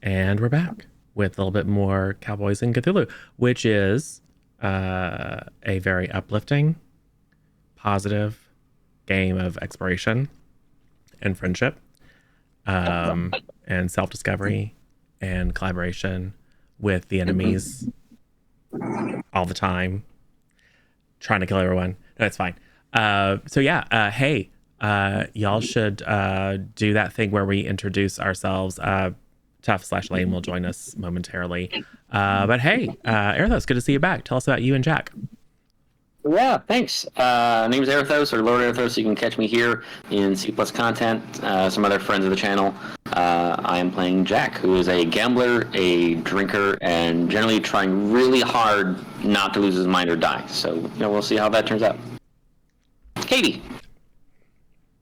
And we're back with a little bit more Cowboys and Cthulhu, which is a very uplifting, positive game of exploration and friendship, and self-discovery and collaboration with the enemies all the time, trying to kill everyone. No, it's fine. Hey, y'all should do that thing where we introduce ourselves. Tough/Lane will join us momentarily. But hey, Erthos, good to see you back. Tell us about you and Jack. Yeah, thanks. Name's Erthos, or Lord Erthos. You can catch me here in C+ content, some other friends of the channel. I am playing Jack, who is a gambler, a drinker, and generally trying really hard not to lose his mind or die. So, we'll see how that turns out. Katie.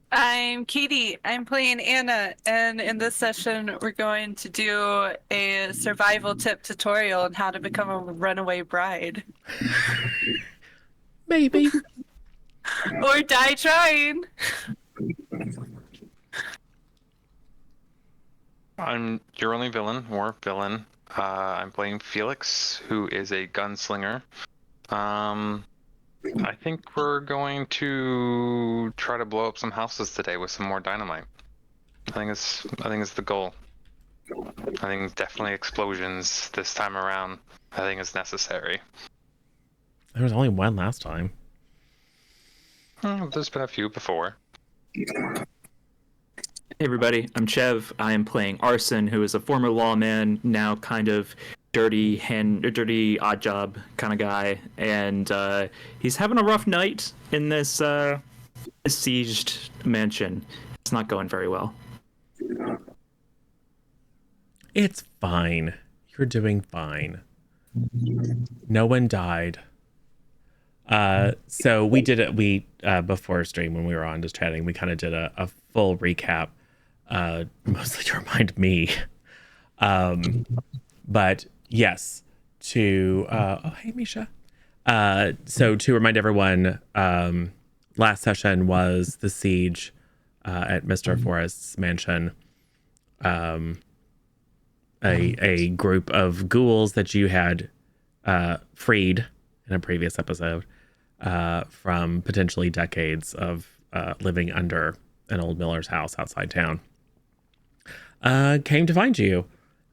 I'm Katie. I'm playing Anna, and in this session, we're going to do a survival tip tutorial on how to become a runaway bride. Maybe. Or die trying. I'm your only villain, or villain. I'm playing Felix, who is a gunslinger. I think we're going to try to blow up some houses today with some more dynamite. I think it's the goal. I think definitely explosions this time around. I think it's necessary. There was only one last time. There's been a few before. Hey everybody, I'm Chev. I am playing Arson, who is a former lawman, now kind of dirty odd job kind of guy, and he's having a rough night in this besieged mansion. It's not going very well. It's fine. You're doing fine. No one died. So we did it. Before stream when we were on just chatting, we kind of did a full recap, mostly to remind me. But yes, hey Misha. So to remind everyone, last session was the siege at Mr. Forrest's mansion. A group of ghouls that you had freed in a previous episode from potentially decades of living under an old miller's house outside town came to find you.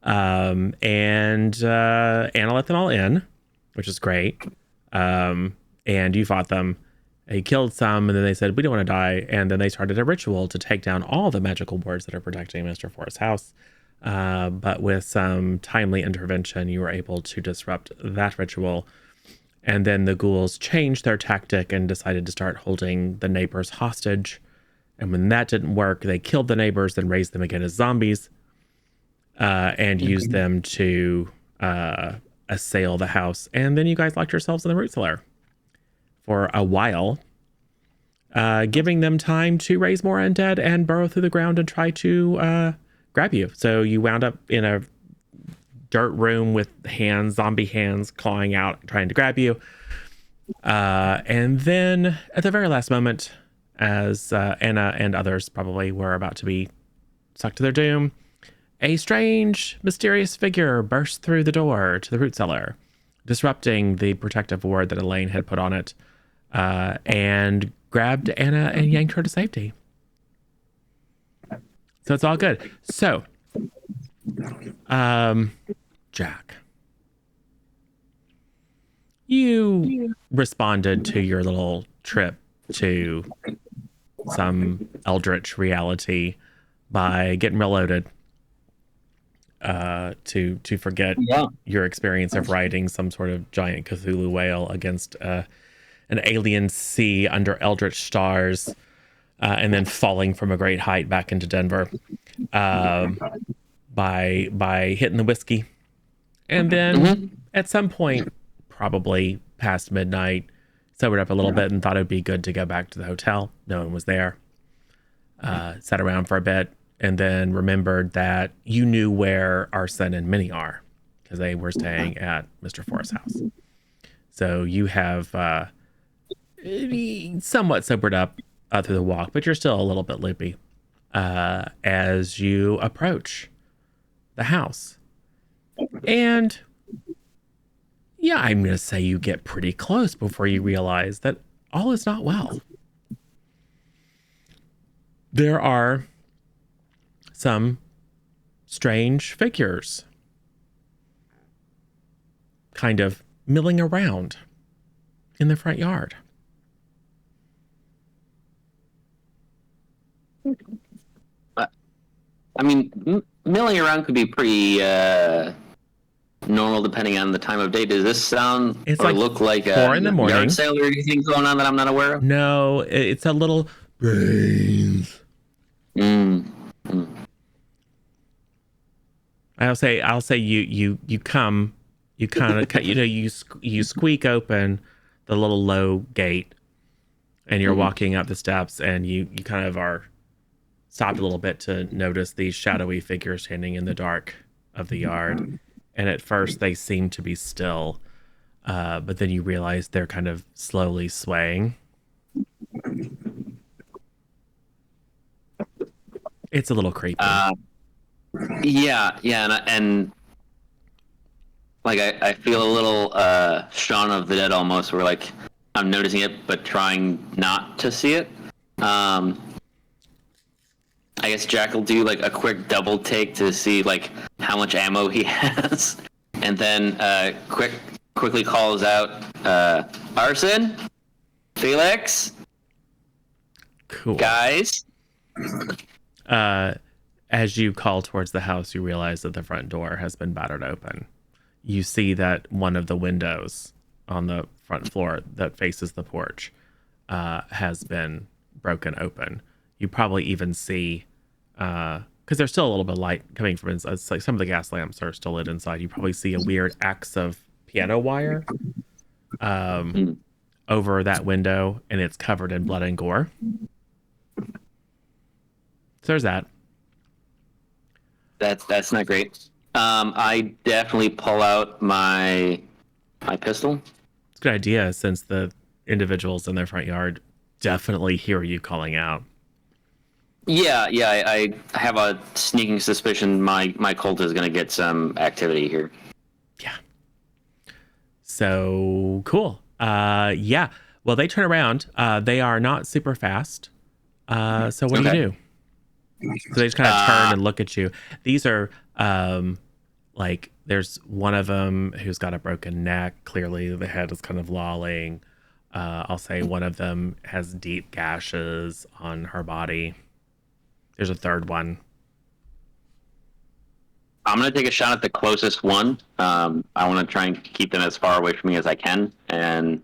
And Anna let them all in, which is great. And you fought them. You killed some, and then they said, we don't want to die. And then they started a ritual to take down all the magical wards that are protecting Mr. Forrest's house. But with some timely intervention, you were able to disrupt that ritual. And then the ghouls changed their tactic and decided to start holding the neighbors hostage. And when that didn't work, they killed the neighbors, then raised them again as zombies, and used them to assail the house. And then you guys locked yourselves in the root cellar for a while, giving them time to raise more undead and burrow through the ground and try to grab you. So you wound up in a dirt room with zombie hands clawing out, trying to grab you. And then at the very last moment, as Anna and others probably were about to be sucked to their doom, a strange, mysterious figure burst through the door to the root cellar, disrupting the protective ward that Elaine had put on it, and grabbed Anna and yanked her to safety. So it's all good. So, Jack, you responded to your little trip to some eldritch reality by getting reloaded to forget your experience of riding some sort of giant Cthulhu whale against an alien sea under eldritch stars, and then falling from a great height back into Denver by hitting the whiskey. And then at some point, probably past midnight, sobered up a little bit and thought it'd be good to go back to the hotel. No one was there. Sat around for a bit and then remembered that you knew where Arson and Minnie are because they were staying at Mr. Forrest's house. So you have somewhat sobered up through the walk, but you're still a little bit loopy as you approach the house. And yeah, I'm going to say you get pretty close before you realize that all is not well. There are some strange figures kind of milling around in the front yard. I mean, milling around could be pretty normal depending on the time of day. Does this sound It's or like look like 4 in the morning. Yard sale or anything going on that I'm not aware of? No, it's a little brains. I'll say you kind of you squeak open the little low gate, and you're walking up the steps, and you kind of are stopped a little bit to notice these shadowy figures standing in the dark of the yard. And at first they seem to be still, but then you realize they're kind of slowly swaying. It's a little creepy. Yeah, and like I feel a little Shaun of the Dead almost, where like I'm noticing it but trying not to see it. I guess Jack will do like a quick double take to see like how much ammo he has, and then quickly calls out Arson, Felix, Cool. guys. As you call towards the house, you realize that the front door has been battered open. You see that one of the windows on the front floor that faces the porch has been broken open. You probably even see, because there's still a little bit of light coming from inside. It's like some of the gas lamps are still lit inside. You probably see a weird axe of piano wire over that window, and it's covered in blood and gore. So there's that. That's not great. I definitely pull out my pistol. It's a good idea, since the individuals in their front yard definitely hear you calling out. Yeah, I have a sneaking suspicion my cult is going to get some activity here. Yeah. So cool. Yeah. Well, they turn around. They are not super fast. So what do you do? So they just kind of turn and look at you. These are like, there's one of them who's got a broken neck. Clearly the head is kind of lolling. I'll say one of them has deep gashes on her body. There's a third one. I'm going to take a shot at the closest one. I want to try and keep them as far away from me as I can. And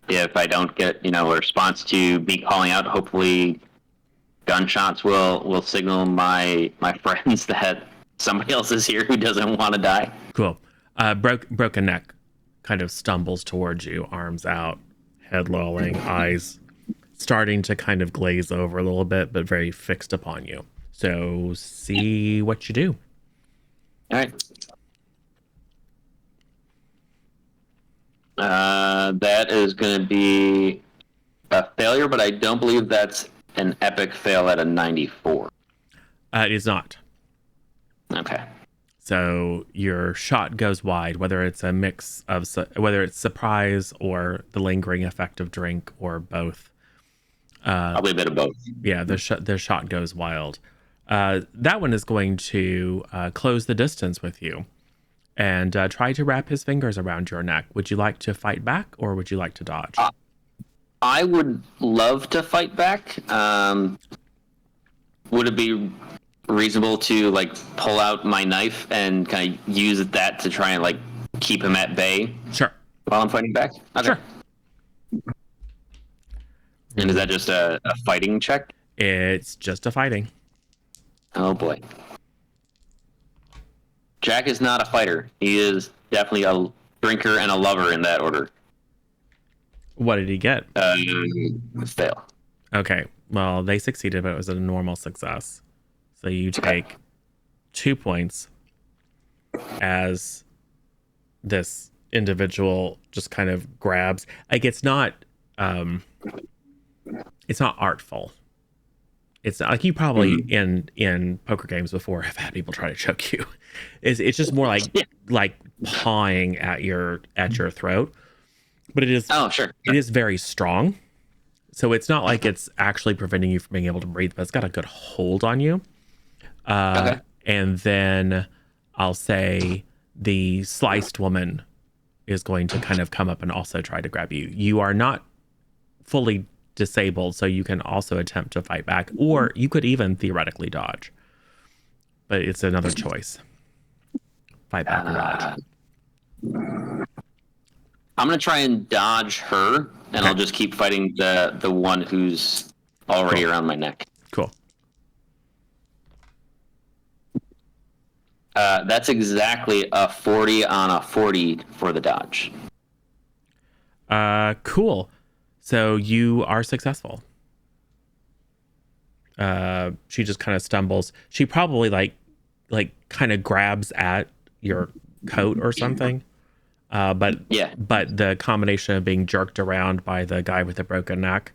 if I don't get, a response to me calling out, hopefully gunshots will signal my friends that somebody else is here who doesn't want to die. Cool. Broken neck kind of stumbles towards you, arms out, head lolling, eyes starting to kind of glaze over a little bit, but very fixed upon you. So see what you do. All right. That is going to be a failure, but I don't believe that's an epic fail at a 94. It is not. Okay. So your shot goes wide, whether it's a mix of, whether it's surprise or the lingering effect of drink or both. Probably a bit of both. Yeah, the shot goes wild. That one is going to close the distance with you and try to wrap his fingers around your neck. Would you like to fight back, or would you like to dodge? I would love to fight back. Would it be reasonable to pull out my knife and kind of use that to try and keep him at bay? Sure. While I'm fighting back? Okay. Sure. And is that just a fighting check? It's just a fighting. Oh boy. Jack is not a fighter. He is definitely a drinker and a lover in that order. What did he get? Fail. Okay. Well, they succeeded, but it was a normal success. So you take 2 points as this individual just kind of grabs. It's not artful. It's not like you probably in poker games before have had people try to choke you. It's just more like pawing at your throat, but it is Sure. it is very strong. So it's not like it's actually preventing you from being able to breathe, but it's got a good hold on you. Okay. And then I'll say the sliced woman is going to kind of come up and also try to grab you. You are not fully disabled, so you can also attempt to fight back, or you could even theoretically dodge. But it's another choice. Fight back or dodge. I'm gonna try and dodge her, and Okay. I'll just keep fighting the one who's already Cool. around my neck. Cool. That's exactly a 40 on a 40 for the dodge. Cool. So you are successful. She just kind of stumbles. She probably like kind of grabs at your coat or something. But the combination of being jerked around by the guy with the broken neck,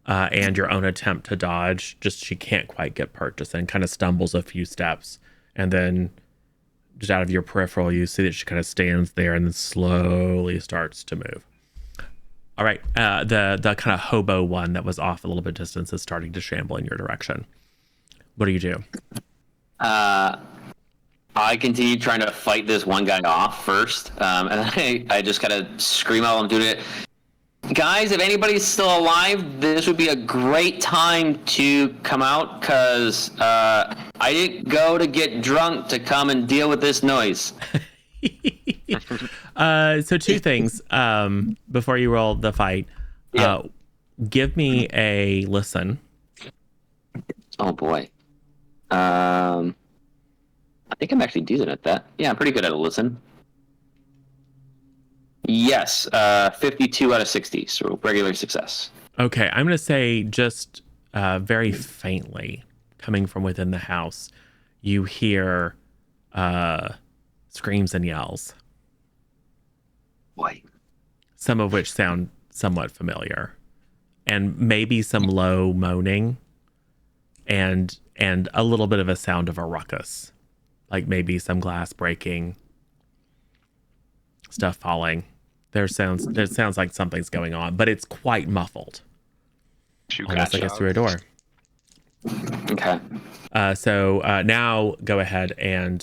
and your own attempt to dodge, just she can't quite get purchased and kind of stumbles a few steps, and then just out of your peripheral, you see that she kind of stands there and then slowly starts to move. All right, the kind of hobo one that was off a little bit distance is starting to shamble in your direction. What do you do? I continue trying to fight this one guy off first, and I just kind of scream out while I'm doing it. Guys, if anybody's still alive, this would be a great time to come out, because I didn't go to get drunk to come and deal with this noise. So two things before you roll the fight. Yeah. Give me a listen. Oh, boy. I think I'm actually decent at that. Yeah, I'm pretty good at a listen. Yes, 52 out of 60, so regular success. Okay, I'm going to say just very faintly, coming from within the house, you hear screams and yells. Boy. Some of which sound somewhat familiar. And maybe some low moaning and a little bit of a sound of a ruckus. Like maybe some glass breaking, stuff falling. It sounds like something's going on, but it's quite muffled. Almost like it's through a door. Okay. So now go ahead and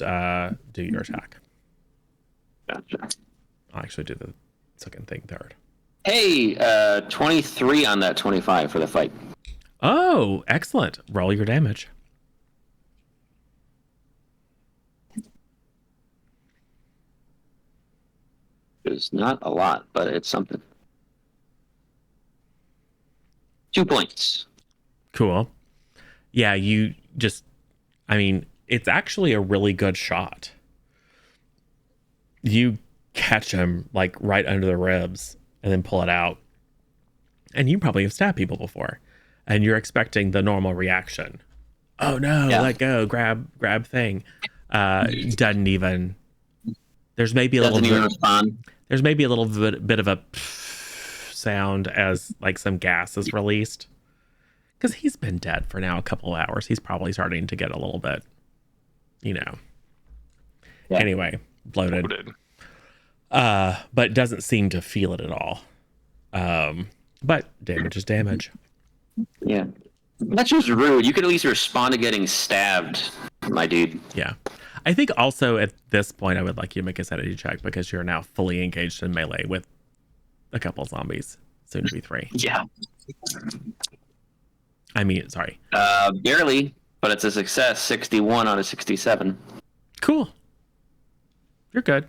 do your attack. Gotcha. I'll actually do the second thing third. Hey, 23 on that 25 for the fight. Oh, excellent. Roll your damage. It's not a lot, but it's something. 2 points. Cool. Yeah, it's actually a really good shot. You catch him like right under the ribs and then pull it out. And you probably have stabbed people before. And you're expecting the normal reaction. Oh no, let go, grab thing. Doesn't even. There's maybe a Doesn't little even bit. respond. There's maybe a little bit of a sound as like some gas is released. Because he's been dead for now a couple of hours. He's probably starting to get a little bit, Yeah. Anyway, bloated. But doesn't seem to feel it at all. But damage is damage. Yeah. That's just rude. You could at least respond to getting stabbed, my dude. Yeah. I think also at this point, I would like you to make a sanity check because you're now fully engaged in melee with a couple of zombies, soon to be 3. Yeah. Sorry. Barely, but it's a success. 61 out of 67. Cool. You're good.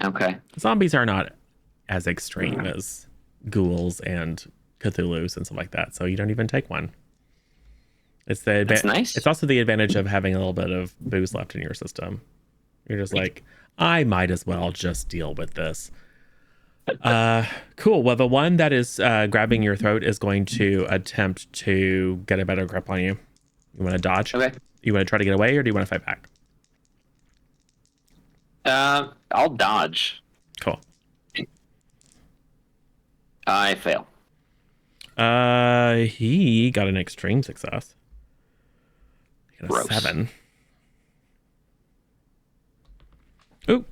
Okay. Zombies are not as extreme as ghouls and Cthulhu's and stuff like that, so you don't even take one. That's nice. It's also the advantage of having a little bit of booze left in your system. You're just like, I might as well just deal with this. Cool. Well, the one that is grabbing your throat is going to attempt to get a better grip on you. You want to dodge? Okay. You want to try to get away, or do you want to fight back? I'll dodge. Cool. I fail. He got an extreme success. And a Gross. 7. Ooh,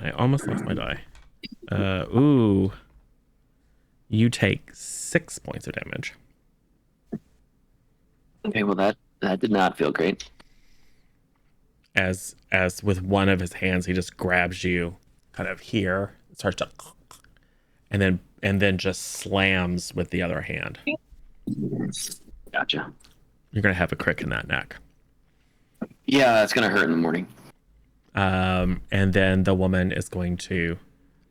I almost lost my die. Ooh. You take 6 points of damage. Okay, well that did not feel great. As with one of his hands, he just grabs you kind of here, starts to, and then just slams with the other hand. Gotcha. You're gonna have a crick in that neck. Yeah, that's gonna hurt in the morning. And then the woman is going to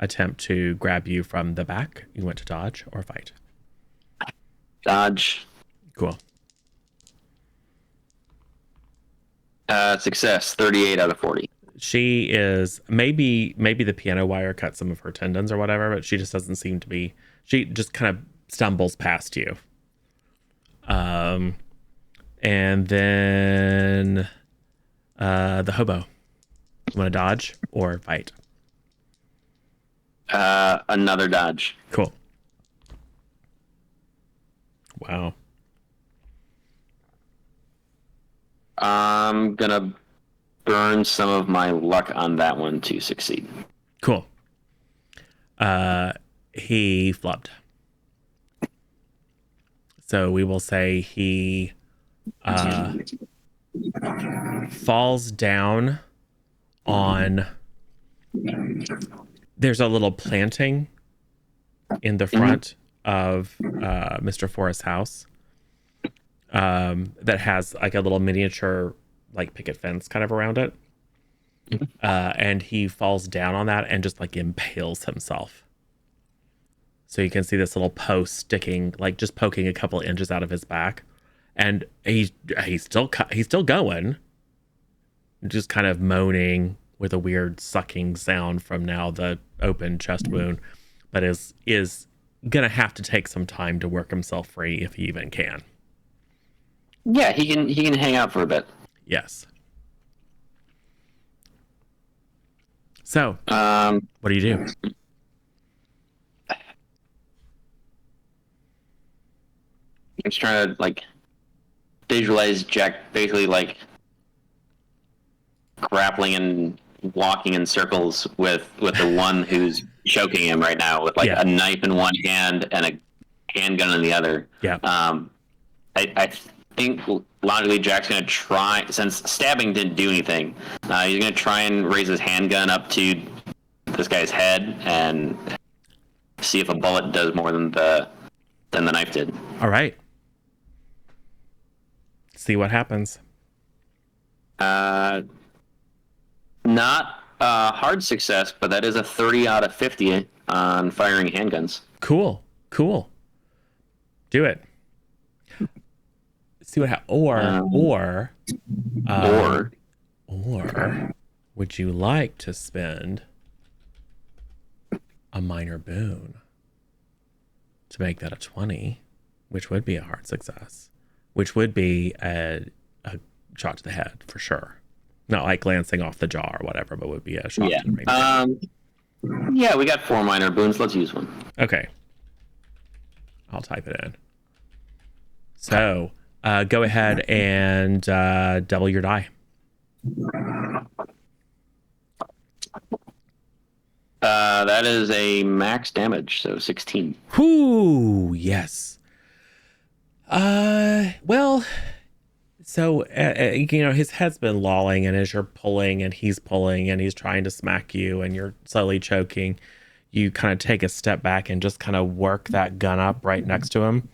attempt to grab you from the back. You want to dodge or fight? Dodge. Cool. Success. 38 out of 40. She is maybe the piano wire cut some of her tendons or whatever, but she just doesn't seem to be. She just kind of stumbles past you. And then the hobo. You want to dodge or fight? Another dodge. Cool. Wow. I'm gonna burn some of my luck on that one to succeed. Cool. He flubbed. So we will say he falls down on. There's a little planting in the front of Mr. Forrest's house that has like a little miniature like picket fence kind of around it. And he falls down on that and just like impales himself. So you can see this little post sticking, like just poking a couple inches out of his back, and he's still going, just kind of moaning with a weird sucking sound from now the open chest wound, but is gonna have to take some time to work himself free if he even can. Yeah, he can hang out for a bit. Yes. So, what do you do? I'm just trying to like visualize Jack basically like grappling and walking in circles with the one who's choking him right now with like a knife in one hand and a handgun in the other. Yeah. I think logically Jack's gonna try, since stabbing didn't do anything, he's gonna try and raise his handgun up to this guy's head and see if a bullet does more than the knife did. All right. See what happens. Not a hard success, but that is a 30 out of 50 on firing handguns. Cool. Do it. See what happens. Or would you like to spend a minor boon to make that a 20, which would be a hard success, which would be a shot to the head for sure. Not like glancing off the jaw or whatever, but would be a shot to the brain. Yeah, we got 4 minor boons. Let's use one. Okay. I'll type it in. So, go ahead and double your die. That is a max damage, so 16. Whoo, yes. Well, so, his head's been lolling, and as you're pulling and he's trying to smack you and you're slowly choking, you kind of take a step back and just kind of work that gun up right next to him.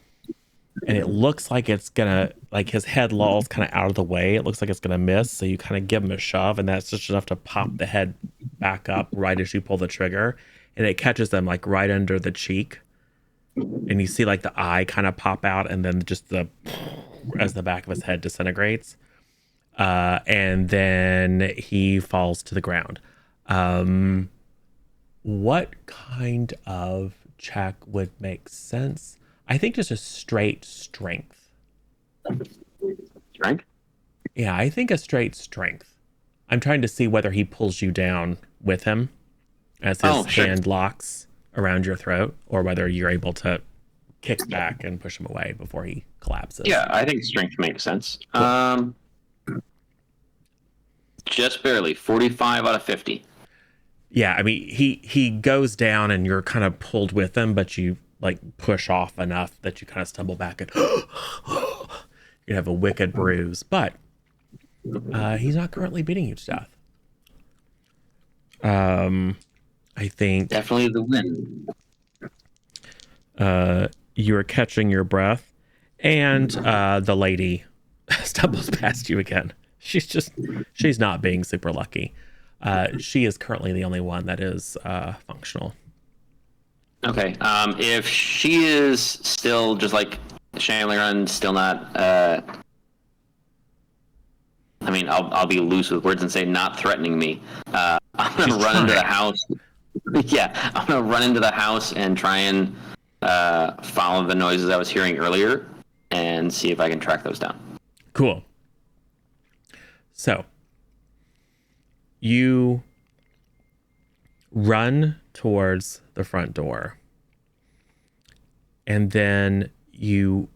And it looks like it's gonna, like his head lolls kind of out of the way. It looks like it's gonna miss. So you kind of give him a shove, and that's just enough to pop the head back up right as you pull the trigger. And it catches them like right under the cheek. And you see like the eye kind of pop out, and then just as the back of his head disintegrates. And then he falls to the ground. What kind of check would make sense? I think just a straight strength. Strength? Yeah, I think a straight strength. I'm trying to see whether he pulls you down with him as his hand locks around your throat, or whether you're able to kick back and push him away before he collapses. Yeah, I think strength makes sense. Cool. Just barely. 45 out of 50. Yeah, I mean, he goes down and you're kind of pulled with him, but you like push off enough that you kind of stumble back and you have a wicked bruise. But he's not currently beating you to death. I think Definitely the win. you are catching your breath, and the lady stumbles past you again. She's not being super lucky. She is currently the only one that is functional. Okay. If she is still just like shambling around, still not. I mean, I'll be loose with words and say not threatening me. I'm gonna She's run into the trying. house. Yeah, I'm gonna run into the house and try and follow the noises I was hearing earlier and see if I can track those down. Cool. So you run towards the front door, and then you,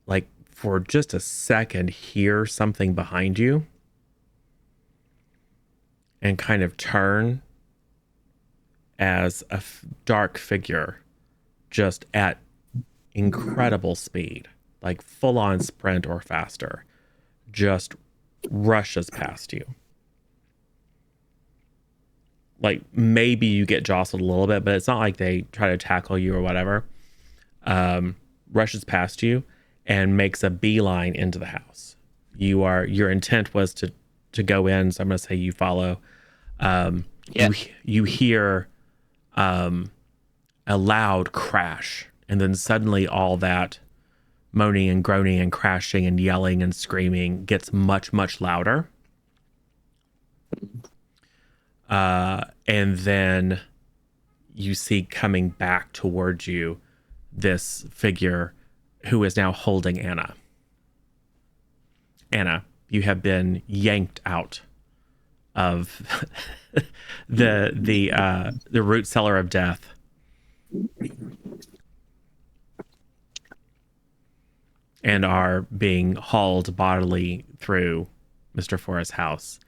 like, for just a second, hear something behind you and kind of turn as a dark figure, just at incredible speed, like full on sprint or faster, just rushes past you. Like, maybe you get jostled a little bit, but it's not like they try to tackle you or whatever. Rushes past you and makes a beeline into the house. Your intent was to go in, so I'm gonna say you follow. You hear a loud crash, and then suddenly all that moaning and groaning and crashing and yelling and screaming gets much, much louder. And then you see coming back towards you this figure who is now holding Anna. Anna, you have been yanked out of the root cellar of death. And are being hauled bodily through Mr. Forrest's house.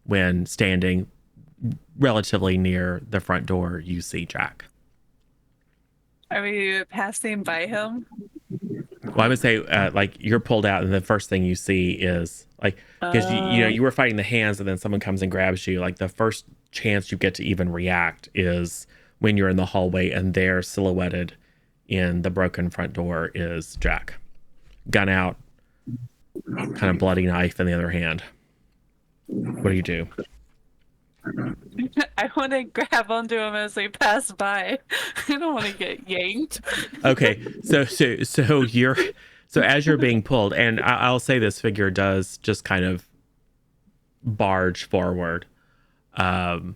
When standing relatively near the front door, you see Jack. Are we passing by him? Well, I would say, like, you're pulled out, and the first thing you see is, like, because you were fighting the hands, and then someone comes and grabs you. Like, the first chance you get to even react is when you're in the hallway, and there, silhouetted in the broken front door, is Jack, gun out, kind of bloody knife in the other hand. What do you do? I want to grab onto him as we pass by. I don't want to get yanked. Okay, so as you're being pulled, and I'll say this figure does just kind of barge forward. So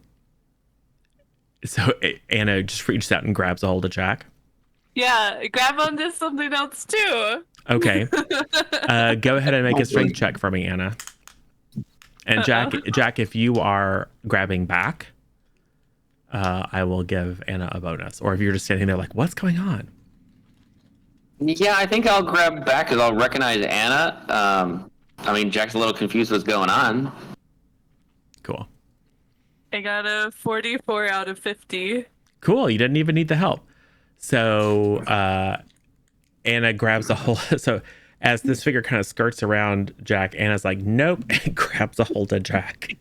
Anna just reaches out and grabs a hold of Jack. Yeah, grab onto something else too. Okay, go ahead and make a strength check for me, Anna. And Jack, if you are grabbing back, I will give Anna a bonus. Or if you're just standing there like, what's going on? Yeah, I think I'll grab back because I'll recognize Anna. I mean, Jack's a little confused what's going on. Cool. I got a 44 out of 50. Cool. You didn't even need the help. So Anna grabs a hold. So as this figure kind of skirts around Jack, Anna's like, nope, and grabs a hold of Jack.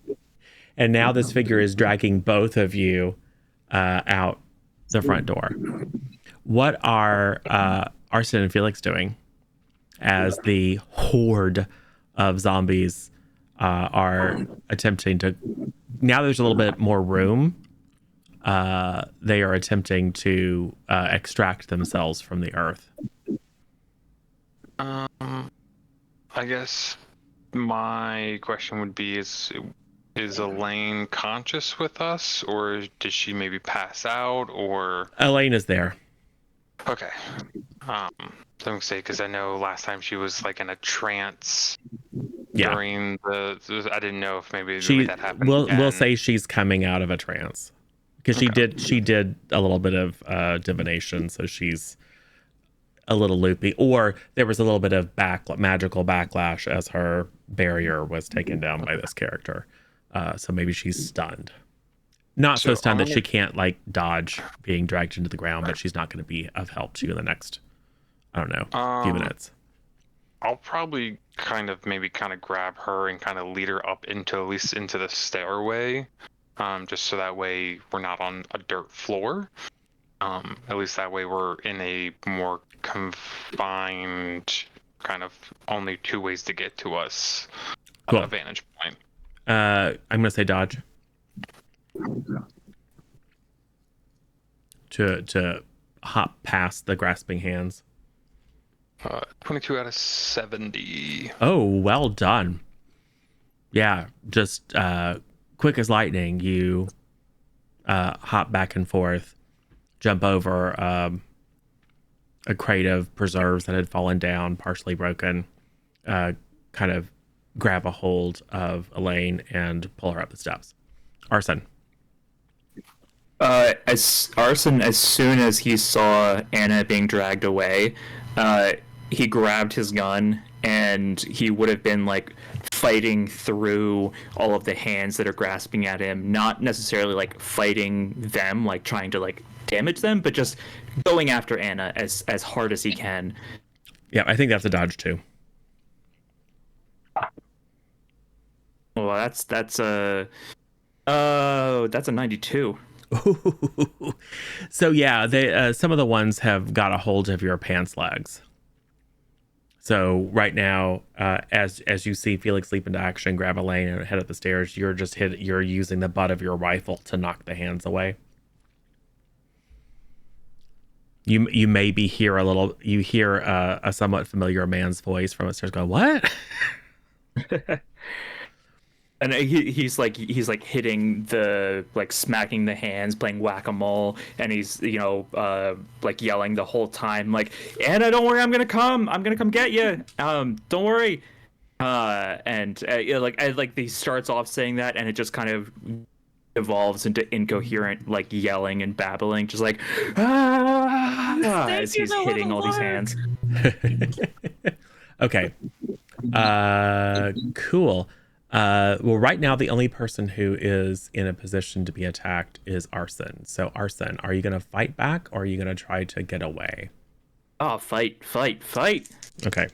And now this figure is dragging both of you out the front door. What are Arson and Felix doing as the horde of zombies are attempting to... Now there's a little bit more room. They are attempting to extract themselves from the earth. I guess my question would be: Is Elaine conscious with us, or did she maybe pass out, or? Elaine is there. Okay. Don't say, because I know last time she was like in a trance during the. I didn't know if maybe that happened. We'll say she's coming out of a trance because she did a little bit of divination, so she's a little loopy, or there was a little bit of magical backlash as her barrier was taken down by this character. So maybe she's stunned. Not so So stunned I'm that she can't like dodge being dragged into the ground, but she's not going to be of help to you in the next, I don't know, few minutes. I'll probably kind of grab her and kind of lead her up into at least into the stairway, just so that way we're not on a dirt floor. At least that way we're in a more confined kind of only two ways to get to us Cool. vantage point. I'm going to say dodge. To hop past the grasping hands. 22 out of 70. Oh, well done. Yeah, just quick as lightning, you hop back and forth, jump over a crate of preserves that had fallen down, partially broken, kind of grab a hold of Elaine and pull her up the steps. Arson. As soon as he saw Anna being dragged away, he grabbed his gun and he would have been like fighting through all of the hands that are grasping at him, not necessarily like fighting them, like trying to like damage them, but just going after Anna as hard as he can. Yeah, I think that's a dodge too. Well, that's a 92. So yeah, they some of the ones have got a hold of your pants legs. So right now, as you see Felix leap into action, grab Elaine and head up the stairs, you're using the butt of your rifle to knock the hands away. You maybe hear a somewhat familiar man's voice from upstairs going, "What?" And he's like hitting the, like smacking the hands, playing whack-a-mole, and he's like yelling the whole time like, "Anna, don't worry, I'm gonna come get you. Don't worry." Like he starts off saying that, and it just kind of evolves into incoherent like yelling and babbling, just like as he's hitting all these hands. Okay. Cool. Well, right now the only person who is in a position to be attacked is Arson. So Arson, are you going to fight back or are you going to try to get away? Oh, fight. Okay.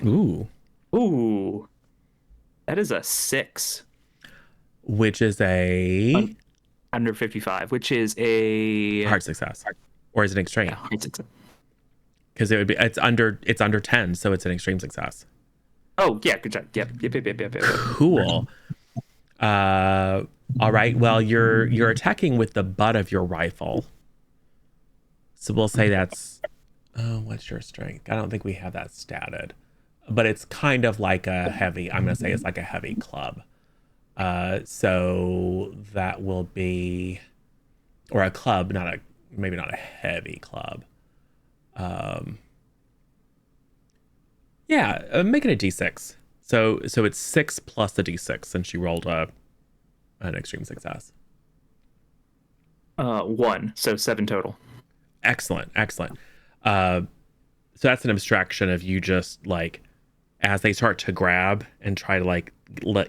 Ooh. That is a 6. Which is a under 55, which is a hard success. Or is it extreme? Yeah, hard success. Because it's under 10, so it's an extreme success. Oh yeah, good job. Yep. Cool. All right. Well, you're attacking with the butt of your rifle. So we'll say that's what's your strength? I don't think we have that statted. But it's kind of like I'm gonna say it's like a heavy club. So that will be, or a club, maybe not a heavy club. Make it a d6. So it's 6 plus a d6 since you rolled an extreme success. 1, so 7 total. Excellent. So that's an abstraction of you just like, as they start to grab and try to like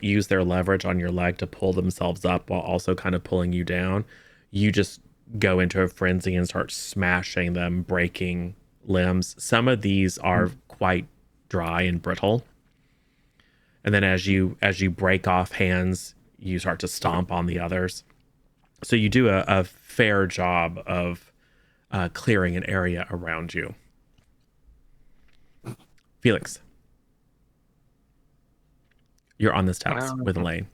use their leverage on your leg to pull themselves up while also kind of pulling you down, you just go into a frenzy and start smashing them, breaking limbs. Some of these are quite dry and brittle. And then as you break off hands, you start to stomp on the others. So you do a fair job of clearing an area around you. Felix, you're on this task with Elaine.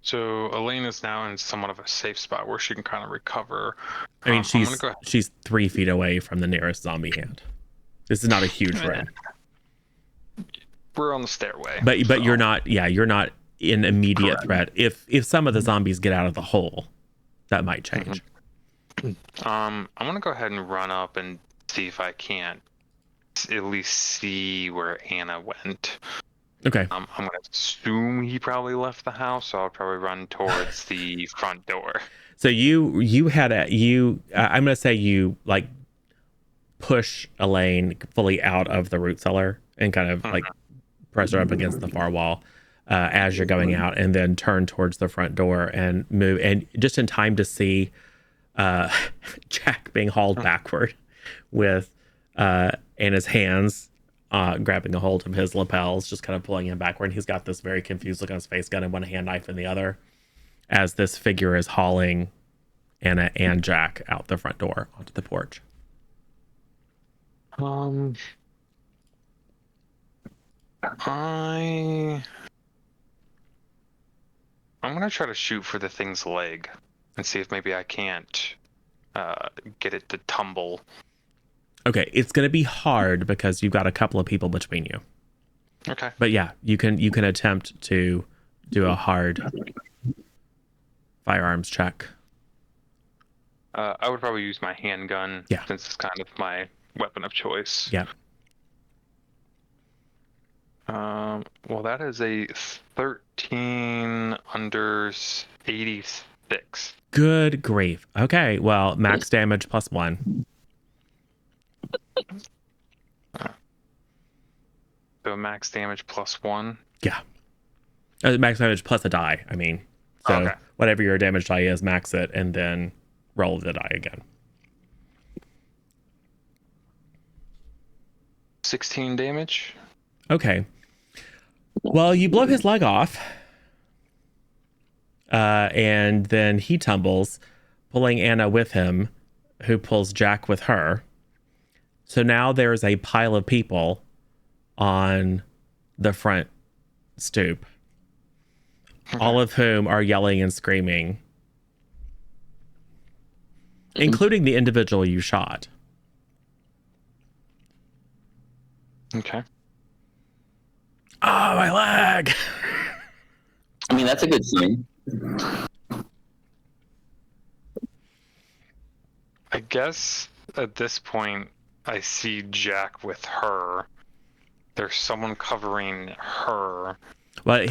So Elaine is now in somewhat of a safe spot where she can kind of recover. I mean, she's 3 feet away from the nearest zombie hand. This is not a huge room. We're on the stairway. But you're not in immediate threat. If some of the zombies get out of the hole, that might change. I'm gonna go ahead and run up and see if I can't at least see where Anna went. Okay. I'm gonna assume he probably left the house, so I'll probably run towards the front door. So I'm gonna say you like push Elaine fully out of the root cellar and kind of like press her up against the far wall as you're going out, and then turn towards the front door and move, and just in time to see Jack being hauled backward with Anna's hands grabbing a hold of his lapels, just kind of pulling him backward. And he's got this very confused look on his face, gun in one hand, knife in the other, as this figure is hauling Anna and Jack out the front door onto the porch. I'm gonna try to shoot for the thing's leg and see if maybe I can't get it to tumble. Okay, it's going to be hard because you've got a couple of people between you. Okay. But yeah, you can attempt to do a hard firearms check. I would probably use my handgun, since it's kind of my weapon of choice. Yeah. Well, that is a 13 under 86. Good grief. Okay, well, max damage +1. So max damage +1? Yeah. Max damage plus a die, I mean. So okay. Whatever your damage die is, max it, and then roll the die again. 16 damage? Okay. Well, you blow his leg off. And then he tumbles, pulling Anna with him, who pulls Jack with her. So now there's a pile of people on the front stoop, all of whom are yelling and screaming, including the individual you shot. Okay. Oh, my leg! I mean, that's a good sign. I guess at this point, I see Jack with her. There's someone covering her. Well,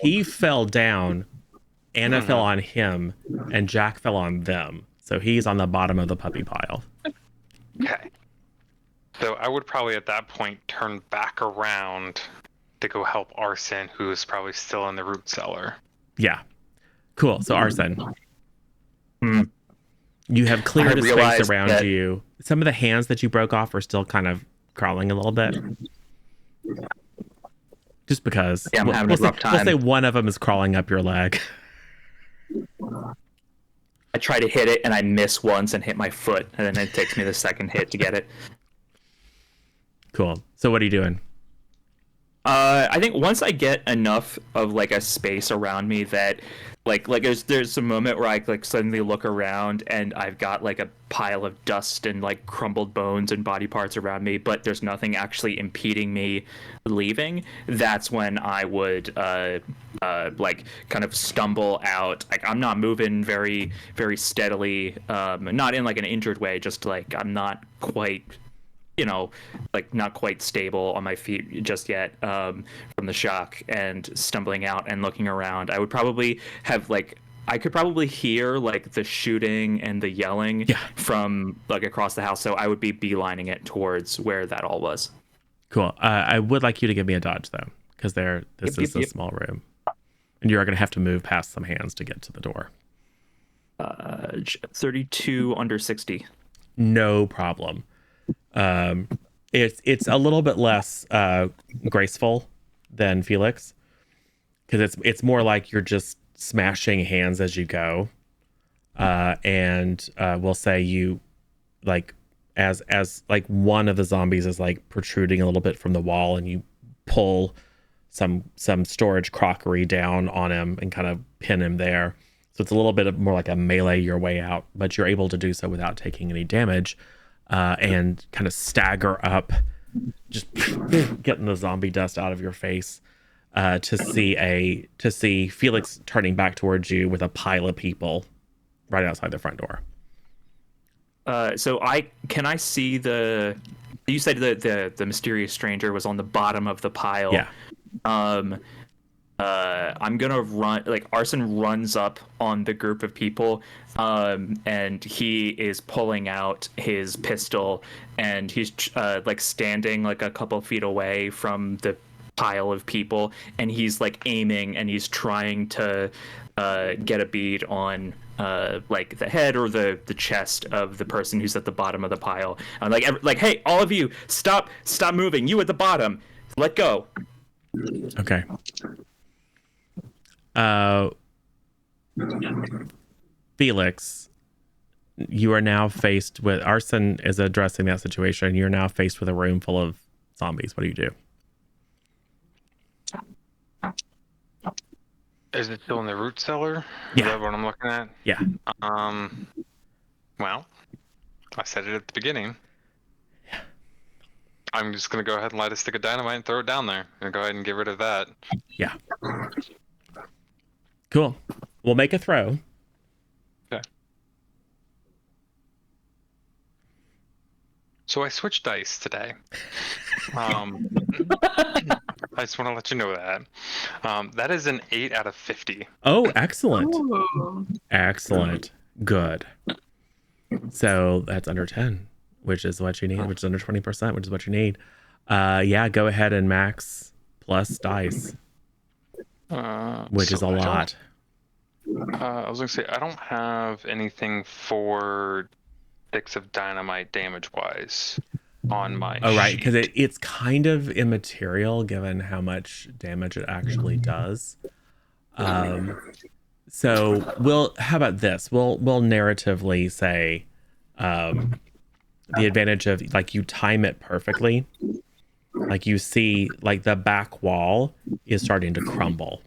he fell down. Anna fell on him, and Jack fell on them. So he's on the bottom of the puppy pile. Okay. So I would probably at that point turn back around to go help Arson, who is probably still in the root cellar. Yeah. Cool. So Arson, you have cleared a space around you. Some of the hands that you broke off are still kind of crawling a little bit. Just because. Yeah, I'm having a rough time. Let's say one of them is crawling up your leg. I try to hit it and I miss once and hit my foot, and then it takes me the second hit to get it. Cool. So what are you doing? I think once I get enough of like a space around me that like there's a moment where I like suddenly look around and I've got like a pile of dust and like crumbled bones and body parts around me, but there's nothing actually impeding me leaving. That's when I would like kind of stumble out. Like I'm not moving very steadily, not in like an injured way, just like I'm not quite, like not quite stable on my feet just yet from the shock, and stumbling out and looking around. I would probably have I could probably hear like the shooting and the yelling from like across the house, so I would be beelining it towards where that all was. Cool. I would like you to give me a dodge though, because this is a small room, and you are going to have to move past some hands to get to the door. 32 under 60. No problem. It's a little bit less graceful than Felix, because it's more like you're just smashing hands as you go, and we'll say you like as like one of the zombies is like protruding a little bit from the wall, and you pull some storage crockery down on him and kind of pin him there. So it's a little bit more like a melee your way out, but you're able to do so without taking any damage. And kind of stagger up, just getting the zombie dust out of your face, to see Felix turning back towards you with a pile of people right outside the front door. So can I see you said that the mysterious stranger was on the bottom of the pile. Yeah. I'm gonna run, like Arson runs up on the group of people, and he is pulling out his pistol, and he's like standing like a couple feet away from the pile of people, and he's like aiming and he's trying to get a bead on like the head or the chest of the person who's at the bottom of the pile. I'm like, hey, all of you, stop moving. You at the bottom, let go. Okay. Felix, you are now faced with Arson is addressing that situation. You're now faced with a room full of zombies. What do you do? Is it still in the root cellar? Yeah. Is that what I'm looking at? Yeah. Well, I said it at the beginning. I'm just gonna go ahead and light a stick of dynamite and throw it down there, and go ahead and get rid of that. Yeah. Cool. We'll make a throw. Okay. So I switched dice today. I just want to let you know that. That is an 8 out of 50. Oh, excellent. Ooh. Excellent. Good. So that's under 10, which is what you need, which is under 20%, which is what you need. Yeah, go ahead and max plus dice, which is a lot. I was going to say, I don't have anything for sticks of dynamite damage-wise on my Oh, right, sheet. because it's kind of immaterial given how much damage it actually does. So how about this? We'll narratively say the advantage of like you time it perfectly. Like you see like the back wall is starting to crumble.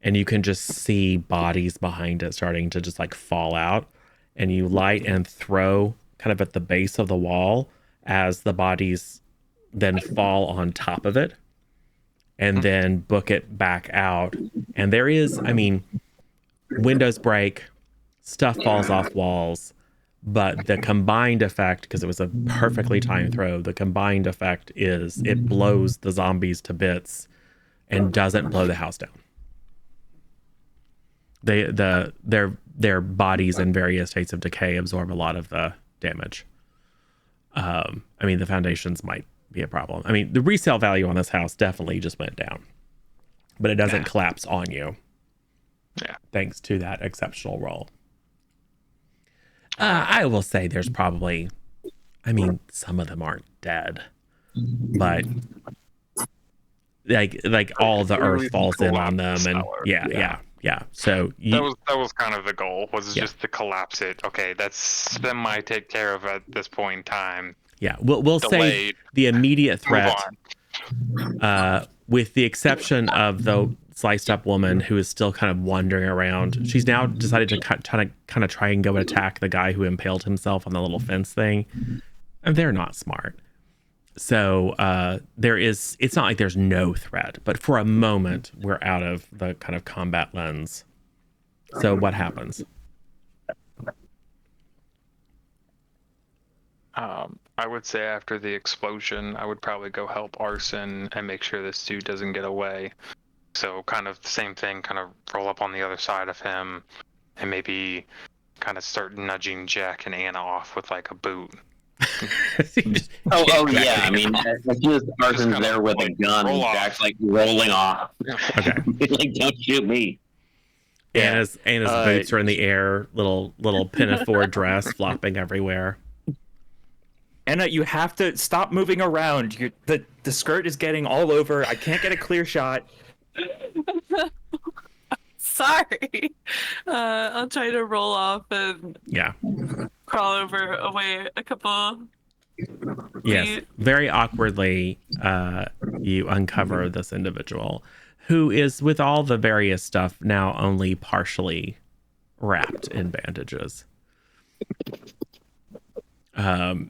And you can just see bodies behind it starting to just like fall out. And you light and throw kind of at the base of the wall as the bodies then fall on top of it. And then book it back out. And there is, I mean, windows break, stuff falls off walls. But the combined effect, because it was a perfectly timed throw, the combined effect is it blows the zombies to bits and doesn't blow the house down. Their bodies in various states of decay absorb a lot of the damage. I mean, the foundations might be a problem. I mean, the resale value on this house definitely just went down, but it doesn't collapse on you. Yeah. Thanks to that exceptional roll. I will say there's probably, I mean, some of them aren't dead, but like all the earth falls in on them, and yeah. So that was kind of the goal, was just to collapse it. Okay, that's semi take care of at this point in time. Yeah, we'll say the immediate threat, with the exception of the sliced up woman who is still kind of wandering around. She's now decided to kind of try and go attack the guy who impaled himself on the little fence thing, and they're not smart. So it's not like there's no threat, but for a moment we're out of the kind of combat lens. So what happens? I would say after the explosion, I would probably go help Arson and make sure this dude doesn't get away. So kind of the same thing, kind of roll up on the other side of him and maybe kind of start nudging Jack and Anna off with like a boot. Yeah. I mean, as soon as Arson's there with a gun, Jack's like rolling off. Okay. Like, don't shoot me. Anna's boots are in the air, little pinafore dress flopping everywhere. Anna, you have to stop moving around. The skirt is getting all over. I can't get a clear shot. Sorry. I'll try to roll off and crawl away a couple. Yes, feet. very awkwardly, you uncover this individual who is, with all the various stuff, now only partially wrapped in bandages.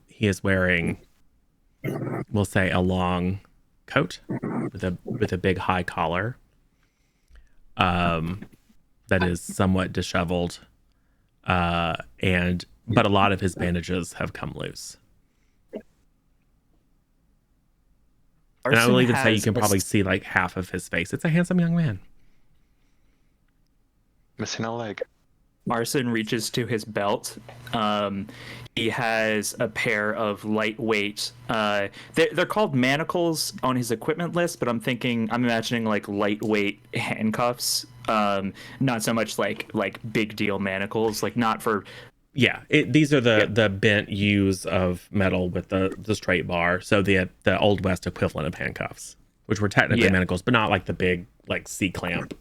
He is wearing, we'll say, a long coat with a big high collar. That is somewhat disheveled, but a lot of his bandages have come loose. And I will even say you can probably see like half of his face. It's a handsome young man. Missing a leg. Arson reaches to his belt. He has a pair of lightweight. They're called manacles on his equipment list, but I'm imagining like lightweight handcuffs. Not so much like big deal manacles, like not for. Yeah, these are the bent U's of metal with the straight bar. So the Old West equivalent of handcuffs, which were technically manacles, but not like the big like C-clamp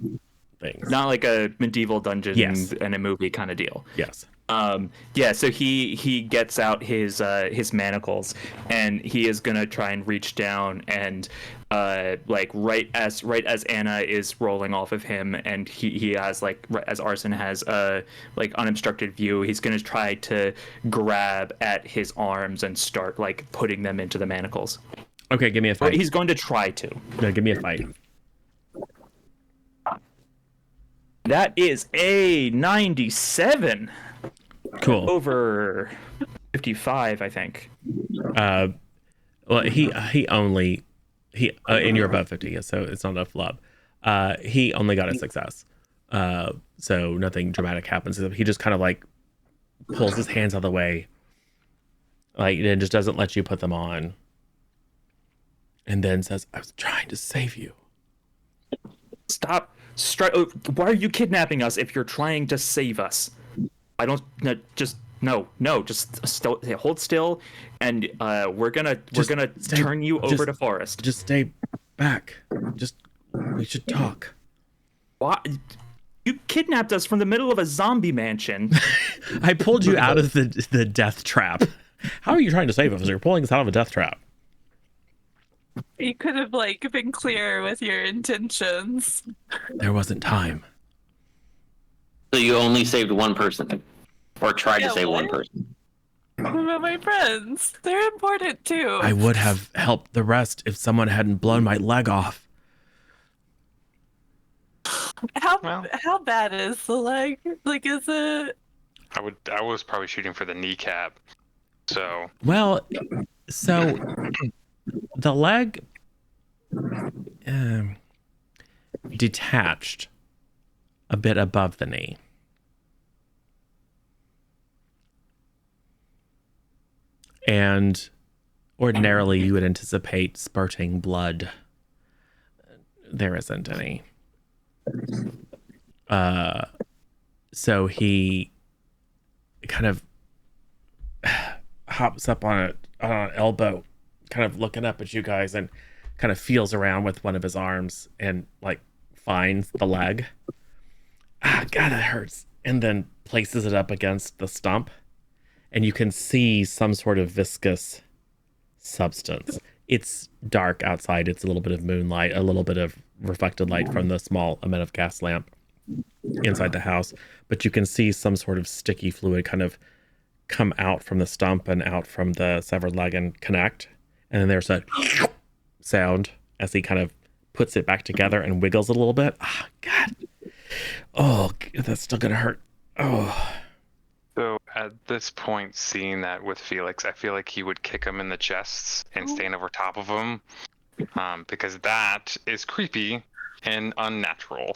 things. Not like a medieval dungeon in a movie kind of deal. Yes. So he gets out his manacles, and he is gonna try and reach down and like right as Anna is rolling off of him, and he has as Arson has like unobstructed view, he's gonna try to grab at his arms and start like putting them into the manacles. Okay, give me a fight. Or he's going to try to. No, give me a fight. That is a 97. Cool. Over 55, I think. Well, he and you're above 50, so it's not enough love. He only got a success. So nothing dramatic happens. He just kind of like pulls his hands out of the way, like, and just doesn't let you put them on. And then says, "I was trying to save you." Stop. Why are you kidnapping us if you're trying to save us? I don't. No, just hold still, and we're gonna turn you over to Forrest. Just stay back. We should talk. What? You kidnapped us from the middle of a zombie mansion. I pulled you out of the death trap. How are you trying to save us? You're pulling us out of a death trap. You could have been clear with your intentions. There wasn't time. So you only saved one person, or tried to save one person. What about my friends? They're important too. I would have helped the rest if someone hadn't blown my leg off. How bad is the leg? Like, is it? I was probably shooting for the kneecap. So. Well, so the leg detached a bit above the knee. And ordinarily you would anticipate spurting blood. There isn't any. So he kind of hops up on an elbow, kind of looking up at you guys, and kind of feels around with one of his arms and like finds the leg. God, that hurts. And then places it up against the stump, and you can see some sort of viscous substance. It's dark outside. It's a little bit of moonlight, a little bit of reflected light from the small amount of gas lamp inside the house, but you can see some sort of sticky fluid kind of come out from the stump and out from the severed leg and connect. And then there's a sound as he kind of puts it back together and wiggles it a little bit. Oh, God. Oh, that's still gonna hurt. Oh. So at this point, seeing that with Felix, I feel like he would kick him in the chest and stand over top of him, because that is creepy and unnatural.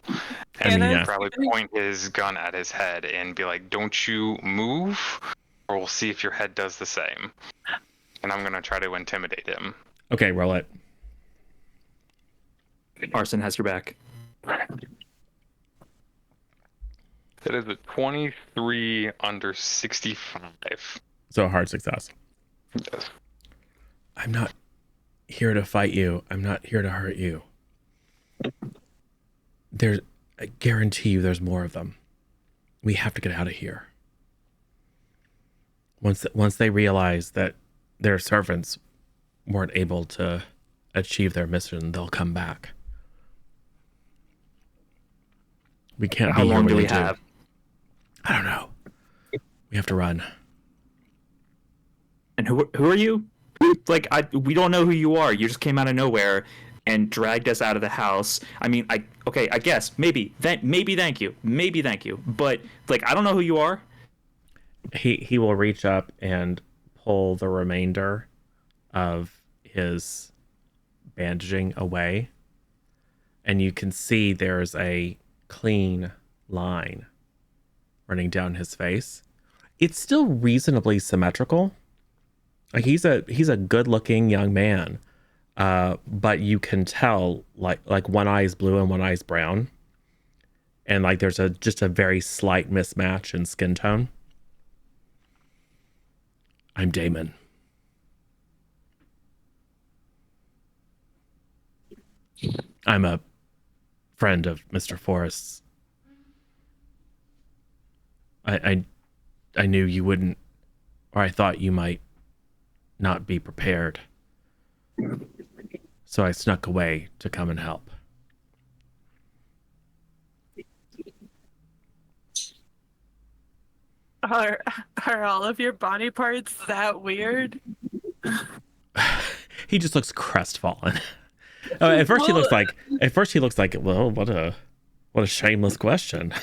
And he'd probably point his gun at his head and be like, "Don't you move, or we'll see if your head does the same." And I'm gonna try to intimidate him. Okay, roll it. Arson has your back. That is a 23 under 65. So a hard success. Yes. I'm not here to fight you. I'm not here to hurt you. I guarantee you there's more of them. We have to get out of here. Once they realize that their servants weren't able to achieve their mission, they'll come back. We can't be How long here do we when they have? I don't know. We have to run. And who are you? We don't know who you are. You just came out of nowhere and dragged us out of the house. I mean, I guess maybe thank you, but I don't know who you are. He will reach up and pull the remainder of his bandaging away, and you can see there's a clean line running down his face. It's still reasonably symmetrical. Like he's a good-looking young man, but you can tell like one eye is blue and one eye is brown, and like there's just a very slight mismatch in skin tone. I'm Damon. I'm a friend of Mr. Forrest's. I knew you wouldn't, or I thought you might not be prepared. So I snuck away to come and help. Are all of your body parts that weird? He just looks crestfallen. At first he looks like, well, what a shameless question.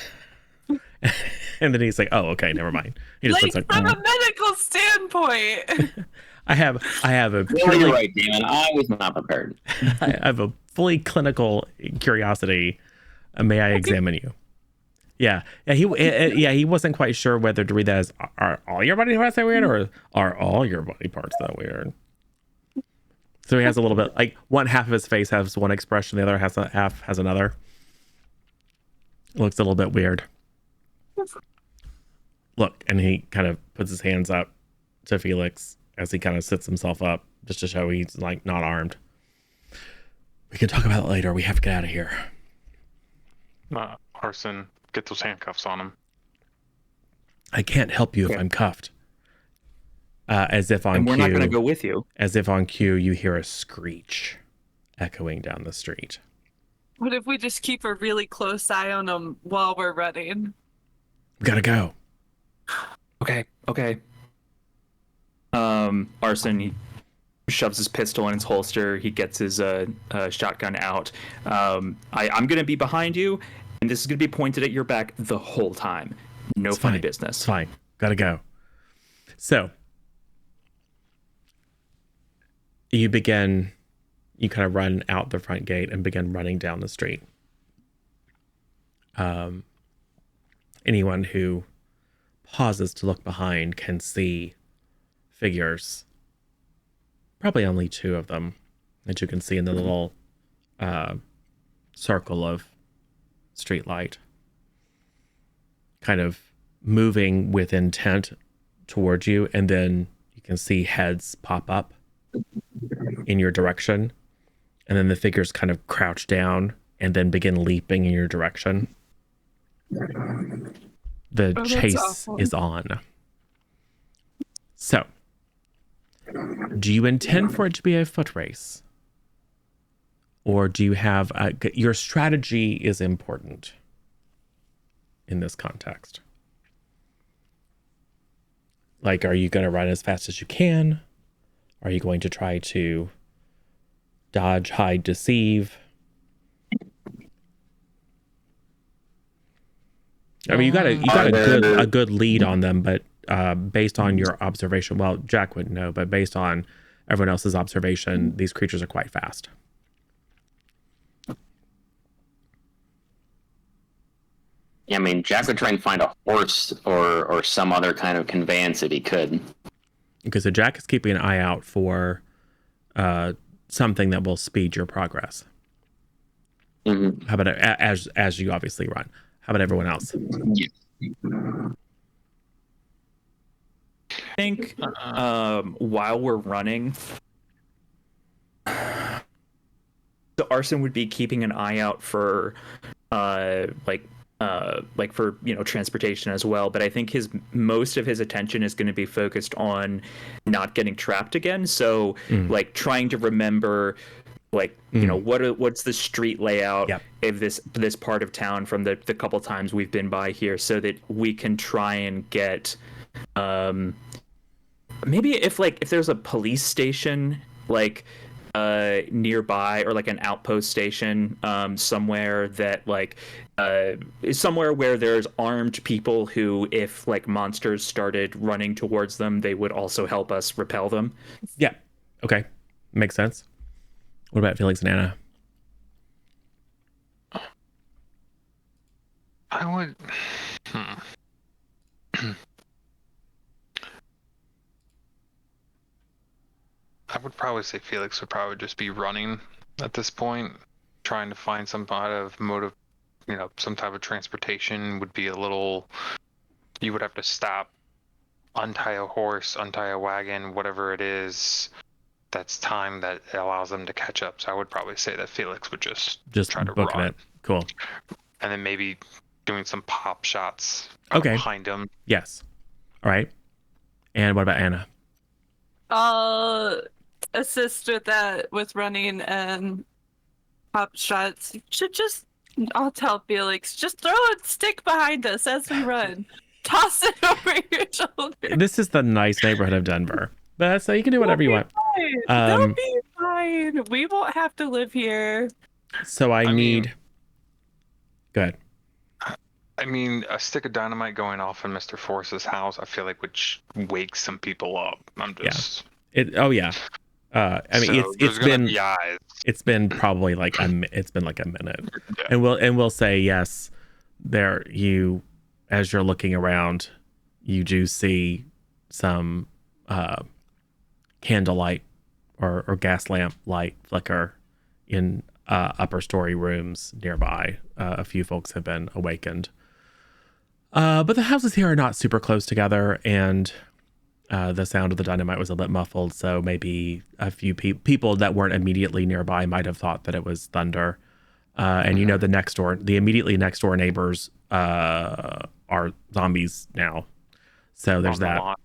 And then he's like, oh, okay, never mind. He just Like, looks like, from a medical standpoint. I have a Well, you're right, Damon. I was not prepared. I have a fully clinical curiosity. May I examine you? Yeah. He wasn't quite sure whether to read that as, are all your body parts that weird, or are all your body parts that weird? So he has a little bit, like one half of his face has one expression, the other half has another. It looks a little bit weird. Look, and he kind of puts his hands up to Felix as he kind of sits himself up just to show he's like not armed. We can talk about it later. We have to get out of here. Arson, get those handcuffs on him. I can't help you if I'm cuffed. As if on And we're cue, not going to go with you. As if on cue, you hear a screech echoing down the street. What if we just keep a really close eye on them while we're running? We gotta go. Okay. Arson, he shoves his pistol in his holster. He gets his shotgun out. I'm going to be behind you, and this is going to be pointed at your back the whole time. No It's funny fine. business. It's fine. Gotta go. So, you kind of run out the front gate and begin running down the street. Anyone who pauses to look behind can see figures, probably only two of them, that you can see in the little circle of streetlight, kind of moving with intent towards you, and then you can see heads pop up in your direction, and then the figures kind of crouch down and then begin leaping in your direction. The chase is on. So, do you intend for it to be a foot race? Or do you have your strategy is important in this context? Like, are you going to run as fast as you can? Are you going to try to dodge, hide, deceive? I mean, you got a good lead on them, but based on your observation, well, Jack wouldn't know, but based on everyone else's observation, these creatures are quite fast. Yeah, I mean, Jack would try and find a horse or some other kind of conveyance if he could. Okay, so Jack is keeping an eye out for something that will speed your progress. Mm-hmm. How about as you obviously run? How about everyone else? Yeah. I think while we're running, the Arson would be keeping an eye out for for transportation as well, but I think most of his attention is going to be focused on not getting trapped again. So like trying to remember what's the street layout of this part of town from the couple times we've been by here, so that we can try and get maybe if there's a police station nearby, or like an outpost station somewhere that somewhere where there's armed people who, if monsters started running towards them, they would also help us repel them. Yeah. Okay. Makes sense. What about Felix and Anna? I would I would probably say Felix would probably just be running at this point, trying to find some kind of motive, some type of transportation would be a little. You would have to stop, untie a horse, untie a wagon, whatever it is. That's time that allows them to catch up. So I would probably say that Felix would just try to booking run. it. Cool. And then maybe doing some pop shots Okay. behind him. Yes. All right. And what about Anna? I'll assist with that, with running and pop shots. I'll tell Felix, just throw a stick behind us as we run. Toss it over your shoulder. This is the nice neighborhood of Denver, but so you can do whatever you want. They'll be fine. We won't have to live here. So I need. Go ahead. I mean, a stick of dynamite going off in Mr. Force's house, I feel like would wake some people up. I'm just. Oh yeah. I mean, so it's been probably like a minute, Yeah. and we'll say yes. There, as you're looking around, you do see some candlelight or gas lamp light flicker in upper story rooms nearby. A few folks have been awakened. But the houses here are not super close together, and the sound of the dynamite was a bit muffled, so maybe a few people that weren't immediately nearby might have thought that it was thunder. And the immediately next door neighbors are zombies now. So there's that.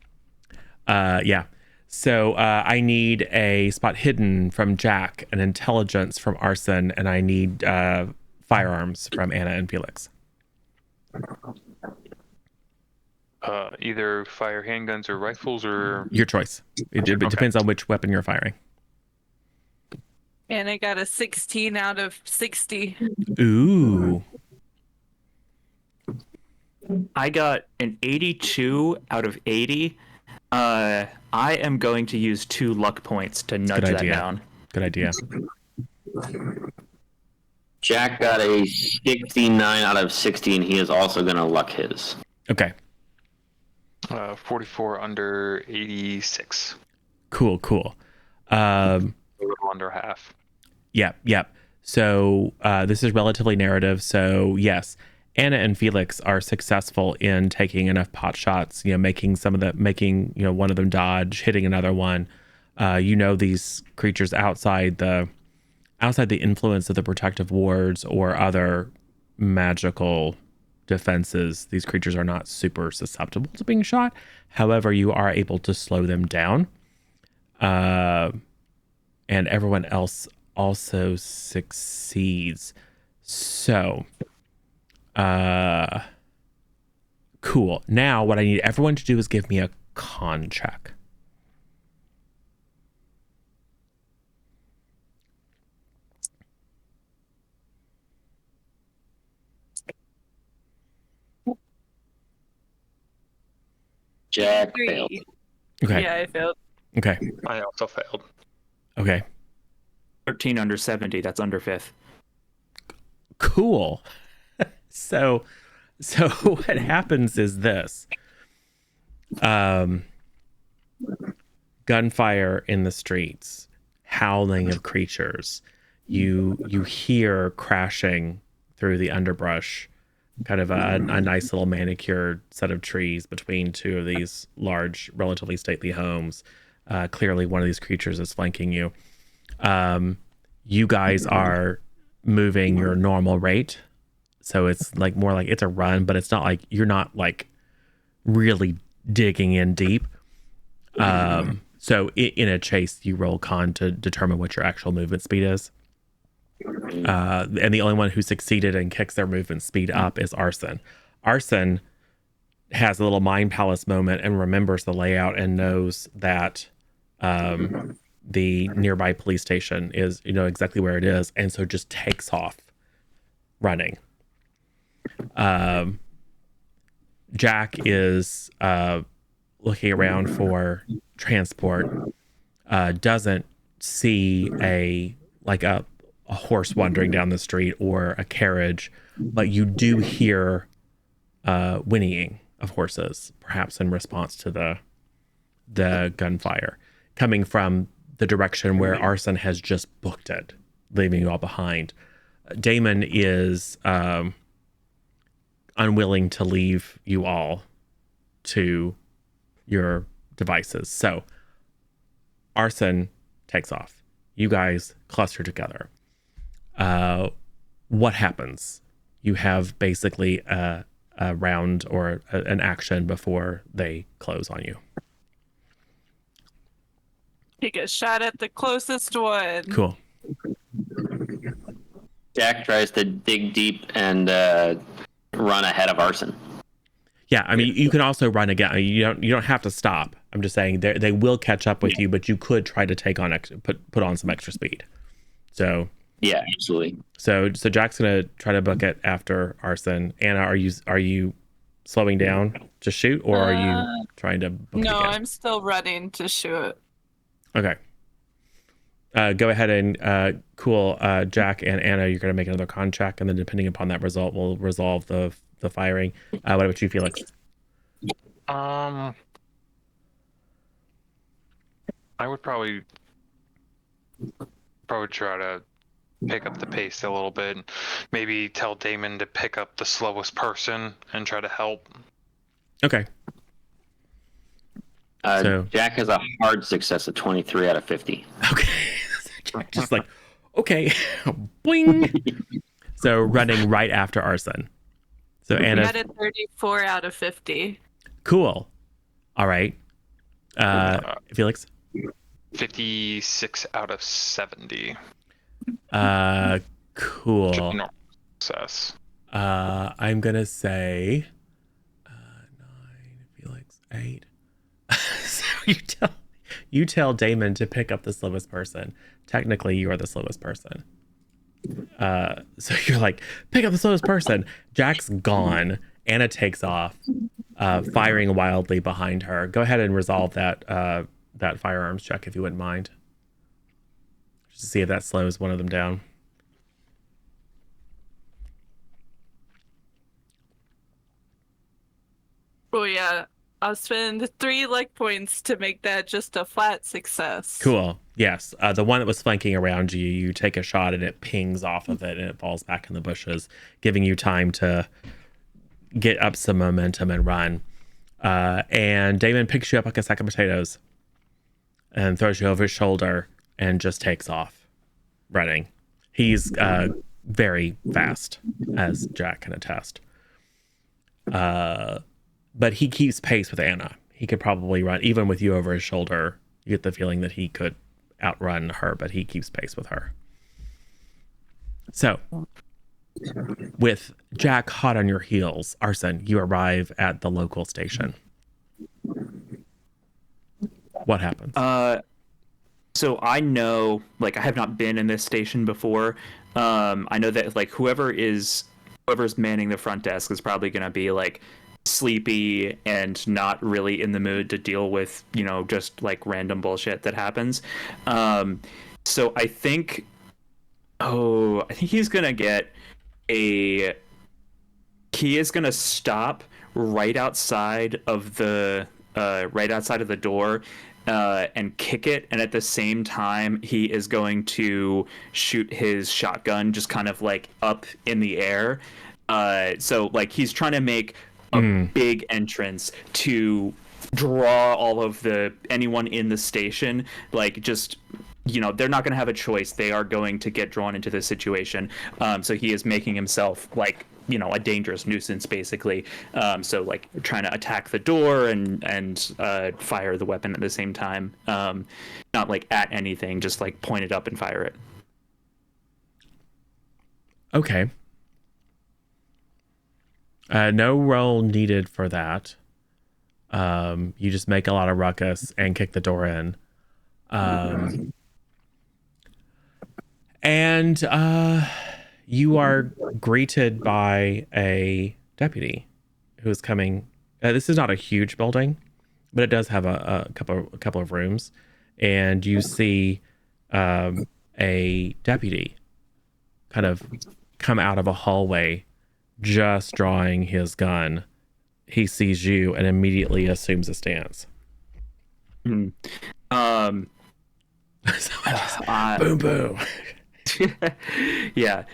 Yeah. So I need a spot hidden from Jack, an intelligence from Arson, and I need firearms from Anna and Felix. Either fire handguns or rifles, or your choice. It depends on which weapon you're firing. And I got a 16 out of 60. Ooh. I got an 82 out of 80. I am going to use 2 luck points to nudge that down. Good idea. Jack got a 69 out of 60, and he is also going to luck his. Okay. 44 under 86. Cool. A little under half. Yep. So this is relatively narrative. So yes, Anna and Felix are successful in taking enough pot shots, making one of them dodge, hitting another one. These creatures outside the influence of the protective wards or other magical defenses, these creatures are not super susceptible to being shot. However, you are able to slow them down. And everyone else also succeeds. So, cool. Now, what I need everyone to do is give me a con check. Jack 3. failed. Okay. Yeah, I failed. Okay. I also failed. Okay. 13 under 70. That's under 5th. Cool. So what happens is this. Gunfire in the streets, howling of creatures. You hear crashing through the underbrush, kind of a nice little manicured set of trees between two of these large, relatively stately homes. Clearly one of these creatures is flanking you. You guys are moving your normal rate. So it's like more like it's a run, but it's not like you're not like really digging in deep. So in a chase, you roll con to determine what your actual movement speed is. And the only one who succeeded and kicks their movement speed up is Arson. Arson has a little mind palace moment and remembers the layout and knows that the nearby police station is, exactly where it is. And so just takes off running. Jack is looking around for transport, doesn't see a horse wandering down the street or a carriage, but you do hear whinnying of horses, perhaps in response to the gunfire, coming from the direction where Arson has just booked it, leaving you all behind. Damon is unwilling to leave you all to your devices. So Arson takes off. You guys cluster together. What happens? You have basically a round or an action before they close on you. Take a shot at the closest one. Cool. Jack tries to dig deep and run ahead of Arson. Yeah, I mean, you can also run again. You don't have to stop. I'm just saying they will catch up with you, but you could try to take on put on some extra speed. So yeah, absolutely. So Jack's gonna try to book it after Arson. Anna, are you slowing down to shoot, or are you trying to book it No, again? I'm still running to shoot. Okay. Go ahead and cool. Jack and Anna, you're gonna make another con check, and then depending upon that result, we'll resolve the firing. What about you, Felix? I would probably try to pick up the pace a little bit. Maybe tell Damon to pick up the slowest person and try to help. Okay. So Jack has a hard success of 23 out of 50. Okay. Just like, okay, boing. So running right after Arson. So I Anna, got a 34 out of 50. cool. All right. Felix. 56 out of 70. Cool. No success. I'm gonna say 9. Felix 8. So you tell Damon to pick up the slowest person. Technically, you are the slowest person. So you're like, pick up the slowest person. Jack's gone. Anna takes off, firing wildly behind her. Go ahead and resolve that firearms check if you wouldn't mind. Just to see if that slows one of them down. Oh yeah, I'll spend 3 luck points to make that just a flat success. Cool. Yes. The one that was flanking around you, you take a shot and it pings off of it and it falls back in the bushes, giving you time to get up some momentum and run. And Damon picks you up like a sack of potatoes and throws you over his shoulder and just takes off running. He's very fast, as Jack can attest. But he keeps pace with Anna. He could probably run, even with you over his shoulder. You get the feeling that he could outrun her, but he keeps pace with her. So, with Jack hot on your heels, Arson, you arrive at the local station. What happens? So I know, like, I have not been in this station before. I know that, like, whoever's manning the front desk is probably going to be, like, sleepy and not really in the mood to deal with, just, like, random bullshit that happens. So I think he's going to get he is going to stop right outside of the door and kick it, and at the same time he is going to shoot his shotgun just kind of like up in the air. So like he's trying to make a big entrance to draw all of anyone in the station, like just they're not going to have a choice. They are going to get drawn into this situation. So he is making himself like a dangerous nuisance, basically. So like trying to attack the door and fire the weapon at the same time. Not like at anything, just like point it up and fire it. Okay. No roll needed for that. You just make a lot of ruckus and kick the door in. And you are greeted by a deputy who is coming. This is not a huge building, but it does have a couple of rooms, and you see a deputy kind of come out of a hallway, just drawing his gun he sees you and immediately assumes a stance. Um, Boom, boom. yeah.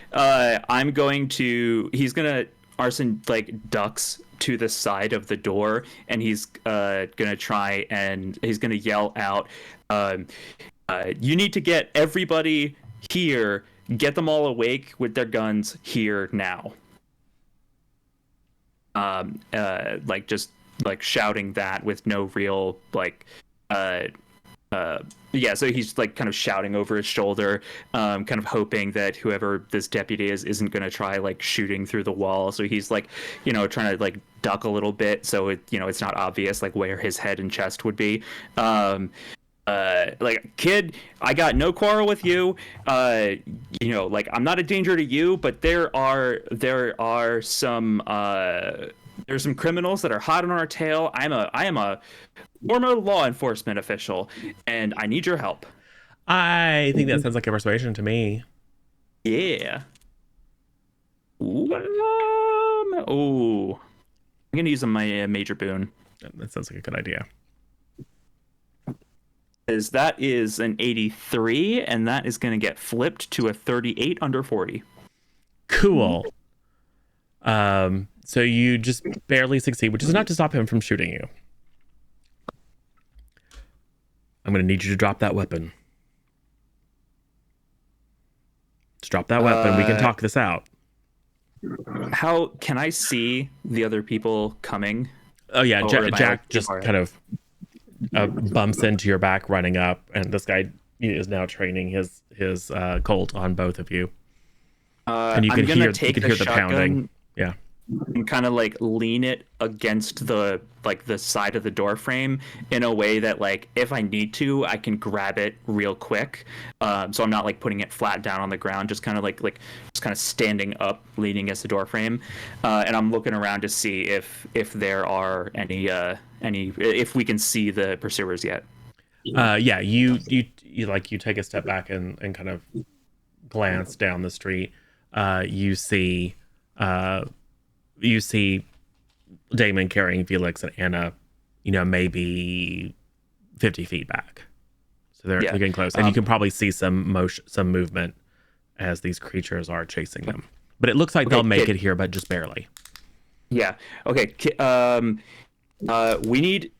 Arson like ducks to the side of the door, and he's gonna try and he's gonna yell out, you need to get everybody here, get them all awake with their guns here now. Like just like shouting that with no real like yeah, so he's like kind of shouting over his shoulder, kind of hoping that whoever this deputy is isn't going to try like shooting through the wall. So he's like, trying to like duck a little bit so it's not obvious like where his head and chest would be. Like, kid, I got no quarrel with you. Like I'm not a danger to you, but there are some there's some criminals that are hot on our tail. I am a former law enforcement official, and I need your help. I think that sounds like a persuasion to me. Yeah. Ooh. I'm gonna use my major boon. That sounds like a good idea. Because that is an 83, and that is going to get flipped to a 38 under 40. Cool. So you just barely succeed, which is not to stop him from shooting you. I'm going to need you to drop that weapon. Just drop that weapon. We can talk this out. How can I see the other people coming? Oh, yeah. Or Jack just kind of bumps into your back running up, and this guy is now training his Colt on both of you. And you can hear the pounding. Yeah. And kind of like lean it against the side of the door frame in a way that like if I need to I can grab it real quick, so I'm not like putting it flat down on the ground, just kind of like just kind of standing up leaning against the door frame, and I'm looking around to see if there are any if we can see the pursuers yet. Yeah, you take a step back and kind of glance down the street. You see Damon carrying Felix and Anna, maybe 50 feet back. So they're getting close, and you can probably see some movement as these creatures are chasing them. But it looks like they'll make it here, but just barely. Yeah. Okay. We need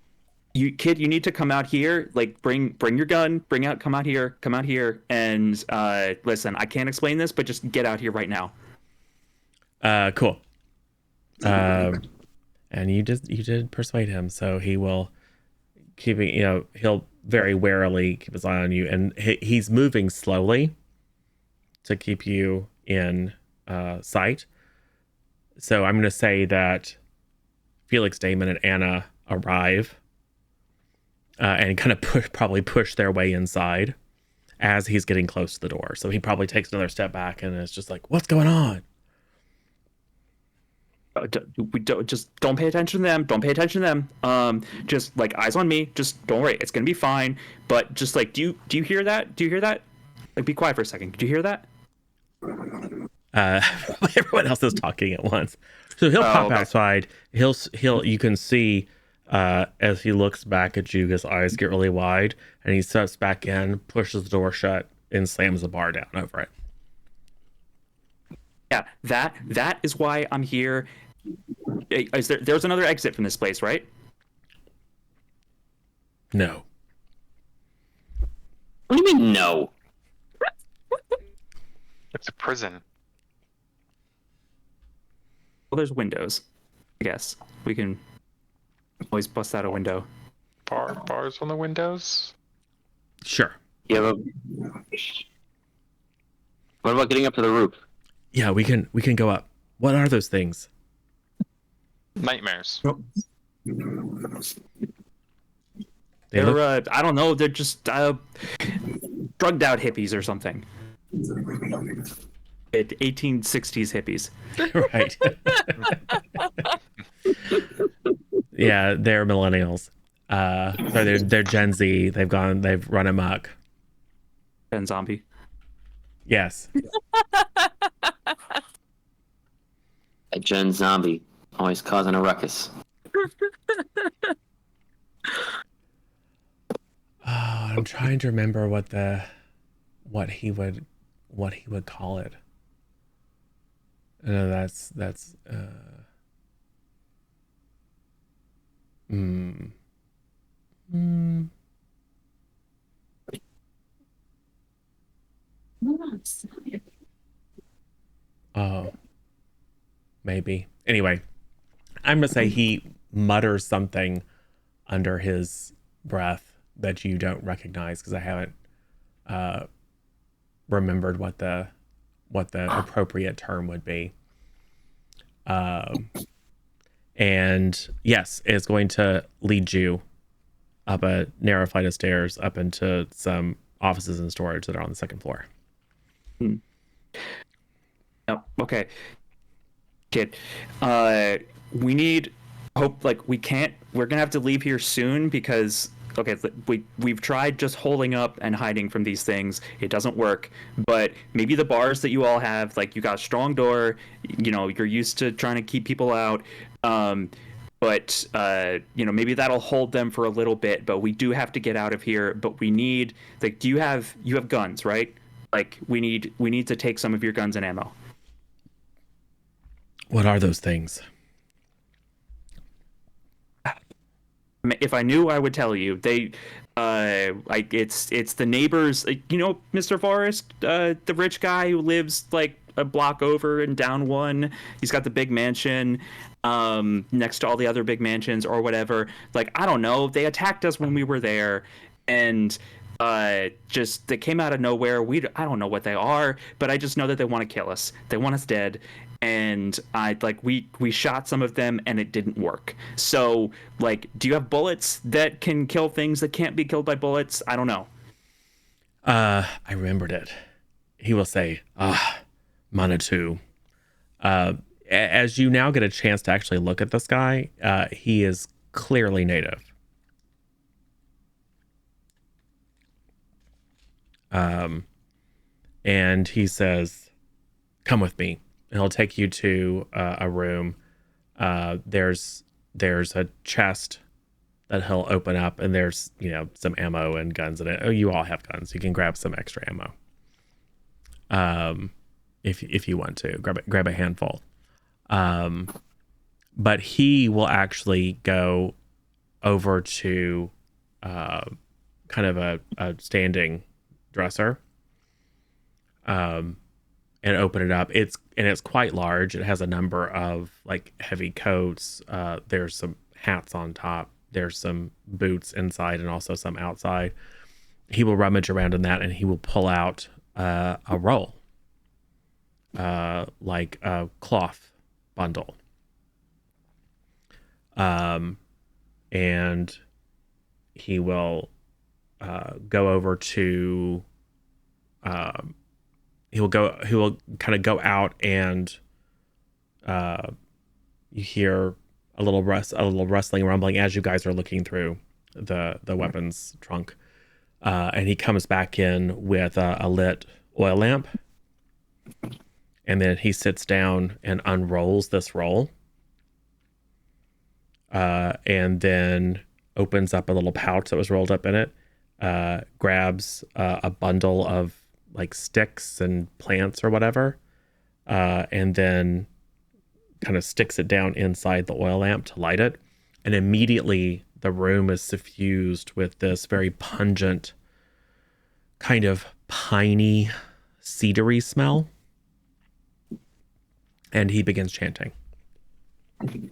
you, kid. You need to come out here. Like, bring your gun. Come out here, and listen. I can't explain this, but just get out here right now. Cool. And you did persuade him, so he will he'll very warily keep his eye on you, and he's moving slowly to keep you in sight. So I'm going to say that Felix, Damon, and Anna arrive and kind of probably push their way inside as he's getting close to the door. So he probably takes another step back and is just like, "What's going on?" Don't pay attention to them. Don't pay attention to them. Just like eyes on me. Just don't worry. It's gonna be fine. But just like, do you hear that? Do you hear that? Like, be quiet for a second. Do you hear that? Everyone else is talking at once. So he'll pop outside. You can see as he looks back at you, his eyes get really wide, and he steps back in, pushes the door shut, and slams the bar down over it. Yeah, that is why I'm here. There's another exit from this place, right? No. What do you mean no? It's a prison. Well, there's windows. I guess we can always bust out a window. Bars on the windows? Sure. Yeah, but what about getting up to the roof? Yeah, we can go up. What are those things? Nightmares. They're I don't know. They're just drugged out hippies or something. 1860s hippies. Right. Yeah, they're millennials. So they're Gen Z. They've run amok. Gen zombie. Yes. A Gen zombie, always causing a ruckus. I'm trying to remember what he would call it. No, that's mm, mm, oh, maybe. Anyway, I'm gonna say he mutters something under his breath that you don't recognize, because I haven't remembered what the appropriate term would be. And yes, it's going to lead you up a narrow flight of stairs up into some offices and storage that are on the second floor. Oh, okay. Kid, we need hope. Like, we're gonna have to leave here soon because we've tried just holding up and hiding from these things. It doesn't work. But maybe the bars that you all have, like, you got a strong door, you're used to trying to keep people out. But maybe that'll hold them for a little bit. But we do have to get out of here. But we need, like, you have guns, right? Like, we need to take some of your guns and ammo. What are those things? If I knew, I would tell you. They, it's the neighbors. Mr. Forrest, the rich guy who lives like a block over and down one. He's got the big mansion, next to all the other big mansions or whatever. Like, I don't know. They attacked us when we were there, and just they came out of nowhere. I don't know what they are, but I just know that they want to kill us. They want us dead. And we shot some of them and it didn't work. So, like, do you have bullets that can kill things that can't be killed by bullets? I don't know. I remembered it. He will say, Manitou. As you now get a chance to actually look at this guy, he is clearly native. And he says, come with me. And he'll take you to a room. There's a chest that he'll open up, and there's some ammo and guns in it. Oh, you all have guns. You can grab some extra ammo. If you want to grab a handful. But he will actually go over to kind of a standing dresser. And open it up. It's quite large. It has a number of like heavy coats. There's some hats on top. There's some boots inside and also some outside. He will rummage around in that and he will pull out a roll, like a cloth bundle. And he will go over to. He will kind of go out, and you hear a little rustling, rumbling as you guys are looking through the weapons trunk. And he comes back in with a lit oil lamp, and then he sits down and unrolls this roll, and then opens up a little pouch that was rolled up in it, grabs a bundle of like sticks and plants or whatever, and then kind of sticks it down inside the oil lamp to light it. And immediately the room is suffused with this very pungent kind of piney, cedary smell. And he begins chanting. I'm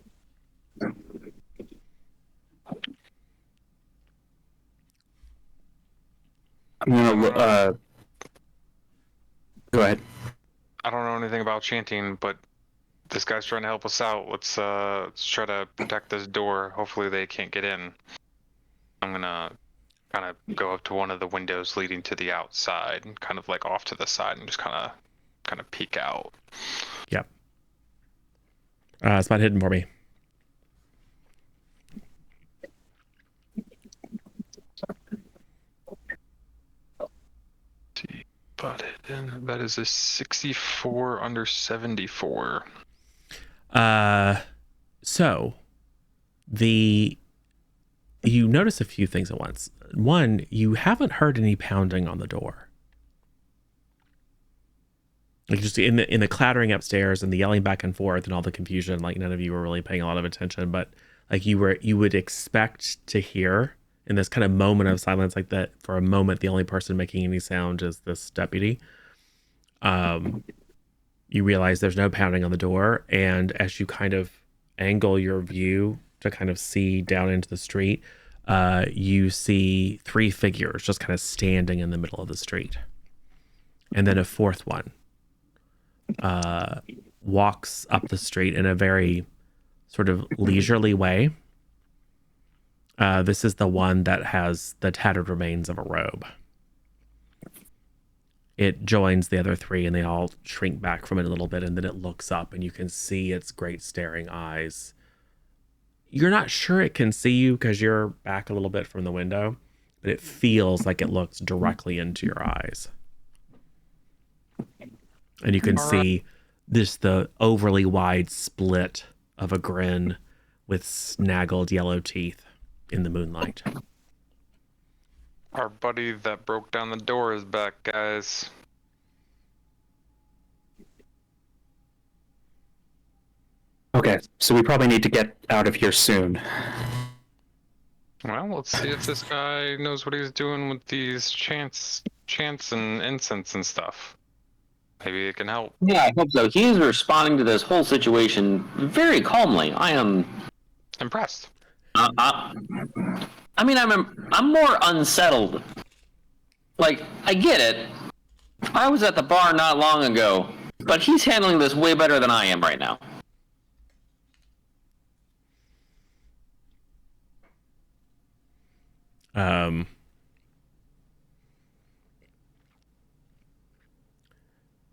gonna go ahead. I don't know anything about chanting, but this guy's trying to help us out. Let's try to protect this door. Hopefully they can't get in. I'm gonna kind of go up to one of the windows leading to the outside, and kind of like off to the side, and just kind of peek out. Yep. Spot hidden for me. But that is a 64 under 74. So the you notice a few things at once. One, you haven't heard any pounding on the door. Like just in the clattering upstairs and the yelling back and forth and all the confusion, like none of you were really paying a lot of attention, but like you would expect to hear in this kind of moment of silence, like that for a moment the only person making any sound is this deputy. You realize there's no pounding on the door, and as you kind of angle your view to kind of see down into the street, you see 3 figures just kind of standing in the middle of the street. And then a fourth one walks up the street in a very sort of leisurely way. This is the one that has the tattered remains of a robe. It joins the other 3 and they all shrink back from it a little bit, and then it looks up and you can see its great staring eyes. You're not sure it can see you because you're back a little bit from the window, but it feels like it looks directly into your eyes. And you can see the overly wide split of a grin with snaggled yellow teeth in the moonlight. Our buddy that broke down the door is back, guys. Okay, so we probably need to get out of here soon. Well, let's see if this guy knows what he's doing with these chants and incense and stuff. Maybe it can help. Yeah, I hope so. He is responding to this whole situation very calmly. I am Impressed. I mean, I'm more unsettled. Like, I get it. I was at the bar not long ago, but he's handling this way better than I am right now.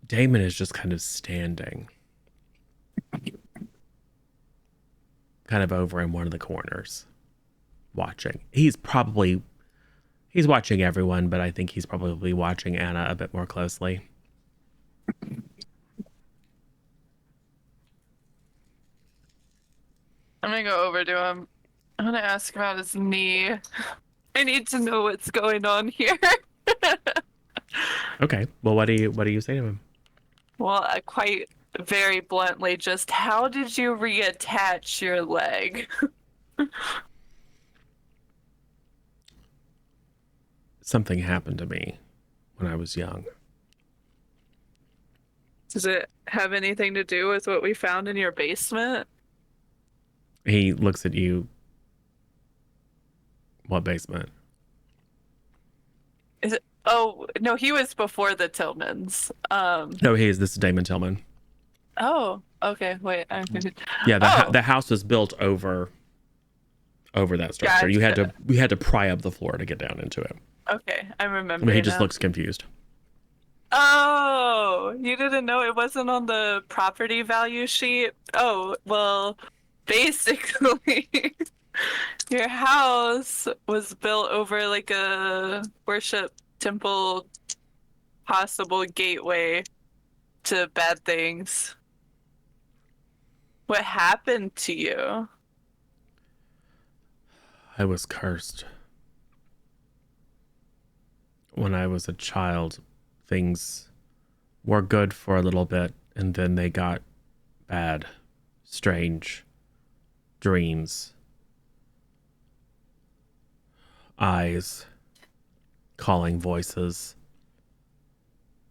Damon is just kind of standing, kind of over in one of the corners, watching. He's watching everyone, but I think he's probably watching Anna a bit more closely. I'm gonna go over to him. I'm gonna ask about his knee. I need to know what's going on here. Okay. Well, what do you say to him? Well, quite very bluntly, just how did you reattach your leg? Something happened to me when I was young. Does it have anything to do with what we found in your basement? He looks at you. What basement? Is it? Oh no, he was before the Tillmans. No, this is Damon Tillman. Oh, okay. Wait. Yeah, the house was built over that structure. Gotcha. We had to pry up the floor to get down into it. Okay, I remember. But he just now. looks confused. Oh, you didn't know it wasn't on the property value sheet? Oh, well, basically, your house was built over like a worship temple, possible gateway to bad things. What happened to you? I was cursed. When I was a child, things were good for a little bit, and then they got bad, strange dreams. Eyes, calling voices.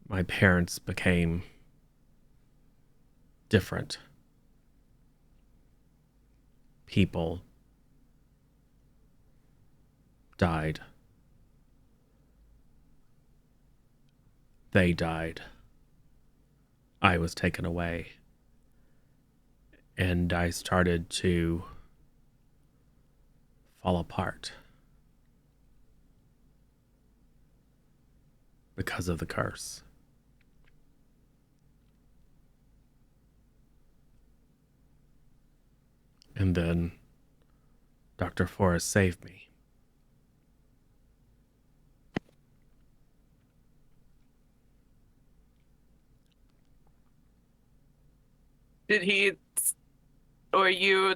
My parents became different. People died. They died. I was taken away. And I started to fall apart because of the curse. And then Dr. Forrest saved me. Did he or you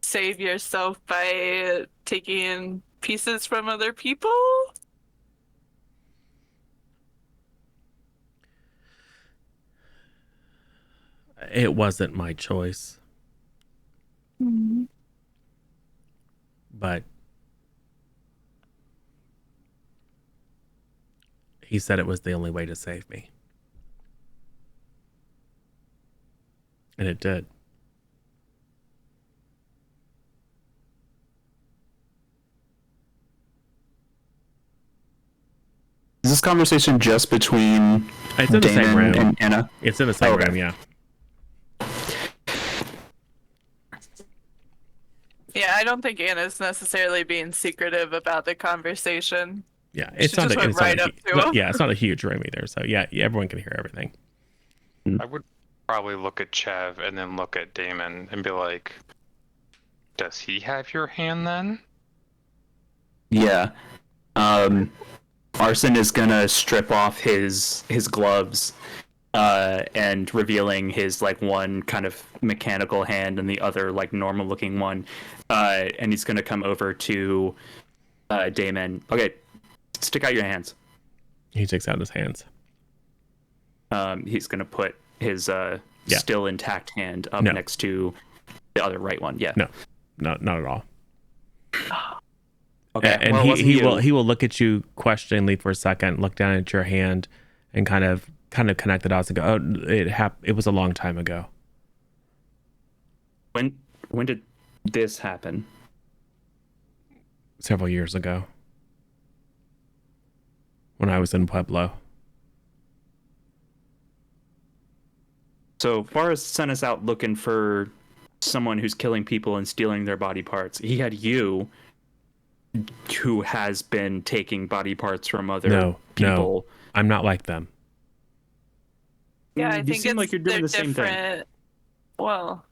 save yourself by taking pieces from other people? It wasn't my choice, but he said it was the only way to save me. And it did. Is this conversation just between It's in the same Damon room. and Anna? It's in the same Okay. room, yeah. Yeah, I don't think Anna's necessarily being secretive about the conversation. Yeah, it's She not. just went right up to him. Yeah, it's not a huge room either. So yeah, everyone can hear everything. I would probably look at Chev and then look at Damon and be like, does he have your hand then? Yeah. Arson is gonna strip off his gloves, and revealing his like one kind of mechanical hand and the other like normal looking one. And he's gonna come over to Damon. Okay, stick out your hands. He takes out his hands. He's gonna put his Yeah. still intact hand up No. next to the other right one. Yeah. No, not at all. Okay. And well, it wasn't you. he will look at you questioningly for a second, look down at your hand, and kind of connect the dots and go, "Oh, it was a long time ago." When did this happen? Several years ago, when I was in Pueblo. So Forrest sent us out looking for someone who's killing people and stealing their body parts. He had you, who has been taking body parts from other No, people. I'm not like them. Yeah, I You think seem it's like you're doing they're the same thing. different. Well,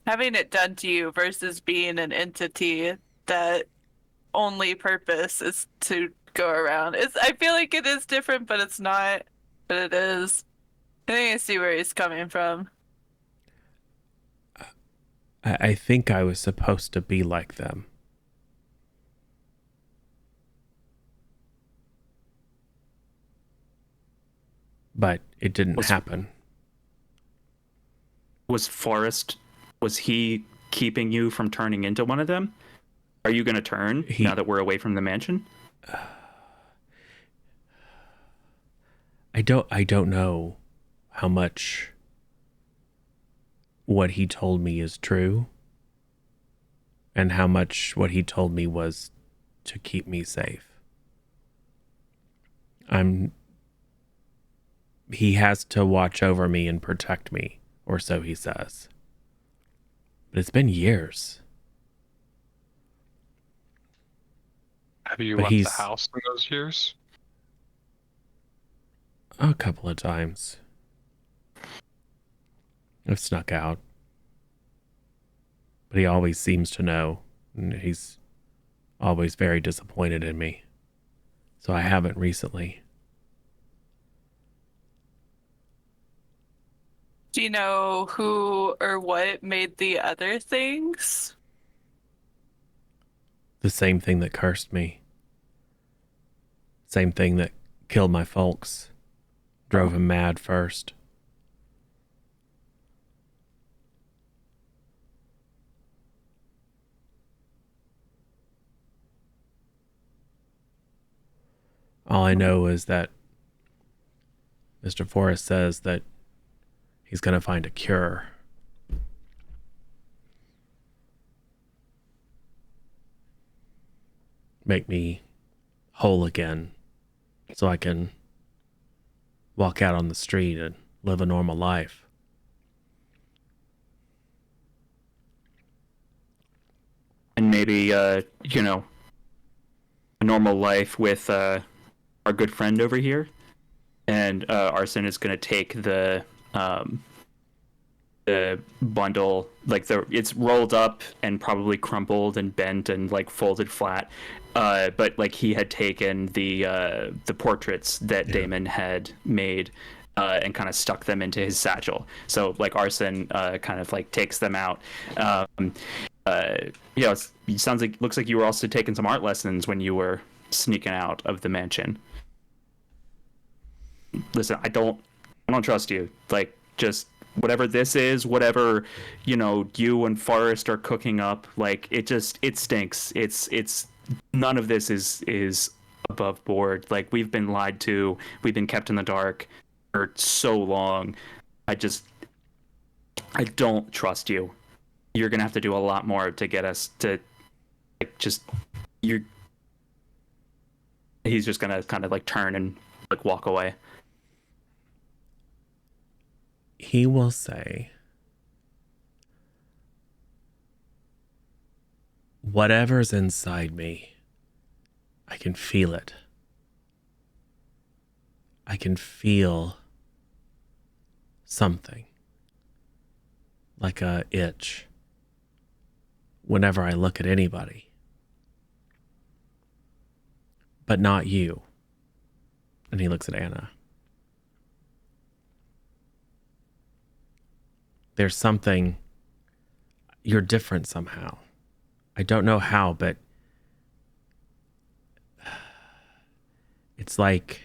having it done to you versus being an entity that only purpose is to go around. I feel like it is different, but it's not. But it is. I think I see where he's coming from. I think I was supposed to be like them. But it didn't happen. Was Forrest, was he keeping you from turning into one of them? Are you going to turn now that we're away from the mansion? I don't know how much what he told me is true and how much what he told me was to keep me safe. He has to watch over me and protect me, or so he says. But it's been years. Have you But left the he's- house in those years? A couple of times. I've snuck out. But he always seems to know. And he's always very disappointed in me. So I haven't recently. Do you know who or what made the other things? The same thing that cursed me. Same thing that killed my folks. Drove him mad first. All I know is that Mr. Forrest says that he's going to find a cure. Make me whole again so I can walk out on the street and live a normal life. And maybe, a normal life with our good friend over here. And Arson is going to take the bundle, it's rolled up and probably crumpled and bent and like folded flat. But like he had taken the portraits that Damon had made and kind of stuck them into his satchel. So like Arson kind of like takes them out. it sounds like looks like you were also taking some art lessons when you were sneaking out of the mansion. Listen, I don't trust you. Like, just whatever this is, whatever, you and Forrest are cooking up, like, it stinks. It's none of this is above board. Like, we've been lied to, we've been kept in the dark for so long. I don't trust you. You're gonna have to do a lot more to get us to, like, he's just gonna kind of like turn and like walk away. He will say, whatever's inside me, I can feel it. I can feel something, like a itch, whenever I look at anybody. But not you. And he looks at Anna. There's something, you're different somehow. I don't know how, but it's like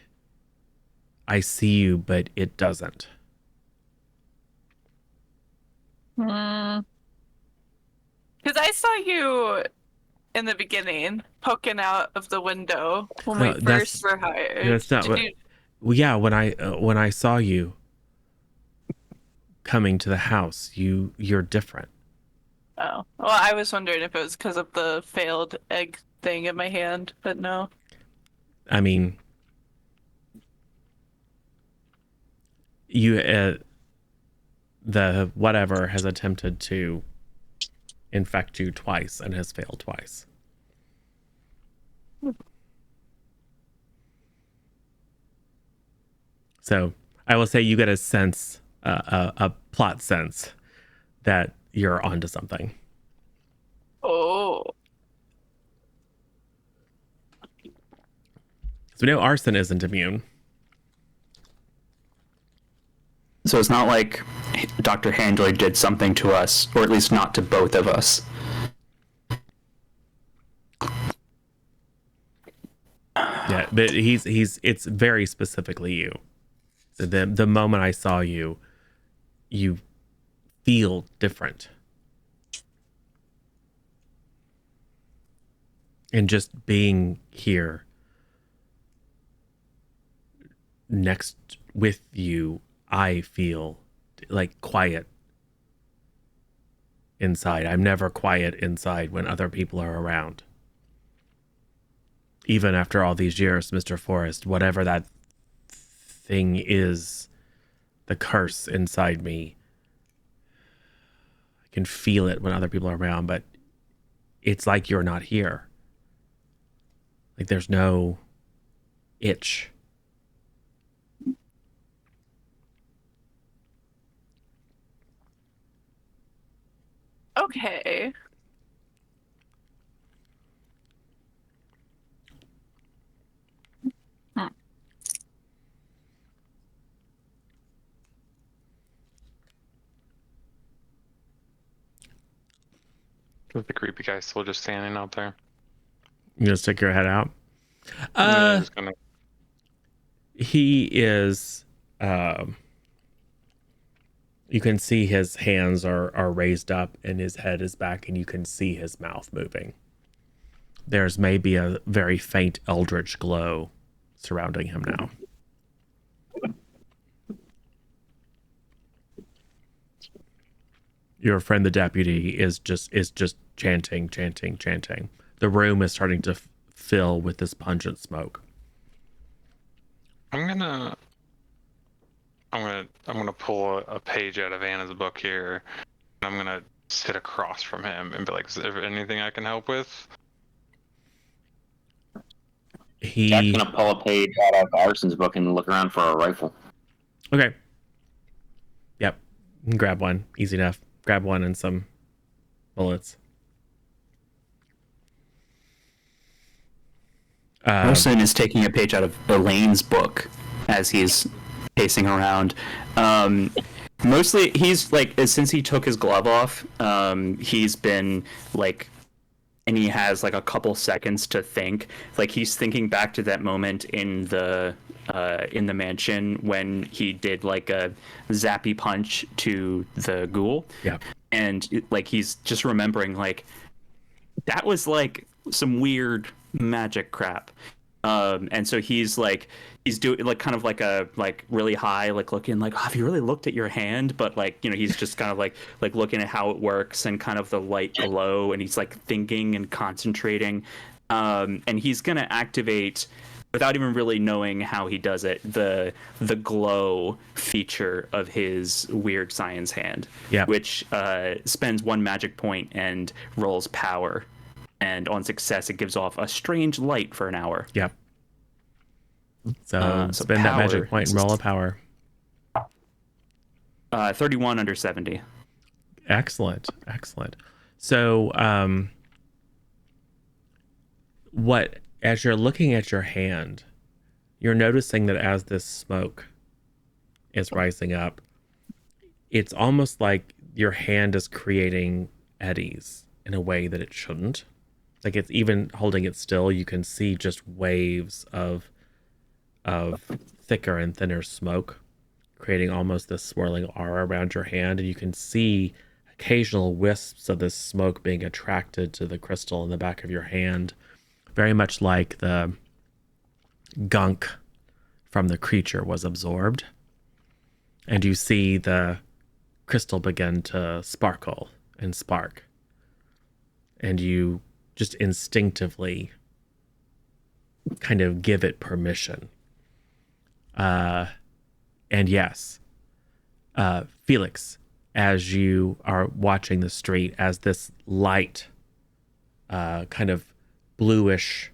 I see you, but it doesn't. Because I saw you in the beginning poking out of the window when we first were hired. That's not what. Well, yeah, when I saw you coming to the house, you're different. Oh, well, I was wondering if it was because of the failed egg thing in my hand, but no. I mean, the whatever has attempted to infect you twice and has failed twice. So I will say you get a sense, a plot sense, that you're onto something. Oh. So we know arson isn't immune. So it's not like Dr. Handler did something to us, or at least not to both of us. Yeah, but it's very specifically you. So the moment I saw you, you feel different. And just being here next with you, I feel like quiet inside. I'm never quiet inside when other people are around. Even after all these years, Mr. Forrest, whatever that thing is, the curse inside me, I can feel it when other people are around, but it's like you're not here. Like there's no itch. Okay. The creepy guy still just standing out there. You gonna stick your head out? Yeah, just gonna... He is. You can see his hands are raised up and his head is back, and you can see his mouth moving. There's maybe a very faint eldritch glow surrounding him now. Your friend, the deputy, is just chanting. The room is starting to fill with this pungent smoke. I'm gonna pull a page out of Anna's book here, and I'm gonna sit across from him and be like, "Is there anything I can help with?" Jack's gonna pull a page out of Arson's book and look around for a rifle. Okay. Yep. You can grab one. Easy enough. Grab one and some bullets. Arson is taking a page out of Elaine's book as he's pacing around. Mostly, he's like, since he took his glove off, he's been like, and he has like a couple seconds to think. Like he's thinking back to that moment in the mansion when he did like a zappy punch to the ghoul. Yeah. And like he's just remembering like that was like some weird magic crap. And so he's doing like kind of like a like really high, like looking like, oh, have you really looked at your hand? But like, you know, he's just kind of like looking at how it works and kind of the light glow, and he's like thinking and concentrating. And he's gonna activate, without even really knowing how he does it, the glow feature of his weird science hand, which spends 1 magic point and rolls power. And on success, it gives off a strange light for an hour. Yep. So spend that magic point and roll a power. 31 under 70. Excellent. So, as you're looking at your hand, you're noticing that as this smoke is rising up, it's almost like your hand is creating eddies in a way that it shouldn't. Like it's even holding it still, you can see just waves of thicker and thinner smoke, creating almost this swirling aura around your hand, and you can see occasional wisps of this smoke being attracted to the crystal in the back of your hand, very much like the gunk from the creature was absorbed. And you see the crystal begin to sparkle and spark, and you just instinctively kind of give it permission. And yes, Felix, as you are watching the street, as this light, kind of bluish,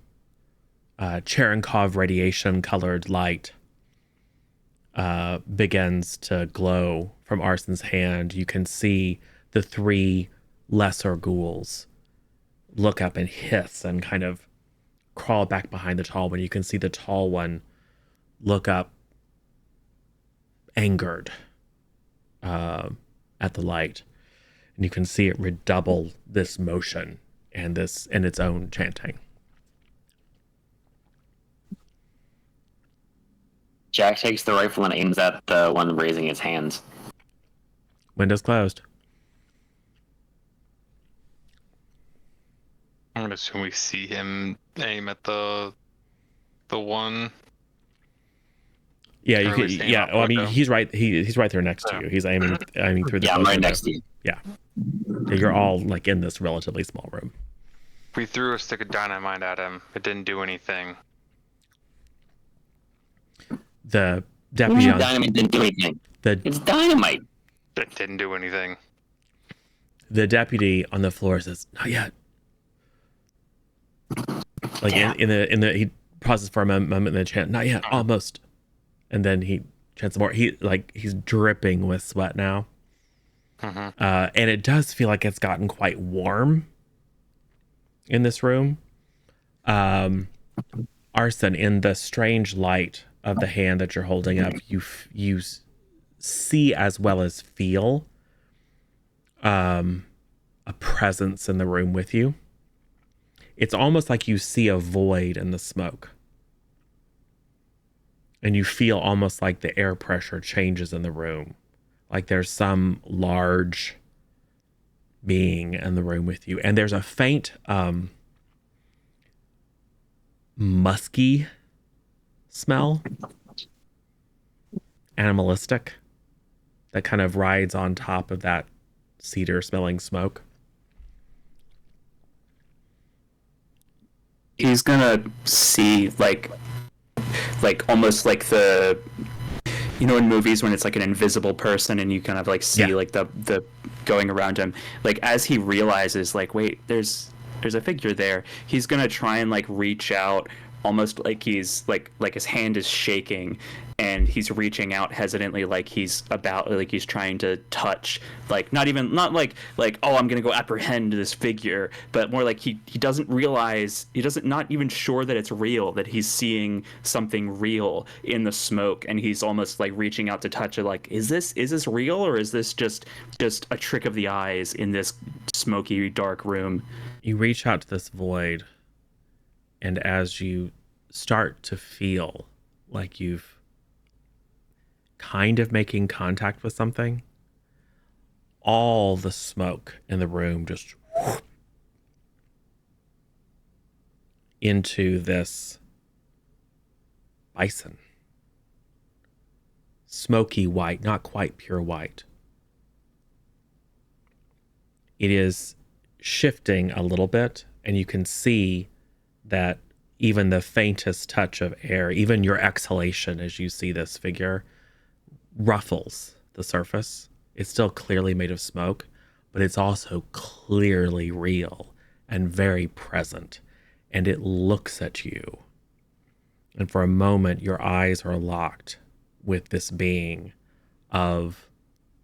Cherenkov radiation colored light begins to glow from Arson's hand, you can see the 3 lesser ghouls look up and hiss and kind of crawl back behind the tall one. You can see the tall one look up angered at the light, and you can see it redouble this motion and its own chanting. Jack takes the rifle and aims at the one raising his hands. Windows closed. I'm gonna assume we see him aim at the one. Yeah, you can. Yeah, well, I mean, he's right. He's right there next to you. He's aiming through the. Yeah, I'm right next to you. Yeah, you're all like in this relatively small room. We threw a stick of dynamite at him. It didn't do anything. The deputy on dynamite didn't do anything. It's dynamite. It didn't do anything. The deputy on the floor says, "Not yet." Like in the he pauses for a moment in the chant, "Not yet, almost," and then he chants some more. He's dripping with sweat now, and it does feel like it's gotten quite warm in this room. Arson, in the strange light of the hand that you're holding up, you see as well as feel a presence in the room with you. It's almost like you see a void in the smoke, and you feel almost like the air pressure changes in the room, like there's some large being in the room with you, and there's a faint musky smell, animalistic, that kind of rides on top of that cedar smelling smoke. He's gonna see like almost like the, you know, in movies when it's like an invisible person and you kind of like see like the going around him, like as he realizes like, wait, there's a figure there, he's gonna try and like reach out, almost like he's like his hand is shaking, and he's reaching out hesitantly, like he's trying to touch, like not like oh, I'm gonna go apprehend this figure, but more like he doesn't realize, he doesn't, not even sure that it's real, that he's seeing something real in the smoke, and he's almost like reaching out to touch it, like is this real, or is this just a trick of the eyes in this smoky dark room? You reach out to this void, and as you start to feel like you've kind of making contact with something, all the smoke in the room just into this bison. Smoky white, not quite pure white. It is shifting a little bit, and you can see that even the faintest touch of air, even your exhalation as you see this figure, ruffles the surface. It's still clearly made of smoke, but it's also clearly real and very present, and it looks at you. And for a moment, your eyes are locked with this being of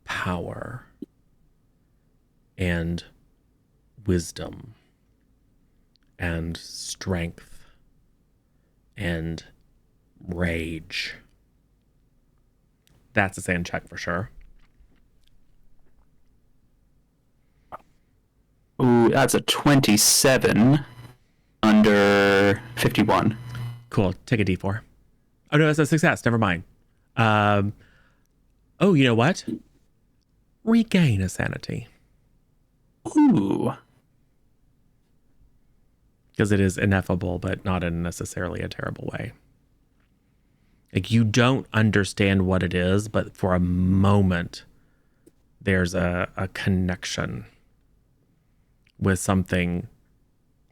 power and wisdom and strength and rage. That's a sand check for sure. Ooh, that's a 27 under 51. Cool. Take a d4. Oh no, that's a success. Never mind. Oh, you know what? Regain a sanity. Ooh. Because it is ineffable, but not in necessarily a terrible way. Like, you don't understand what it is, but for a moment, there's a connection with something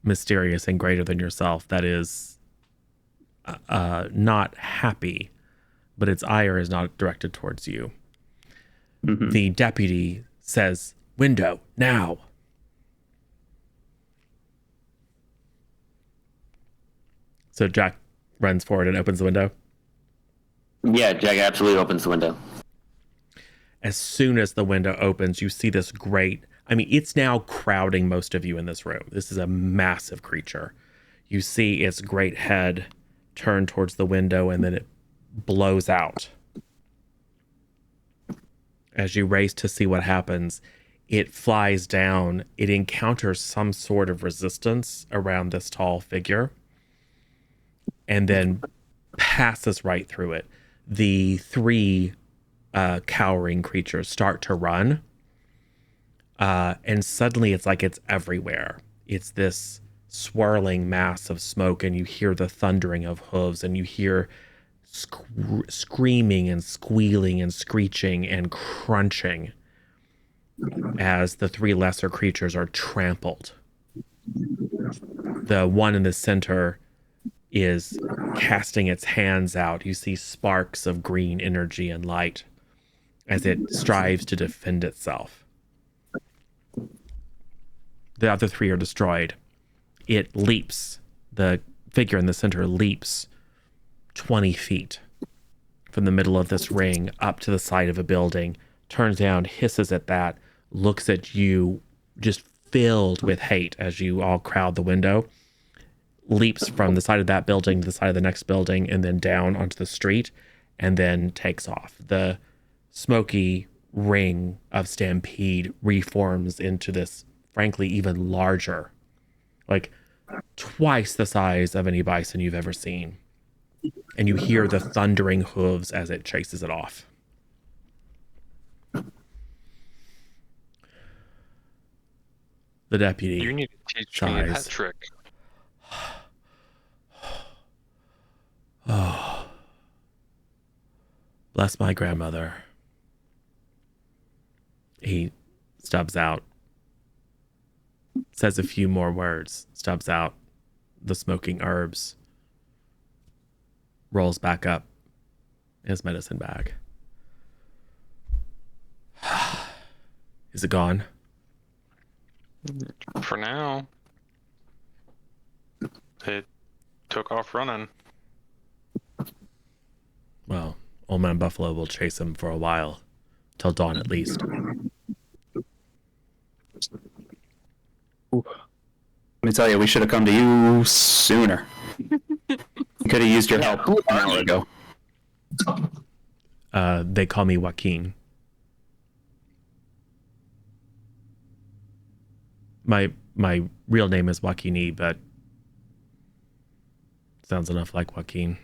mysterious and greater than yourself that is not happy, but its ire is not directed towards you. Mm-hmm. The deputy says, "Window, now." So Jack runs forward and opens the window. Yeah, Jack absolutely opens the window. As soon as the window opens, you see this great, I mean, it's now crowding most of you in this room. This is a massive creature. You see its great head turn towards the window, and then it blows out. As you race to see what happens, it flies down. It encounters some sort of resistance around this tall figure, and then passes right through it. The three cowering creatures start to run, and suddenly it's like it's everywhere. It's this swirling mass of smoke, and you hear the thundering of hooves, and you hear screaming and squealing and screeching and crunching as the three lesser creatures are trampled. The one in the center is casting its hands out. You see sparks of green energy and light as it strives to defend itself. The other three are destroyed. It leaps. The figure in the center leaps 20 feet from the middle of this ring up to the side of a building, turns down, hisses at that, looks at you just filled with hate as you all crowd the window, leaps from the side of that building to the side of the next building and then down onto the street, and then takes off. The smoky ring of stampede reforms into this, frankly, even larger, like twice the size of any bison you've ever seen. And you hear the thundering hooves as it chases it off. The deputy You need to teach me that trick. Oh, bless my grandmother. He stubs out, says a few more words, stubs out the smoking herbs, rolls back up his medicine bag. Is it gone? For now. It took off running. Well, Old Man Buffalo will chase him for a while. Till dawn at least. Let me tell you, we should have come to you sooner. Could have used your help an hour ago. They call me Joaquin. My real name is Joaquini, but sounds enough like Joaquin.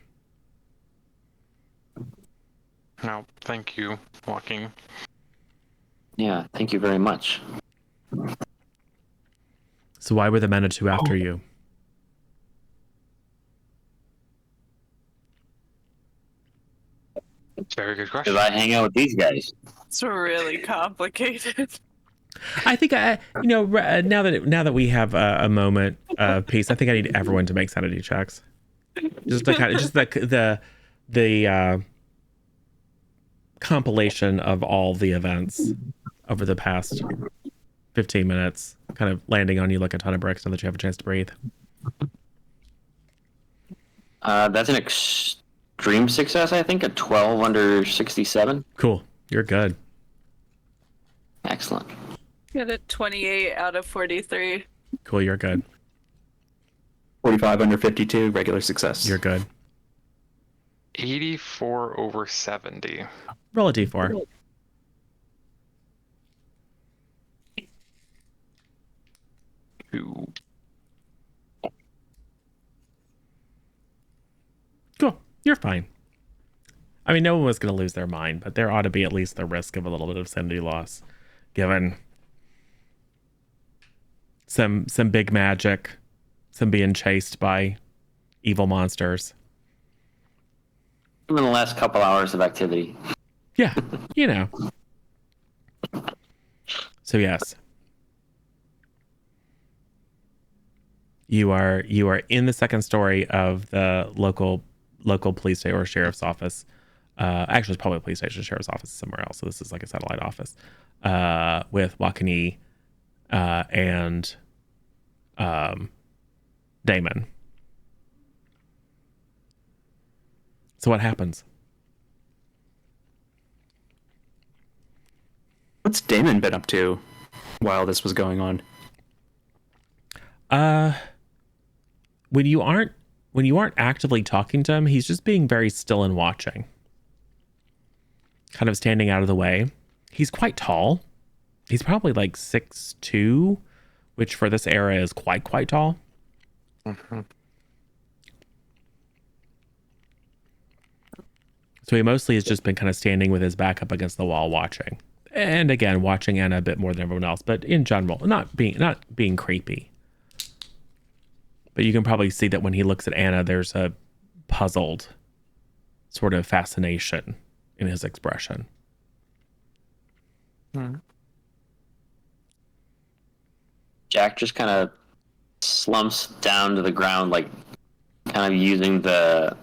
No, thank you, Joaquin. Yeah, thank you very much. So why were the Manitou after you? It's a very good question. Because I hang out with these guys. It's really complicated. I think now that we have a moment of peace, I think I need everyone to make sanity checks. Just to kind of just the compilation of all the events over the past 15 minutes, kind of landing on you like a ton of bricks, so that you have a chance to breathe. That's an extreme success, I think. A 12 under 67. Cool, you're good. Excellent. Got a 28 out of 43. Cool, you're good. 45 under 52, regular success. You're good. 84 over 70. Roll a d4. Ooh. Cool, you're fine. I mean, no one was going to lose their mind, but there ought to be at least the risk of a little bit of sanity loss, given some big magic, some being chased by evil monsters. Even the last couple hours of activity. Yeah, you know. So yes, you are in the second story of the local police station or sheriff's office. Actually, it's probably a police station, sheriff's office somewhere else. So this is like a satellite office with Wakani and Damon. So what happens? What's Damon been up to while this was going on? When you aren't actively talking to him, he's just being very still and watching. Kind of standing out of the way. He's quite tall. He's probably like 6'2", which for this era is quite tall. Mm-hmm. So he mostly has just been kind of standing with his back up against the wall watching. And again, watching Anna a bit more than everyone else, but in general, not being creepy. But you can probably see that when he looks at Anna, there's a puzzled sort of fascination in his expression. Jack just kind of slumps down to the ground, like kind of using the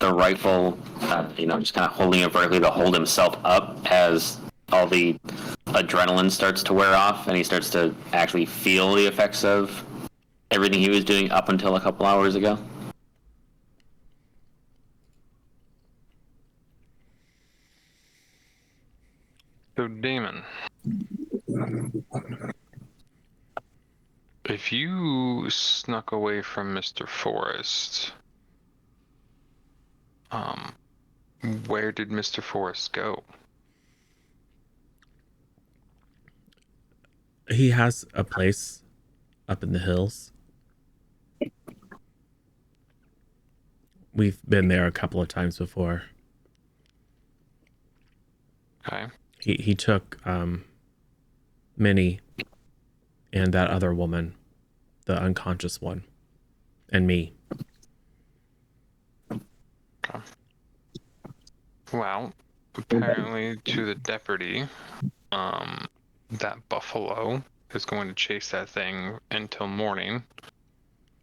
rifle, just kind of holding it vertically to hold himself up as all the adrenaline starts to wear off, and he starts to actually feel the effects of everything he was doing up until a couple hours ago. So, Damon, if you snuck away from Mr. Forrest, where did Mr. Forrest go? He has a place up in the hills. We've been there a couple of times before. Okay. He took Minnie and that other woman, the unconscious one, and me. Okay. Well, apparently to the deputy, that buffalo is going to chase that thing until morning.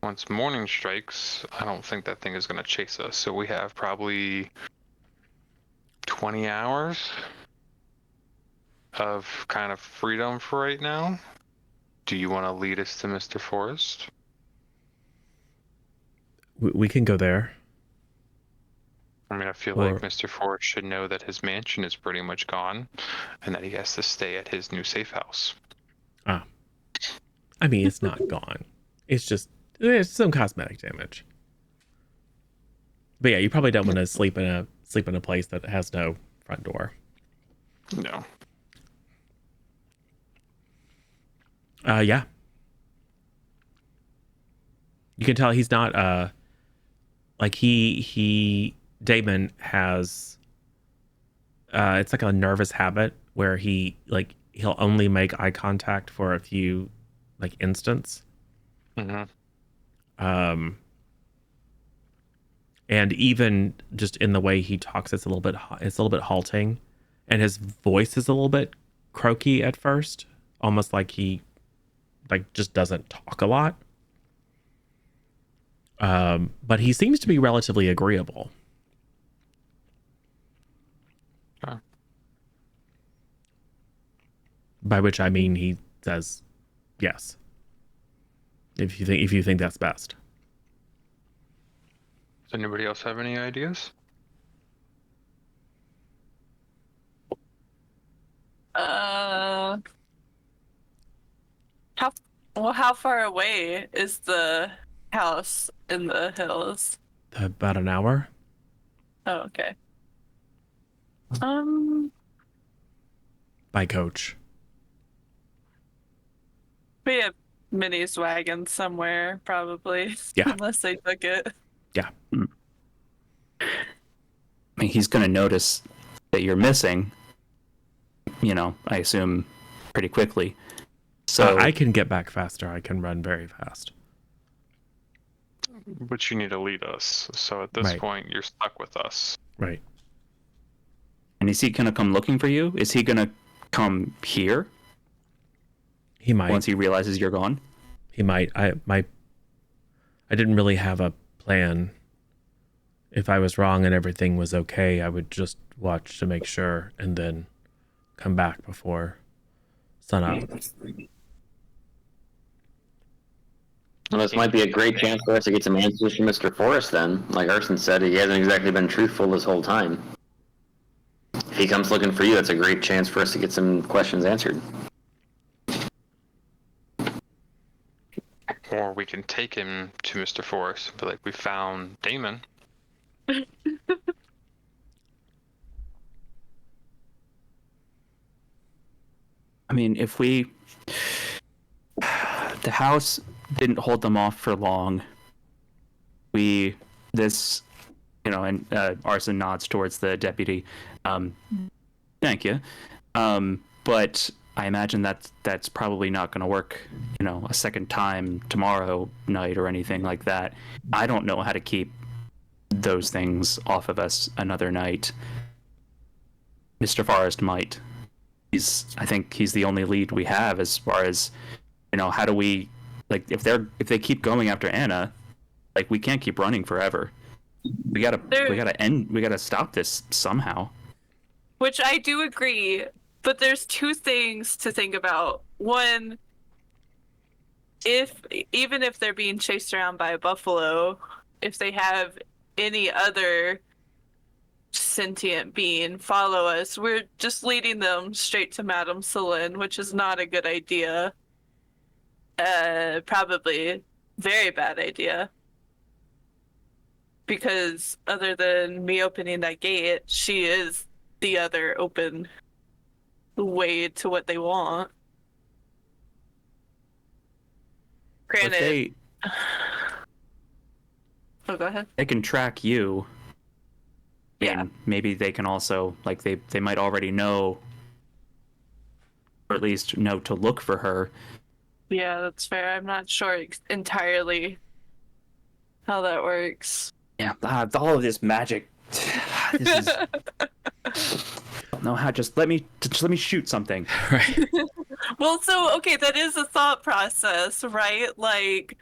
Once morning strikes, I don't think that thing is going to chase us. So we have probably 20 hours of kind of freedom for right now. Do you want to lead us to Mr. Forrest? We can go there. I mean, I feel Or- like Mr. Forrest should know that his mansion is pretty much gone, and that he has to stay at his new safe house. I mean, it's not gone. It's just there's some cosmetic damage. But yeah, you probably don't want to sleep in a place that has no front door. No. Yeah. You can tell he's not like Damon has it's like a nervous habit where he'll only make eye contact for a few like instants. Mm-hmm. And even just in the way he talks, it's a little bit halting, and his voice is a little bit croaky at first, almost like he just doesn't talk a lot. But he seems to be relatively agreeable. Huh. By which I mean he says yes. If you think that's best. Does anybody else have any ideas? How how far away is the house in the hills? About an hour. Oh, okay. By coach. We have Minnie's wagon somewhere, probably. Yeah. Unless they took it. Yeah. I mean, he's going to notice that you're missing, I assume pretty quickly. So I can get back faster. I can run very fast. But you need to lead us, so at this Right. point, you're stuck with us. Right. and is he going to come looking for you? Is he going to come here He might. once he realizes you're gone? He might. I didn't really have a plan. If I was wrong and everything was okay, I would just watch to make sure and then come back before sunup. Well, this might be a great chance for us to get some answers from Mr. Forrest then. Like Arson said, he hasn't exactly been truthful this whole time. If he comes looking for you, that's a great chance for us to get some questions answered. Or we can take him to Mr. Forrest and be like, we found Damon. I mean, if we... The house didn't hold them off for long. And Arson nods towards the deputy. Thank you. But I imagine that's probably not going to work, a second time tomorrow night or anything like that. I don't know how to keep those things off of us another night. Mr. Forrest might. I think he's the only lead we have as far as, how do we, like, if they keep going after Anna, like, we can't keep running forever. We gotta stop this somehow. Which I do agree, but there's two things to think about. One, even if they're being chased around by a buffalo, if they have any other sentient being follow us, we're just leading them straight to Madame Celine, which is not a good idea. Probably very bad idea. Because other than me opening that gate, she is the other open way to what they want. Granted. Oh, go ahead. They can track you. Yeah. And maybe they can also, like, they might already know, or at least know to look for her. Yeah, that's fair. I'm not sure entirely how that works. Yeah, all of this magic. This is. I don't know how. Just let me shoot something. Right. Well, so, okay, that is a thought process, right? Like,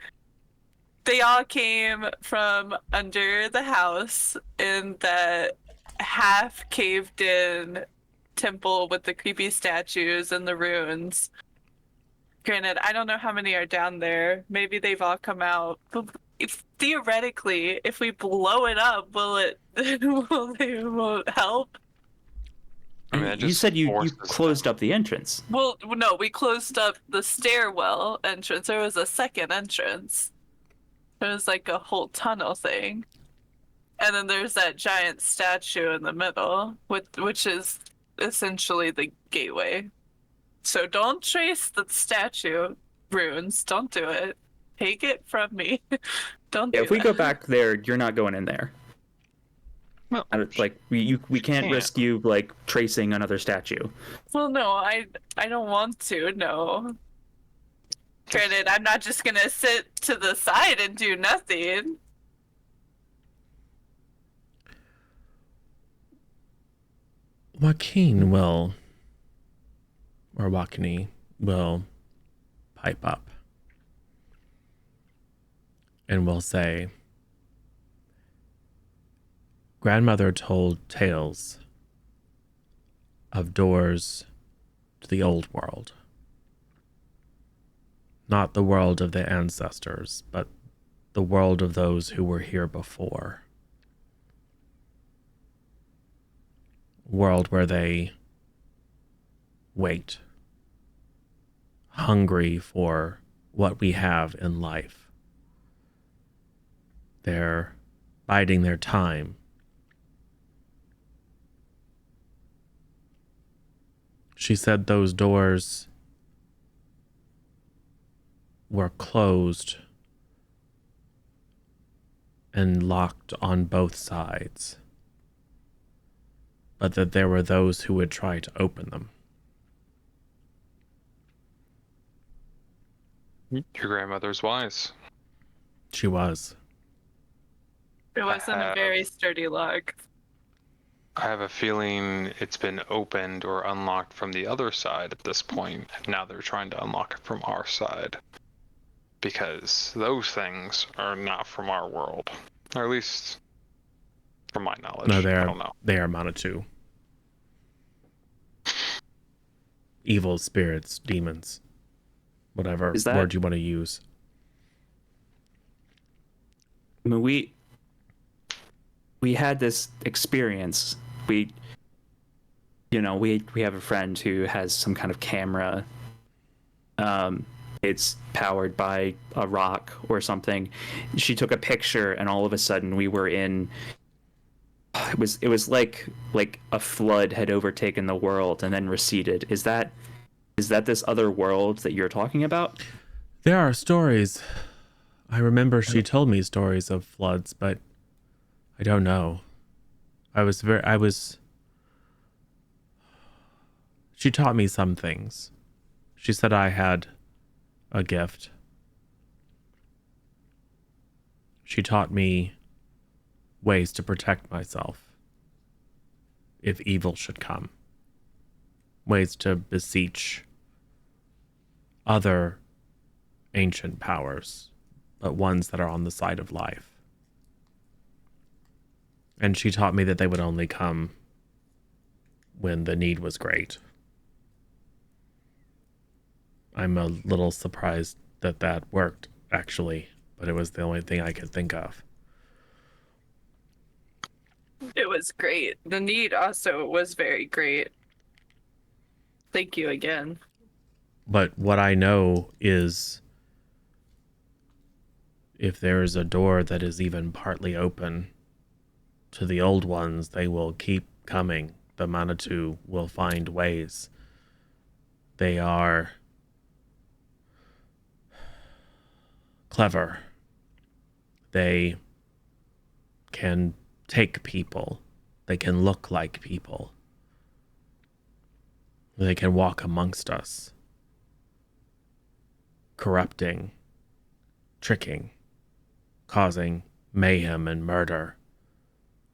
they all came from under the house in that half caved in temple with the creepy statues and the ruins. Granted, I don't know how many are down there. Maybe they've all come out. if theoretically, if we blow it up, will it won't help? I mean, that You just said you forces closed up the entrance. Well, no, we closed up the stairwell entrance. There was a second entrance. There was like a whole tunnel thing. And then there's that giant statue in the middle, which is essentially the gateway. So don't trace the statue runes. Don't do it. Take it from me. Don't Yeah, do if we that. go back there, you're not going in there. Well, Like we can't risk you like tracing another statue. Well, no, I don't want to. No. Granted, I'm not just gonna sit to the side and do nothing. Joaquin will, or Joaquini will pipe up and will say, Grandmother told tales of doors to the old world. Not the world of the ancestors, but the world of those who were here before. World where they wait, hungry for what we have in life. They're biding their time. She said those doors were closed and locked on both sides, but that there were those who would try to open them. your grandmother's wise. She was. It wasn't a very sturdy lock. I have a feeling it's been opened or unlocked from the other side at this point, and now they're trying to unlock it from our side. Because those things are not from our world. Or at least from my knowledge. No, I don't know. they are Manitou. Evil spirits, demons, whatever word you want to use. I mean, we had this experience. We have a friend who has some kind of camera. It's powered by a rock or something. She took a picture, and all of a sudden we were in. It was like a flood had overtaken the world and then receded. Is that this other world that you're talking about? There are stories. I remember she told me stories of floods, but I don't know. She taught me some things. She said I had a gift. She taught me ways to protect myself if evil should come. Ways to beseech other ancient powers, but ones that are on the side of life. And she taught me that they would only come when the need was great. I'm a little surprised that that worked, actually, but it was the only thing I could think of. It was great. The need also was very great. Thank you again. But what I know is if there is a door that is even partly open to the old ones, they will keep coming. The Manitou will find ways. They are clever. They can take people. They can look like people. They can walk amongst us, corrupting, tricking, causing mayhem and murder,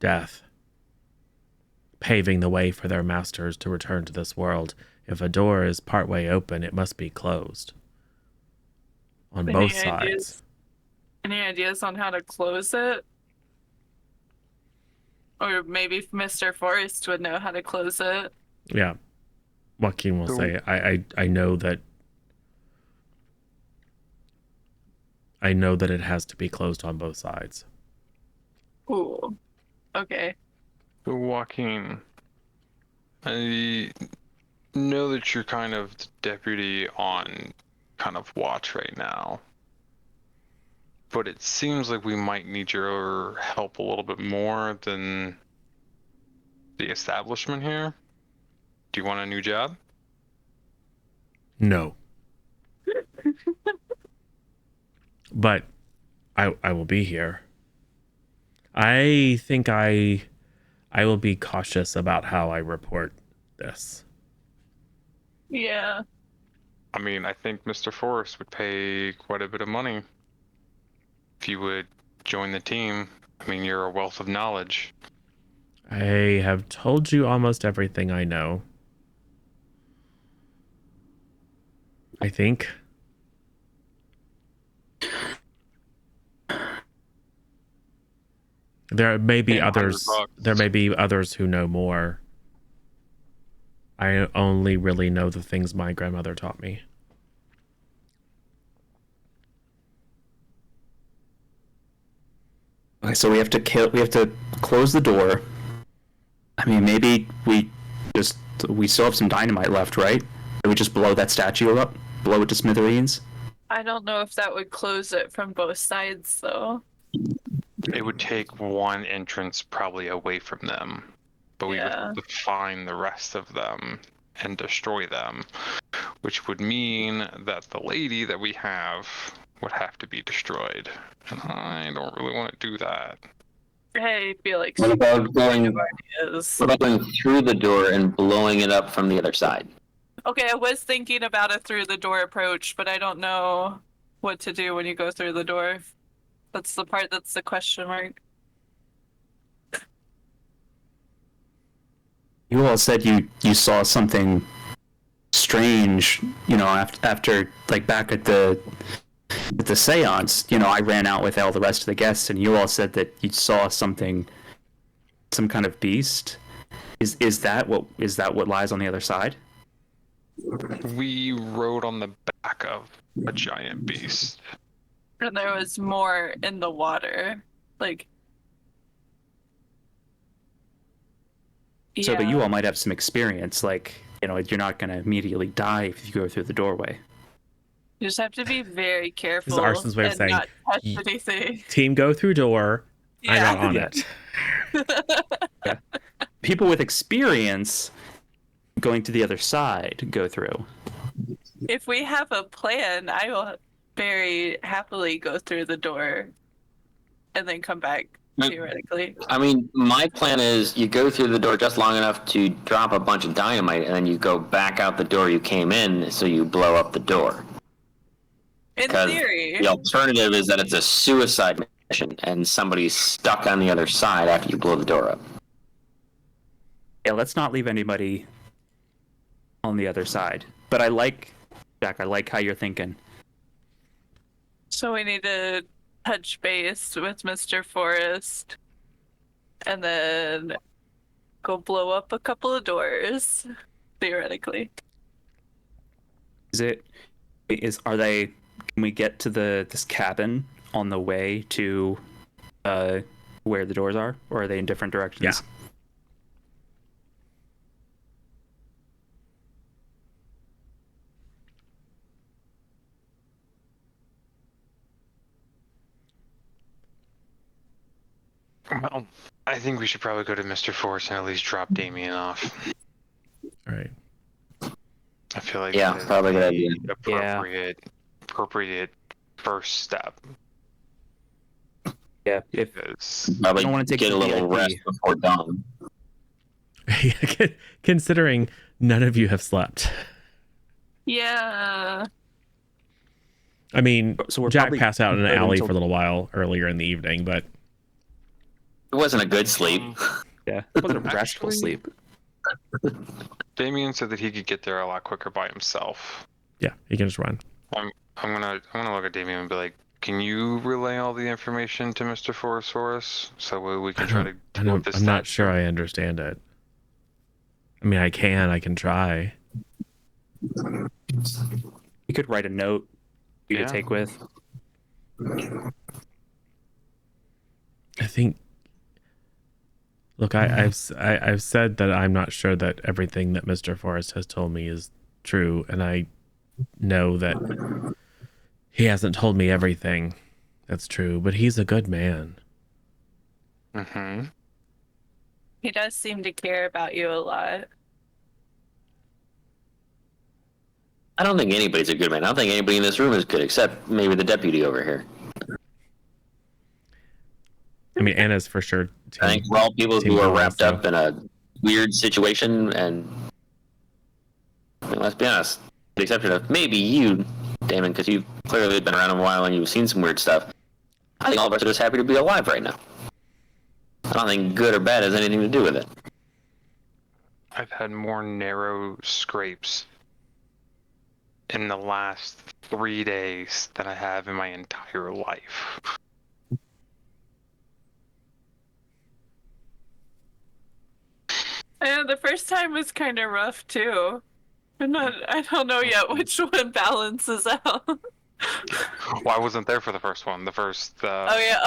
death, paving the way for their masters to return to this world. If a door is partway open, it must be closed on both sides. Any ideas on how to close it? Or maybe Mr. Forrest would know how to close it. Yeah. Joaquin will say, I know that I know that it has to be closed on both sides. Ooh. Okay. So Joaquin, I know that you're kind of the deputy on kind of watch right now, but it seems like we might need your help a little bit more than the establishment here. Do you want a new job? No. But I will be here. I think I will be cautious about how I report this. Yeah. I mean, I think Mr. Forrest would pay quite a bit of money if you would join the team. I mean, you're a wealth of knowledge. I have told you almost everything I know. I think. There may be others. $100. There may be others who know more. I only really know the things my grandmother taught me. Okay, so we have to close the door. I mean, maybe we still have some dynamite left, right? Can we just blow that statue up? Blow it to smithereens? I don't know if that would close it from both sides, though. It would take one entrance probably away from them, but we would Yeah. have to find the rest of them and destroy them, which would mean that the lady that we have would have to be destroyed. And I don't really want to do that. Hey, Felix. What about going? Ideas. What about going through the door and blowing it up from the other side? Okay, I was thinking about a through the door approach, but I don't know what to do when you go through the door. That's the part that's the question mark. You all said you saw something strange, after like back at the seance. I ran out with all the rest of the guests, and you all said that you saw something, some kind of beast. Is that what lies on the other side? We rode on the back of a giant beast. And there was more in the water. Like. So, but Yeah. you all might have some experience. Like, you're not going to immediately die if you go through the doorway. You just have to be very careful. This is Arson's way of and saying, not touch "Ye- anything. Team go through door. I'm Yeah. not on Yeah. it. People with experience going to the other side go through. If we have a plan, I will very happily go through the door and then come back, theoretically. I mean, my plan is you go through the door just long enough to drop a bunch of dynamite, and then you go back out the door you came in, so you blow up the door. In Because theory. the alternative is that it's a suicide mission, and somebody's stuck on the other side after you blow the door up. Yeah, let's not leave anybody on the other side. But Jack, I like how you're thinking. So we need to touch base with Mr. Forrest and then go blow up a couple of doors, theoretically. Can we get to this cabin on the way to where the doors are, or are they in different directions? Yeah. Well, I think we should probably go to Mr. Forrest and at least drop Damien off. All right. I feel like Yeah, that is probably a good idea. the appropriate first step. Yeah. If Because Probably don't wanna take get the a little VIP. rest before dawn. Considering none of you have slept. Yeah. I mean, So we're Jack probably passed out in an good alley until- for a little while earlier in the evening, but It wasn't a good sleep. yeah, it wasn't a restful Actually- sleep. Damien said that he could get there a lot quicker by himself. yeah, he can just run. I'm gonna look at Damien and be like, can you relay all the information to Mr. Forrest for us so we can try to deal with this? I'm not sure I understand it. I mean, I can try. You could write a note for you Yeah. to take with. I think. Look, I've said that I'm not sure that everything that Mr. Forrest has told me is true, and I know that he hasn't told me everything that's true, but he's a good man. Mm-hmm. He does seem to care about you a lot. I don't think anybody's a good man. I don't think anybody in this room is good, except maybe the deputy over here. I mean, Anna's for sure. I think we're all people who are wrapped up in a weird situation, and I mean, let's be honest, with the exception of maybe you, Damon, because you've clearly been around a while and you've seen some weird stuff. I think all of us are just happy to be alive right now. I don't think good or bad has anything to do with it. I've had more narrow scrapes in the last 3 days than I have in my entire life. And the first time was kind of rough too. I don't know yet which one balances out. Well, I wasn't there for the first one. The first. Oh yeah.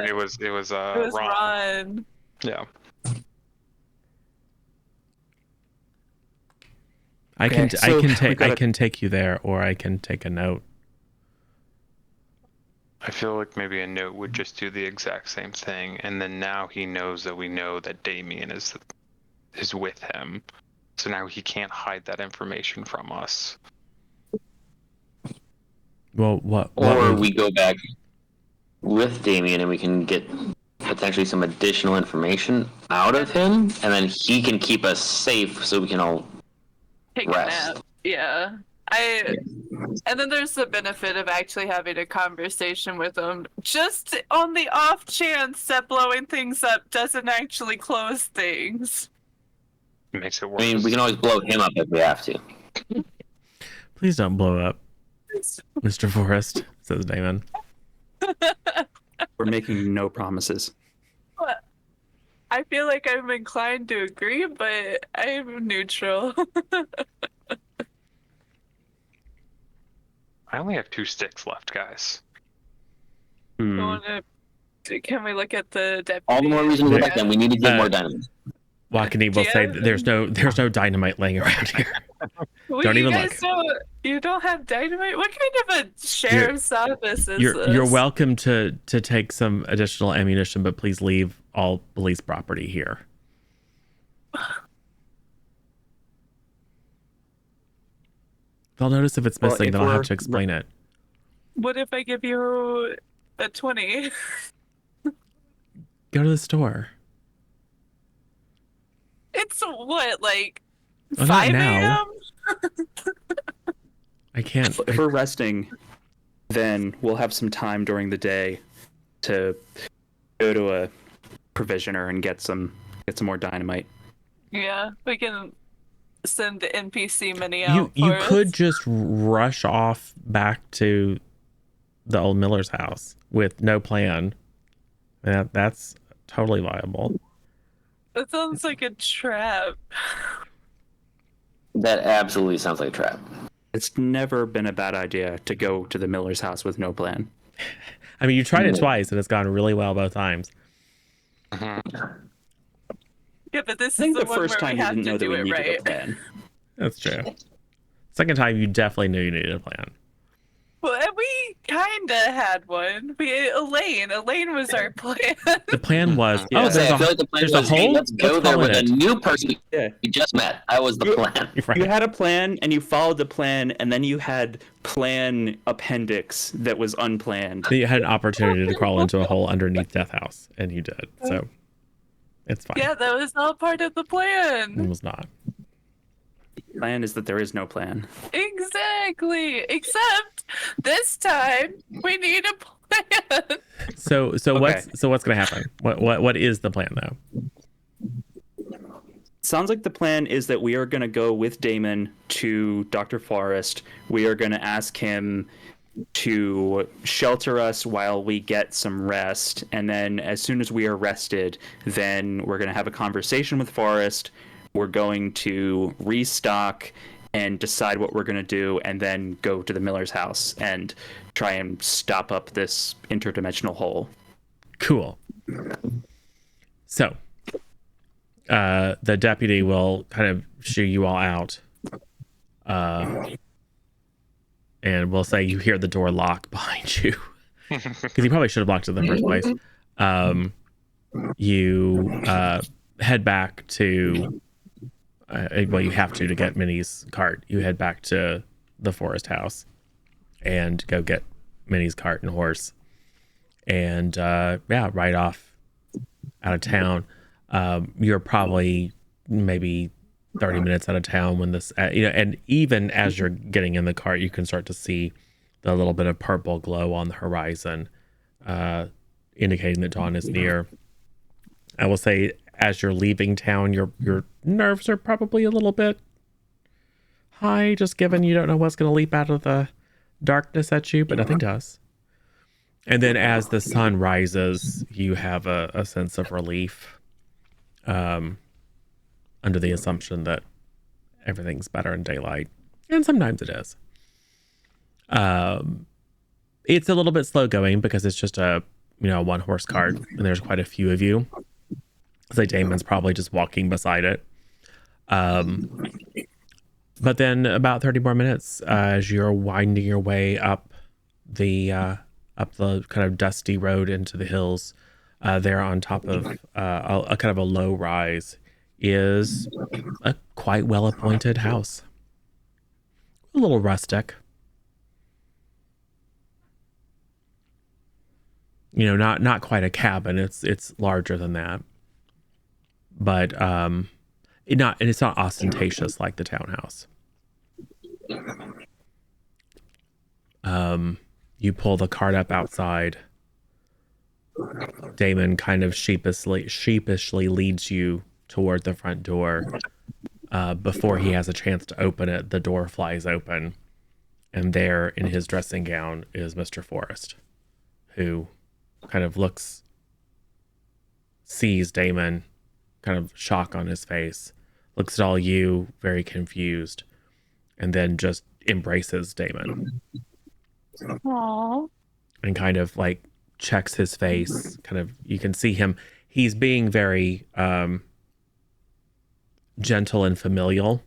It was It was Ron. Ron. Yeah. I can take you there, or I can take a note. I feel like maybe a note would just do the exact same thing, and then now he knows that we know that Damien is with him, so now he can't hide that information from us. Well, what? Or we go back with Damien and we can get potentially some additional information out of him, and then he can keep us safe so we can all Take rest. a nap. Yeah. And then there's the benefit of actually having a conversation with him, just on the off chance that blowing things up doesn't actually close things. It makes it worse. I mean, we can always blow him up if we have to. Please don't blow up, Mr. Forrest, says Damon. We're making no promises. I feel like I'm inclined to agree, but I'm neutral. I only have 2 sticks left, guys. Can we look at the deputy? All the more reason to go back then. We need to get more dynamite. Wakani will say that there's no dynamite laying around here. Well, Don't even look. You don't have dynamite? What kind of a sheriff's office is this? You're welcome to take some additional ammunition, but please leave all police property here. They'll notice if it's missing, then I'll have to explain it. What if I give you a 20? Go to the store. It's what, like Oh, 5 not now. a.m.? I can't. If we're resting, then we'll have some time during the day to go to a provisioner and get some more dynamite. Yeah, we can send the NPC money out. You could just rush off back to the old Miller's house with no plan. That's totally viable. That sounds like a trap. That absolutely sounds like a trap. It's never been a bad idea to go to the Miller's house with no plan. I mean, you tried it twice and it's gone really well both times. Yeah, but this I think is the first time we we didn't know that we needed right. a plan. That's true. Second time, you definitely knew you needed a plan. Well, we kind of had one. Elaine was our plan. The plan was, Yeah. there's I feel like the plan there's was, a hey, hole. let's go there with a new person Yeah. we just met. That was the plan. Right. You had a plan and you followed the plan, and then you had plan appendix that was unplanned. You had an opportunity to crawl into a hole underneath Death House, and you did. So it's fine. Yeah, that was all part of the It plan. was not. Plan is that there is no plan. Exactly. Except this time we need a plan. So Okay. what's gonna happen? What is the plan though? Sounds like the plan is that we are going to go with Damon to Dr. Forrest. We are going to ask him to shelter us while we get some rest. And then as soon as we are rested, then we're going to have a conversation with Forrest. We're going to restock and decide what we're going to do, and then go to the Miller's house and try and stop up this interdimensional hole. Cool. So, the deputy will kind of shoo you all out. And we'll say you hear the door lock behind you. Because you probably should have locked it in the first place. You head back to... well, you have to get Minnie's cart. You head back to the forest house and go get Minnie's cart and horse. And, ride off out of town. You're probably maybe 30 minutes out of town when this, and even as you're getting in the cart, you can start to see the little bit of purple glow on the horizon, indicating that dawn is near. I will say, as you're leaving town, your nerves are probably a little bit high, just given you don't know what's going to leap out of the darkness at you, but nothing does. And then as the sun rises, you have a sense of relief, under the assumption that everything's better in daylight. And sometimes it is. It's a little bit slow going because it's just a one horse cart and there's quite a few of you. So Damon's probably just walking beside it. But then about 30 more minutes, as you're winding your way up the kind of dusty road into the hills, there on top of a kind of a low rise is a quite well appointed house. A little rustic. Not quite a cabin. It's larger than that. But it's not ostentatious like the townhouse. You pull the cart up outside. Damon kind of sheepishly leads you toward the front door. Before he has a chance to open it, the door flies open, and there in his dressing gown is Mr. Forrest, who kind of sees Damon, kind of shock on his face, looks at all you, very confused, and then just embraces Damon. Aww. And kind of like checks his face. Kind of, you can see him. He's being very gentle and familial,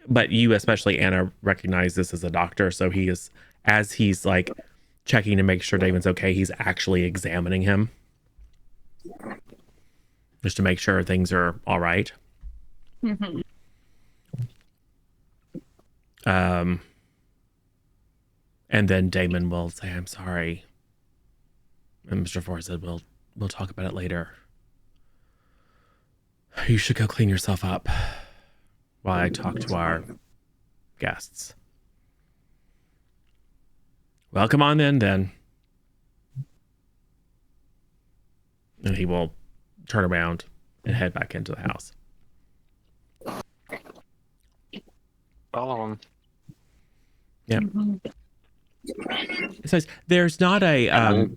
but you, especially Anna, recognize this as a doctor. So he is, as he's like checking to make sure Damon's okay, he's actually examining him just to make sure things are all right. Mm-hmm. And then Damon will say, "I'm sorry." And Mr. Forrest said, we'll talk about it later. You should go clean yourself up while I talk to our guests. Well, come on then. And he will turn around and head back into the house. Follow him. Yep. Mm-hmm. It says there's not a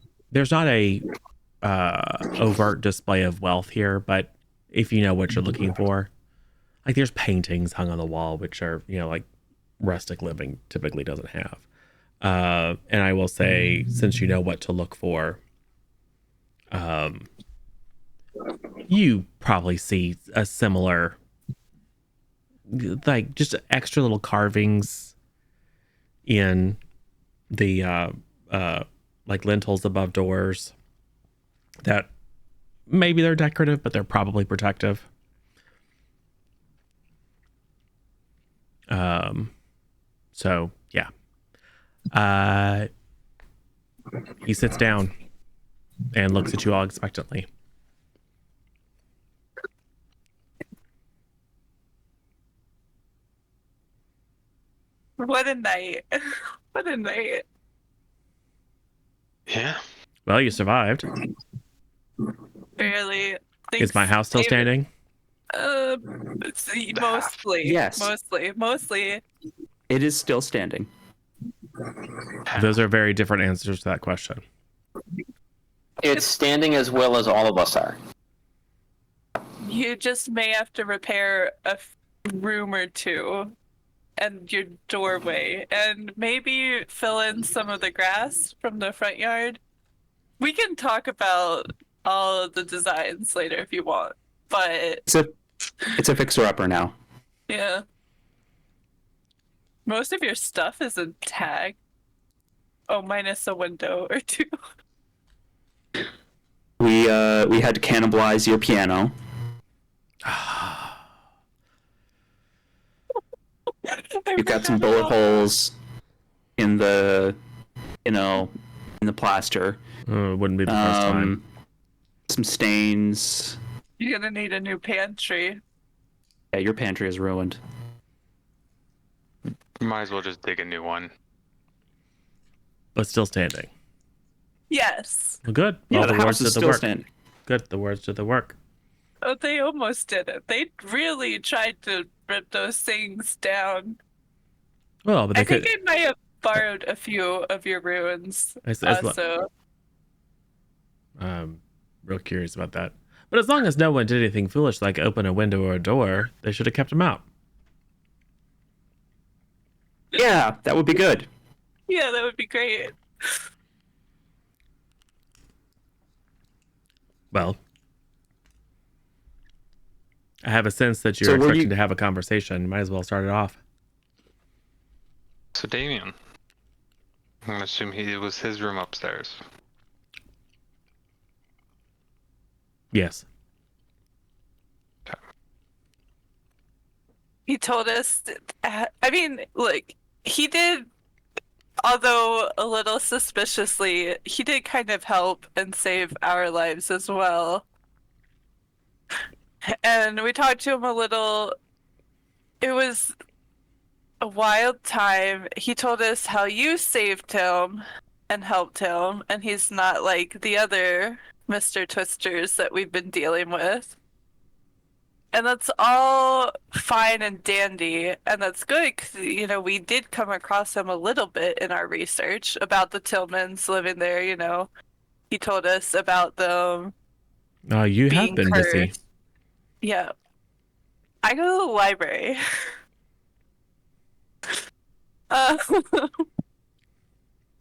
overt display of wealth here, but if you know what you're looking for, like there's paintings hung on the wall, which are, like rustic living typically doesn't have. And I will say, since you know what to look for, you probably see a similar, like just extra little carvings in the like lintels above doors that maybe they're decorative, but they're probably protective. So yeah. He sits down and looks at you all expectantly. What a night. What a night. Yeah. Well, you survived. Barely. Is my house still standing? Mostly. Yes. Mostly. It is still standing. Those are very different answers to that question. It's standing as well as all of us are. You just may have to repair a room or two. and your doorway, and maybe fill in some of the grass from the front yard. We can talk about all of the designs later if you want, but It's a fixer-upper now. yeah. Most of your stuff is intact. Oh, minus a window or two. We had to cannibalize your piano. You've got some bullet holes in the, in the plaster. It wouldn't be the first time. Some stains. You're gonna need a new pantry. Yeah, your pantry is ruined. Might as well just dig a new one. But still standing. Yes. Well, good. Yeah, Well, the the words house did is the still work. standing. Good. The words did the work. Oh, they almost did it. They really tried to rip those things down. Well, but they I think could. I might have borrowed a few of your ruins. So Real curious about that. But as long as no one did anything foolish like open a window or a door, they should have kept them out. Yeah, that would be good. yeah, that would be great. Well, I have a sense that you're So were expecting you- to have a conversation. Might as well start it off. So Damien, I'm gonna assume it was his room upstairs. Yes. He told us, I mean, look, he did, although a little suspiciously, he did kind of help and save our lives as well. And we talked to him a little. It was a wild time. He told us how you saved him and helped him, and he's not like the other Mr. Twisters that we've been dealing with. And that's all fine and dandy, and that's good because, you know, we did come across him a little bit in our research about the Tillmans living there, you know. He told us about them You have being been busy. cursed. Yeah. I go to the library. uh,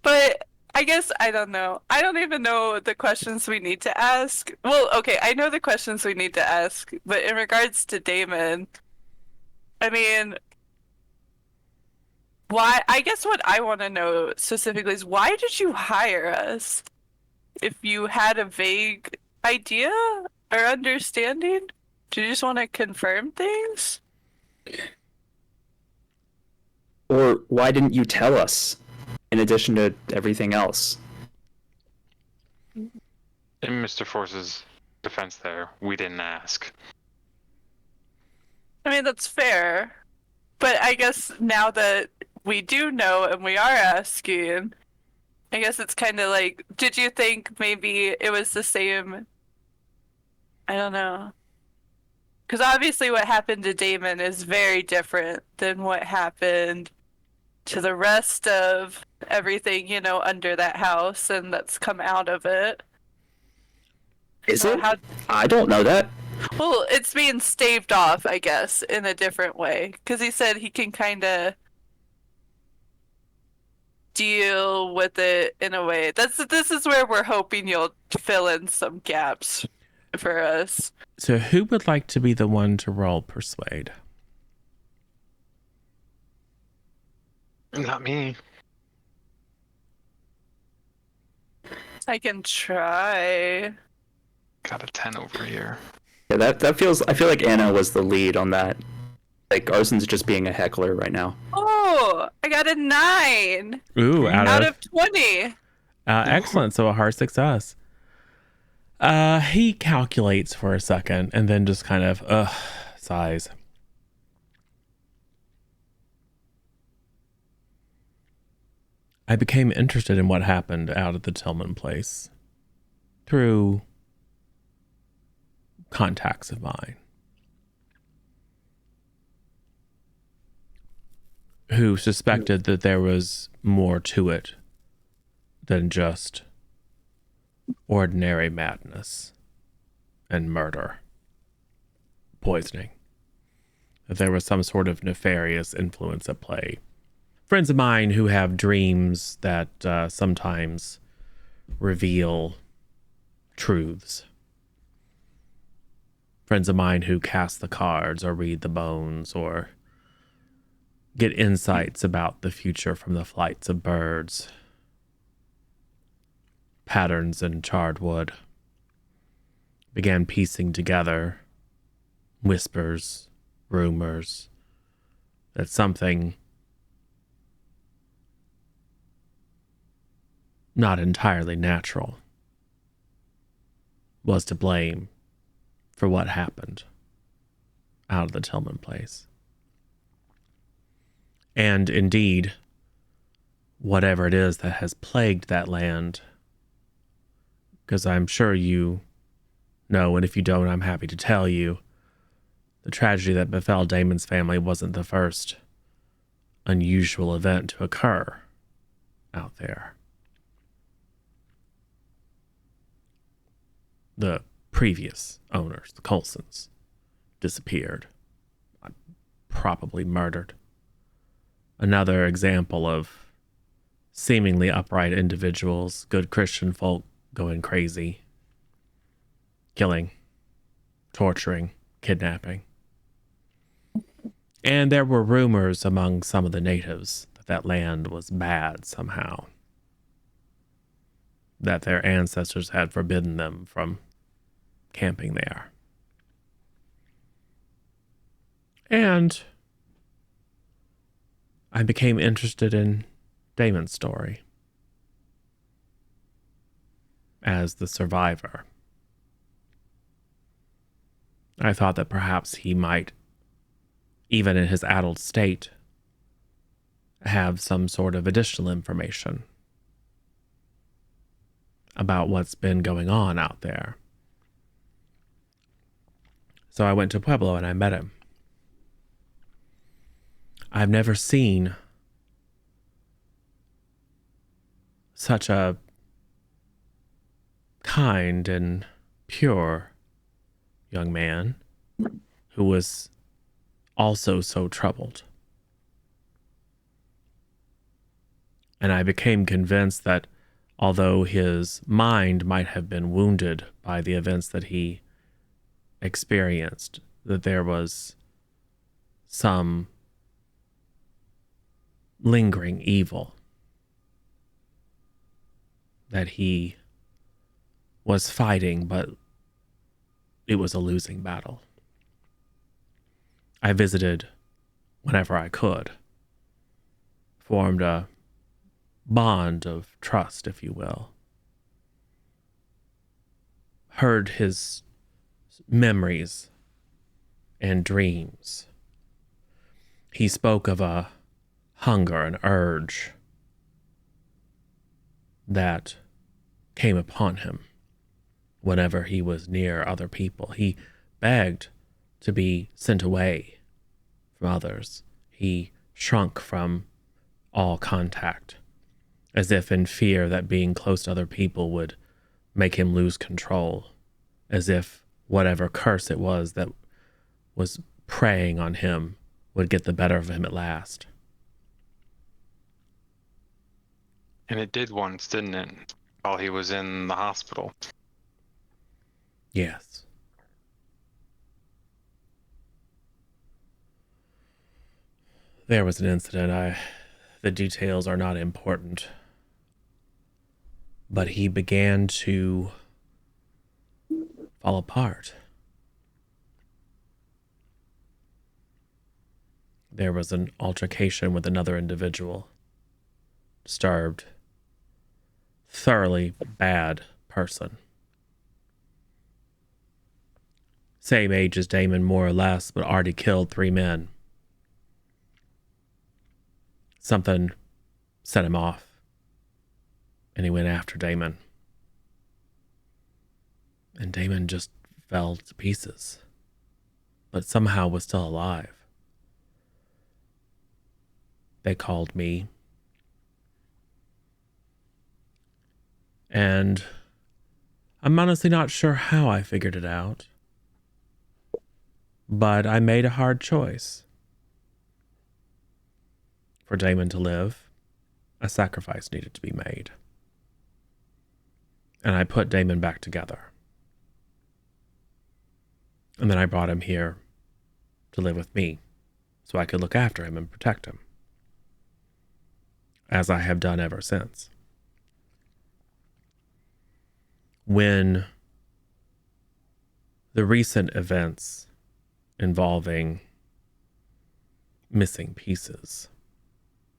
but I guess I don't know. I don't even know the questions we need to ask. Well, okay, I know the questions we need to ask, but in regards to Damon, I mean, why? I guess what I want to know specifically is why did you hire us? If you had a vague idea or understanding, do you just want to confirm things? Or why didn't you tell us? In addition to everything else. In Mr. Force's defense there, we didn't ask. I mean, that's fair. But I guess now that we do know and we are asking, I guess it's kind of like, did you think maybe it was the same? I don't know. Because obviously what happened to Damon is very different than what happened to the rest of everything, you know, under that house and that's come out of it. Is So it? how- I don't know that. Well, it's being staved off, I guess, in a different way. Because he said he can kind of deal with it in a way. This is where we're hoping you'll fill in some gaps for us. So who would like to be the one to roll persuade? Not me. I can try. Got a 10 over here. Yeah, that feels. I feel like Anna was the lead on that. Like Arson's just being a heckler right now. Oh, I got a 9 Ooh, out of 20. excellent. So a hard success. He calculates for a second and then just kind of sighs. I became interested in what happened out at the Tillman place through contacts of mine who suspected that there was more to it than just ordinary madness and murder, poisoning. that there was some sort of nefarious influence at play. Friends of mine who have dreams that sometimes reveal truths. Friends of mine who cast the cards or read the bones or get insights about the future from the flights of birds, patterns in charred wood, began piecing together whispers, rumors, that something not entirely natural was to blame for what happened out of the Tillman place. And indeed, whatever it is that has plagued that land, because I'm sure you know, and if you don't, I'm happy to tell you, the tragedy that befell Damon's family wasn't the first unusual event to occur out there. The previous owners, the Coulsons, disappeared, probably murdered. Another example of seemingly upright individuals, good Christian folk, going crazy, killing, torturing, kidnapping. And there were rumors among some of the natives that that land was bad somehow, that their ancestors had forbidden them from camping there. And I became interested in Damon's story as the survivor. I thought that perhaps he might, even in his adult state, have some sort of additional information about what's been going on out there. So I went to Pueblo and I met him. I've never seen such a kind and pure young man who was also so troubled. And I became convinced that although his mind might have been wounded by the events that he experienced, that there was some lingering evil that he was fighting, but it was a losing battle. I visited whenever I could, formed a bond of trust, if you will, heard his memories and dreams. He spoke of a hunger, an urge that came upon him whenever he was near other people. He begged to be sent away from others. He shrunk from all contact, as if in fear that being close to other people would make him lose control, as if whatever curse it was that was preying on him would get the better of him at last. And it did once, didn't it? While he was in the hospital. Yes. There was an incident. The details are not important. But he began to fall apart. There was an altercation with another individual. Disturbed. Thoroughly bad person. Same age as Damon, more or less, but already killed 3 men. Something set him off, and he went after Damon. And Damon just fell to pieces, but somehow was still alive. They called me, and I'm honestly not sure how I figured it out. But I made a hard choice. For Damon to live, a sacrifice needed to be made. And I put Damon back together. And then I brought him here to live with me so I could look after him and protect him, as I have done ever since. When the recent events involving missing pieces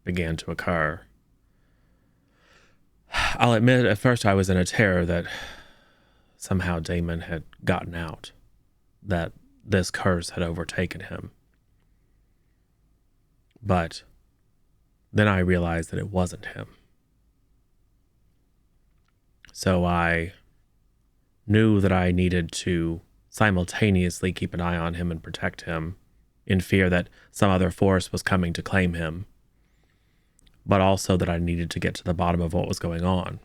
began to occur, I'll admit at first I was in a terror that somehow Damon had gotten out, that this curse had overtaken him. But then I realized that it wasn't him. So I knew that I needed to simultaneously keep an eye on him and protect him, in fear that some other force was coming to claim him, but also that I needed to get to the bottom of what was going on.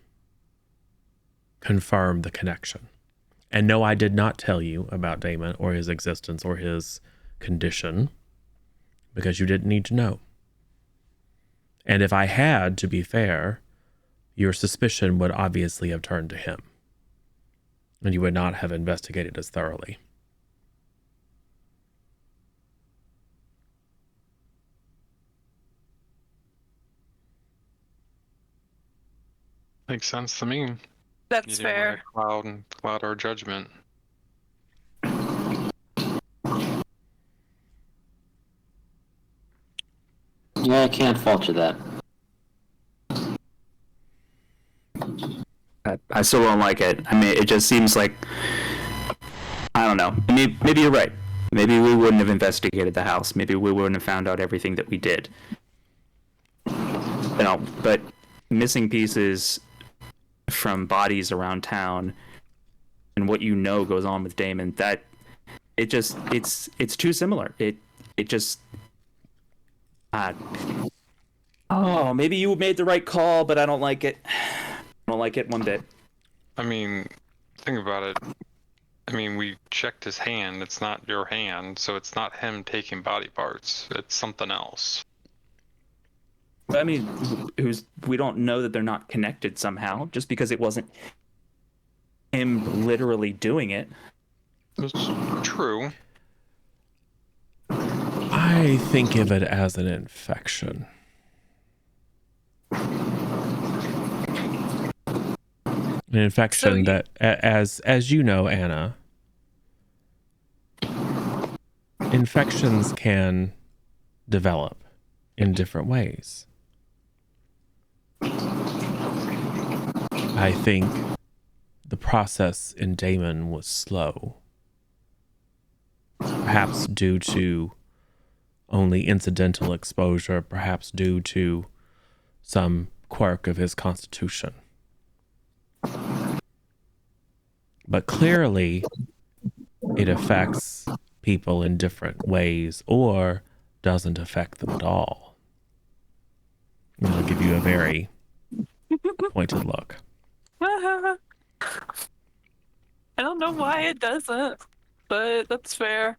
Confirm the connection. And no, I did not tell you about Damon or his existence or his condition, because you didn't need to know. And if I had, to be fair, your suspicion would obviously have turned to him, and you would not have investigated as thoroughly. Makes sense to me. You That's didn't fair. want to cloud our judgment. Yeah, I can't fault you that. I still don't like it. I mean, it just seems like, I don't know. Maybe you're right. Maybe we wouldn't have investigated the house. Maybe we wouldn't have found out everything that we did. You know, but missing pieces from bodies around town and what you know goes on with Damon, that it's too similar. It just oh, maybe you made the right call, but I don't like it. I don't like it one bit. I mean, think about it. I mean, we checked his hand. It's not your hand, so it's not him taking body parts. It's something else. But I mean, we don't know that they're not connected somehow, just because it wasn't him literally doing it. It's true. I think of it as an infection. An infection that, as you know, Anna, infections can develop in different ways. I think the process in Damon was slow, perhaps due to only incidental exposure, perhaps due to some quirk of his constitution. But clearly, it affects people in different ways or doesn't affect them at all. And I'll give you a very pointed look. I don't know why it doesn't, but that's fair.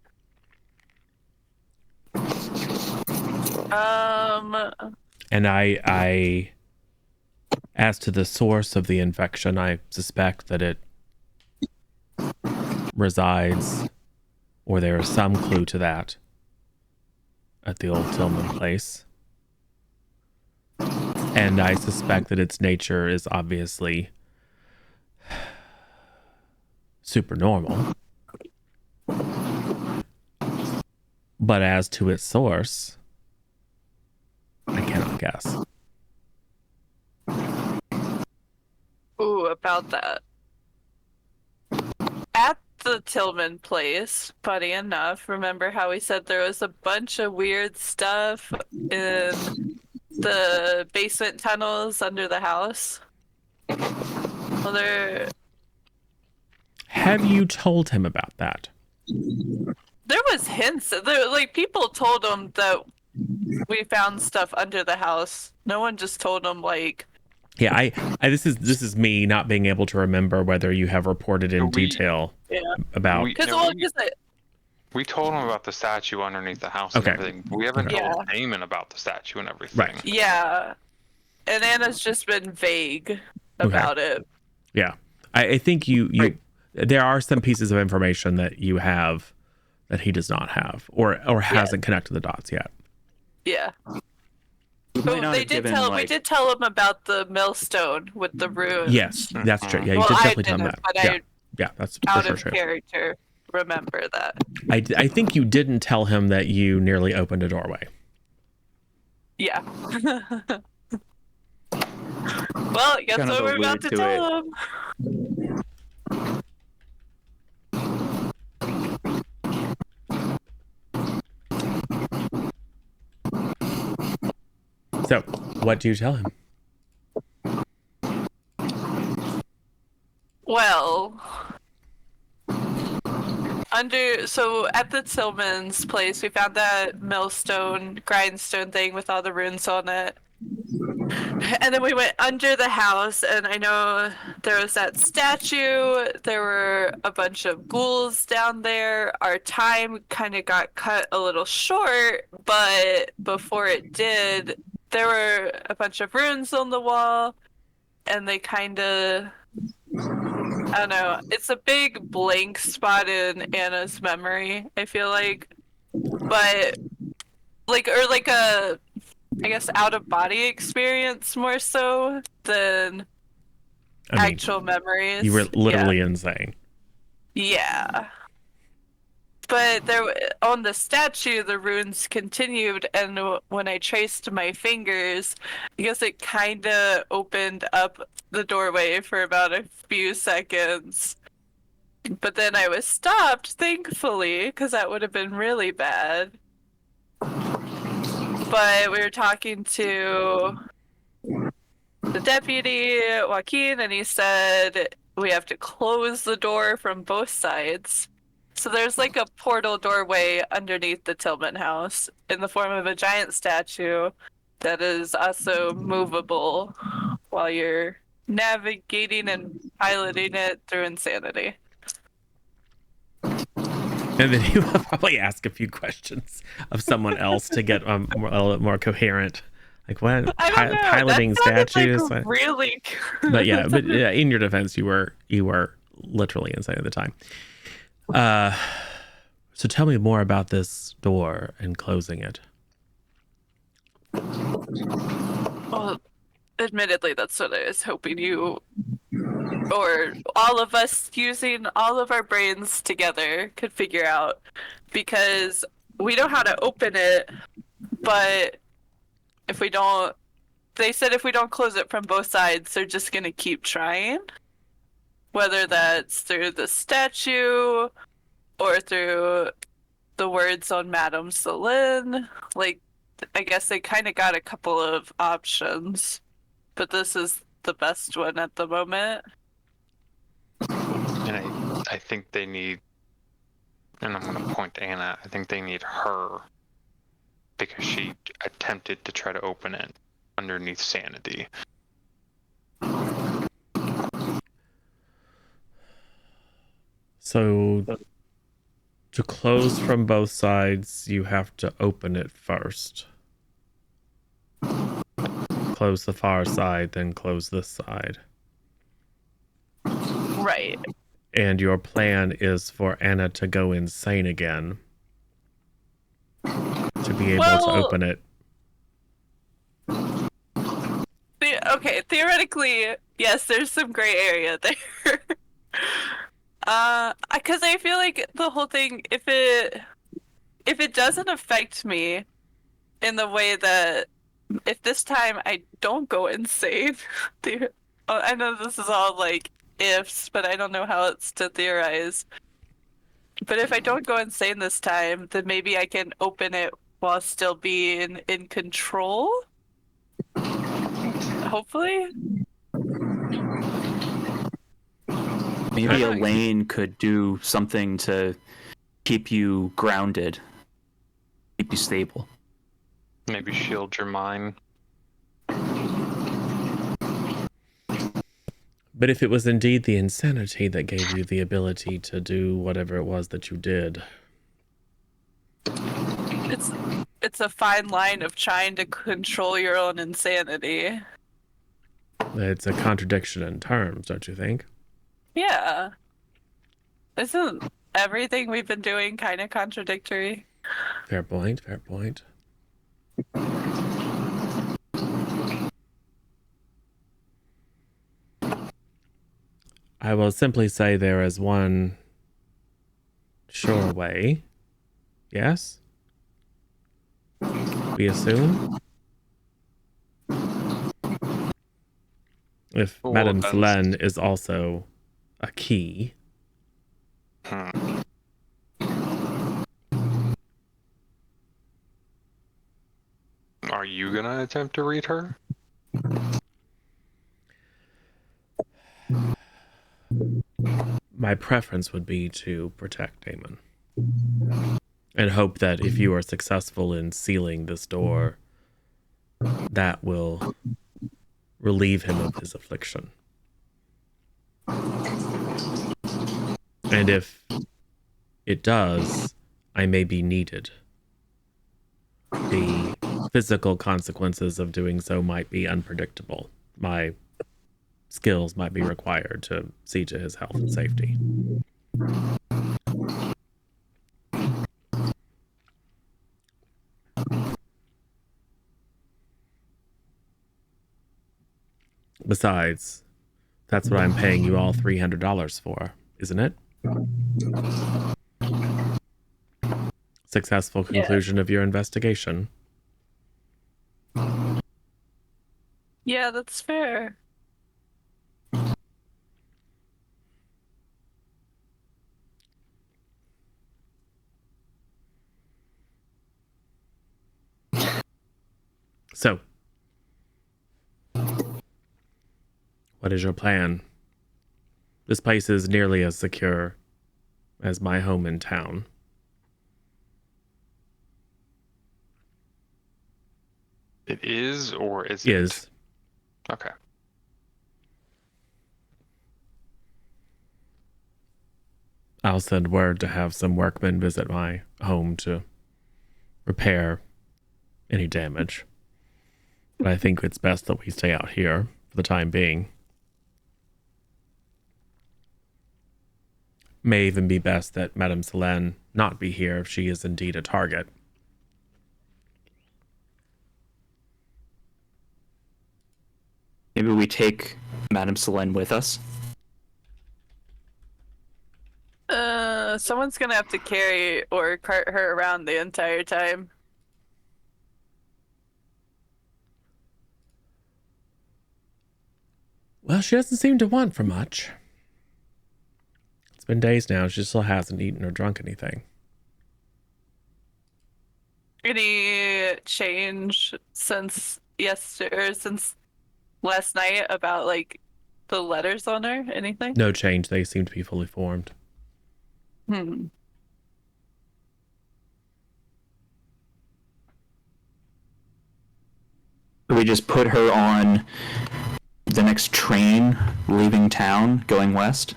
And I, as to the source of the infection, I suspect that it resides, or there is some clue to that, at the old Tillman place. And I suspect that its nature is obviously supernormal. But as to its source, I cannot guess. Ooh, about that. At the Tillman place, funny enough, remember how we said there was a bunch of weird stuff in the basement tunnels under the house? Well, Have you told him about that? there was hints. Like, people told him that we found stuff under the house. No one just told him, like... Yeah, I this is me not being able to remember whether you have reported in detail about. We told him about the statue underneath the house Okay. and everything. But we haven't Okay. told Yeah. Damon about the statue and everything. Right. Yeah. And Anna's just been vague about it. Yeah. I think you there are some pieces of information that you have that he does not have or hasn't connected the dots yet. Yeah. We might But not they have did given, tell we like- did tell him about the millstone with the runes. Yes, that's true. Yeah, you Well, did I definitely tell him didn't, that. but Yeah. Yeah, that's for out sure of true. character remember that. I think you didn't tell him that you nearly opened a doorway. Yeah. Well, guess Kind of what we're about alluded to to tell him. So, what do you tell him? Well, so at the Tillman's place, we found that millstone, grindstone thing with all the runes on it. And then we went under the house, and I know there was that statue. There were a bunch of ghouls down there. Our time kind of got cut a little short, but before it did, there were a bunch of runes on the wall, and they kind of, I don't know, it's a big blank spot in Anna's memory, I feel like. But, like a, I guess, out-of-body experience more so than I mean, actual memories. you were literally insane. Yeah. But there, on the statue, the runes continued, and when I traced my fingers, I guess it kind of opened up the doorway for about a few seconds. But then I was stopped, thankfully, because that would have been really bad. But we were talking to the deputy, Joaquin, and he said we have to close the door from both sides. So there's like a portal doorway underneath the Tillman house in the form of a giant statue that is also movable while you're navigating and piloting it through insanity. And then you will probably ask a few questions of someone else to get a little more coherent. Like what? I don't know. Piloting that sounded, statues? like, really. But yeah, in your defense, you were literally insane at the time. So tell me more about this door and closing it. Well, admittedly, that's what I was hoping you, or all of us using all of our brains together, could figure out. Because we know how to open it, but if we don't, they said if we don't close it from both sides, they're just going to keep trying. Whether that's through the statue or through the words on Madame Celine. Like, I guess they kind of got a couple of options, but this is the best one at the moment. And I think they need, and I'm going to point to Anna, I think they need her because she attempted to try to open it underneath sanity. So to close from both sides, you have to open it first. Close the far side, then close this side. Right. And your plan is for Anna to go insane again. To be able to open it. Okay, theoretically, yes, there's some gray area there. Because I feel like the whole thing, if it doesn't affect me in the way that, if this time I don't go insane, I know this is all like ifs, but I don't know how it's to theorize. But if I don't go insane this time, then maybe I can open it while still being in control. Hopefully. Maybe Elaine could do something to keep you grounded, keep you stable. Maybe shield your mind. But if it was indeed the insanity that gave you the ability to do whatever it was that you did, it's a fine line of trying to control your own insanity. It's a contradiction in terms, don't you think? Yeah. Isn't everything we've been doing kind of contradictory? Fair point, fair point. I will simply say there is one sure way. Yes? We assume? If Well, Madame that's- Selene is also a key. Hmm. Are you gonna attempt to read her? My preference would be to protect Damon. And hope that if you are successful in sealing this door, that will relieve him of his affliction. And if it does, I may be needed. The physical consequences of doing so might be unpredictable. My skills might be required to see to his health and safety. Besides, that's what I'm paying you all $300 for, isn't it? Successful conclusion of your investigation. Yeah, that's fair. So, what is your plan? This place is nearly as secure as my home in town. It is or is Is. Okay. I'll send word to have some workmen visit my home to repair any damage. But I think it's best that we stay out here for the time being. May even be best that Madame Selene not be here if she is indeed a target. Maybe we take Madame Selene with us. Someone's gonna have to carry or cart her around the entire time. Well, she doesn't seem to want for much. It's been days now. She still hasn't eaten or drunk anything. Any change since yesterday, or since last night about like the letters on her? Anything? No change. They seem to be fully formed. Hmm. We just put her on the next train leaving town going west.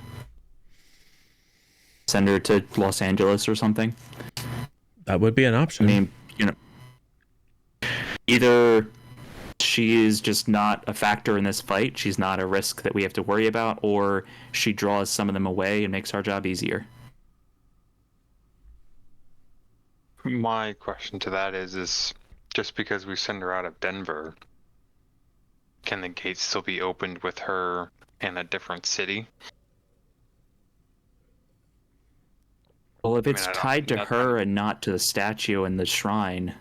Send her to Los Angeles or something. That would be an I option. mean, either she is just not a factor in this fight, she's not a risk that we have to worry about, or she draws some of them away and makes our job easier. My question to that is just because we send her out of Denver, can the gates still be opened with her in a different city? Well, if it's I don't tied to think her and not to the statue and the shrine,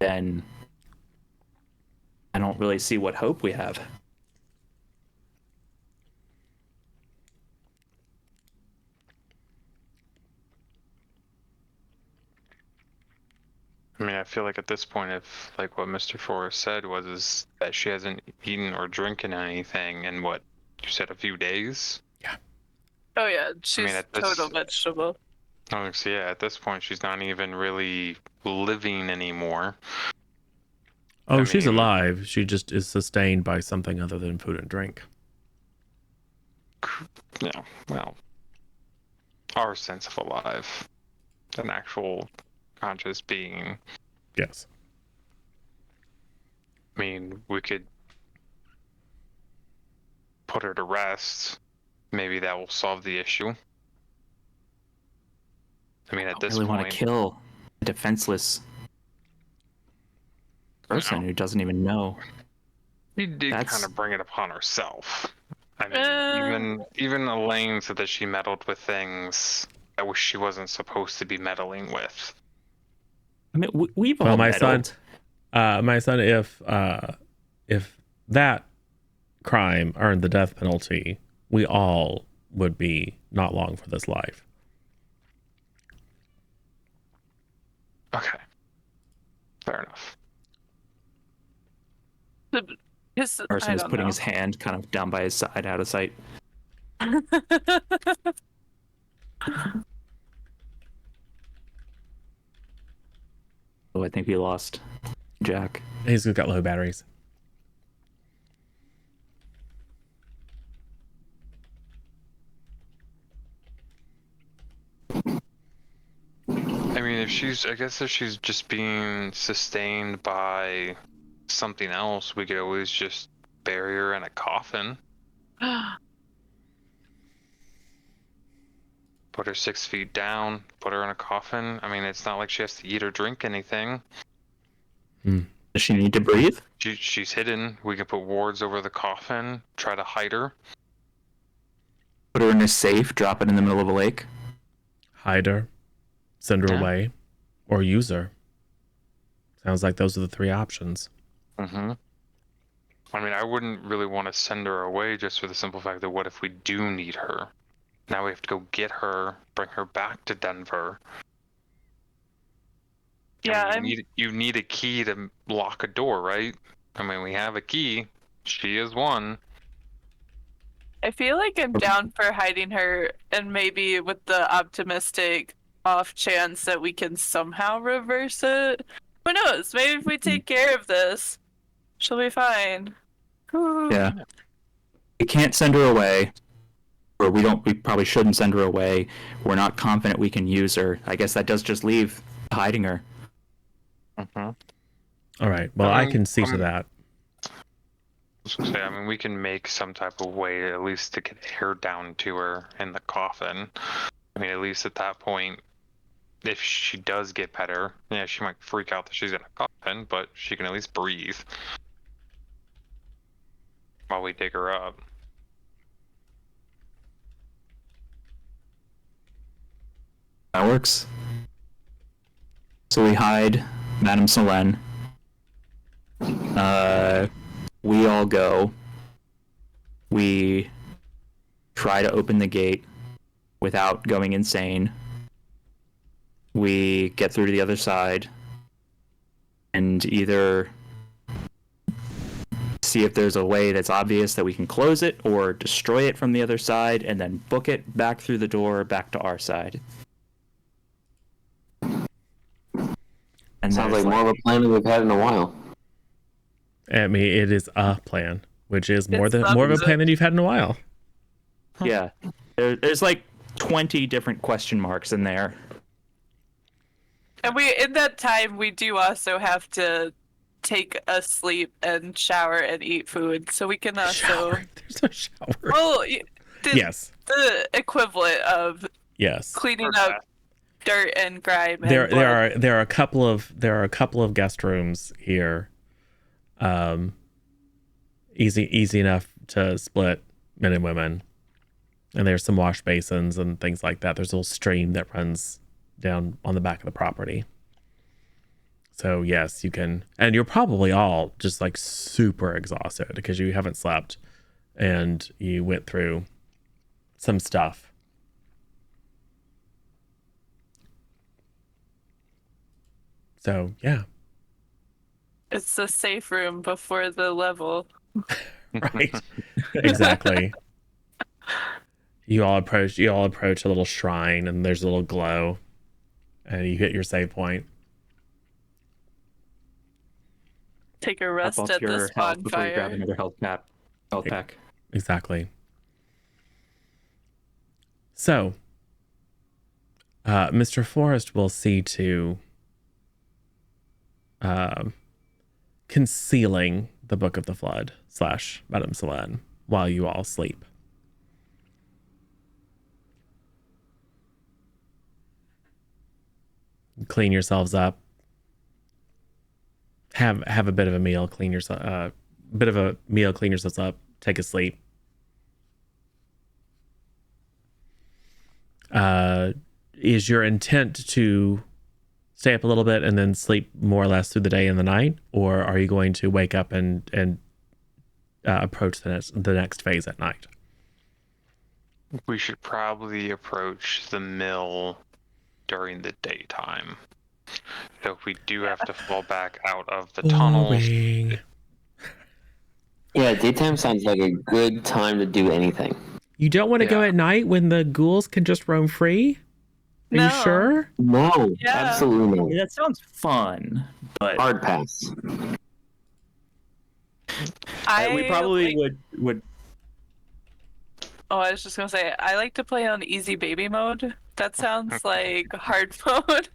then I don't really see what hope we have. I mean, I feel like at this point, if like what Mr. Forrest said is that she hasn't eaten or drinking anything in what you said, a few days. Oh yeah, she's at this- total vegetable. Oh, so yeah, at this point, she's not even really living anymore. Oh, I she's mean- alive. She just is sustained by something other than food and drink. Yeah, well, our sense of alive, an actual conscious being. Yes. I mean, we could put her to rest. Maybe that will solve the issue. I mean, at I this really want point, to kill a defenseless person who doesn't even know. she did That's- kind of bring it upon herself. I mean, even Elaine said that she meddled with things that she wasn't supposed to be meddling with. I mean, we've all Well, my meddled. son, if that crime earned the death penalty, we all would be not long for this life. Okay. Fair enough. Arson is putting his hand kind of down by his side, out of sight. Oh, I think we lost Jack. He's got low batteries. I mean, if she's just being sustained by something else, we could always just bury her in a coffin. Put her 6 feet down, put her in a coffin. I mean, it's not like she has to eat or drink anything. Does she need to breathe? She's hidden. We can put wards over the coffin, try to hide her. Put her in a safe, drop it in the middle of a lake? Hide her, send her Yeah. away, or use her. Sounds like those are the three options. Mm-hmm. I mean, I wouldn't really want to send her away just for the simple fact that what if we do need her? Now we have to go get her, bring her back to Denver. Yeah, I mean, you need a key to lock a door, right? I mean, we have a key. She is one. I feel like I'm down for hiding her, and maybe with the optimistic off chance that we can somehow reverse it. Who knows? Maybe if we take care of this, she'll be fine. Yeah. We can't send her away. Or we probably shouldn't send her away. We're not confident we can use her. I guess that does just leave hiding her. Mm-hmm. All right. Well, I can see to that. I was gonna say, I mean, we can make some type of way at least to get her down to her in the coffin. I mean, at least at that point, if she does get better, yeah, she might freak out that she's in a coffin, but she can at least breathe while we dig her up. That works. So we hide Madame Selene. We all go. We try to open the gate without going insane. We get through to the other side and either see if there's a way that's obvious that we can close it or destroy it from the other side and then book it back through the door back to our side. And Sounds there's like more of a plan than we've had in a while. I mean, it is a plan, which is more It's of a something. plan than you've had in a while. Yeah, there's like 20 different question marks in there. And in that time, we do also have to take a sleep and shower and eat food, so we can also. Shower. There's no shower. Well, Yes. the equivalent of Yes. cleaning up dirt and grime. And There are a couple of guest rooms here. Easy enough to split men and women. And there's some wash basins and things like that. There's a little stream that runs down on the back of the property. So yes, you can, and you're probably all just like super exhausted because you haven't slept and you went through some stuff. So yeah. It's the safe room before the level. Right. Exactly. You all approach a little shrine and there's a little glow and you hit your save point. Take a rest Up at your this health before you grab bonfire. another health pack. Exactly. So, Mr. Forrest will see to concealing the Book of the Flood / Madame Selene while you all sleep. Clean yourselves up. Have a bit of a meal. Clean yourselves up. Take a sleep. Is your intent to stay up a little bit and then sleep more or less through the day and the night, or are you going to wake up and approach the next phase at night? We should probably approach the mill during the daytime. So if we do have to fall back out of the tunnels. Boring. Yeah, daytime sounds like a good time to do anything. You don't want to go Yeah. at night when the ghouls can just roam free? Are No. you sure? No, Yeah. absolutely Yeah, no. that sounds fun, but Hard pass. we probably would. Oh, I was just gonna say, I like to play on easy baby mode. That sounds like hard mode.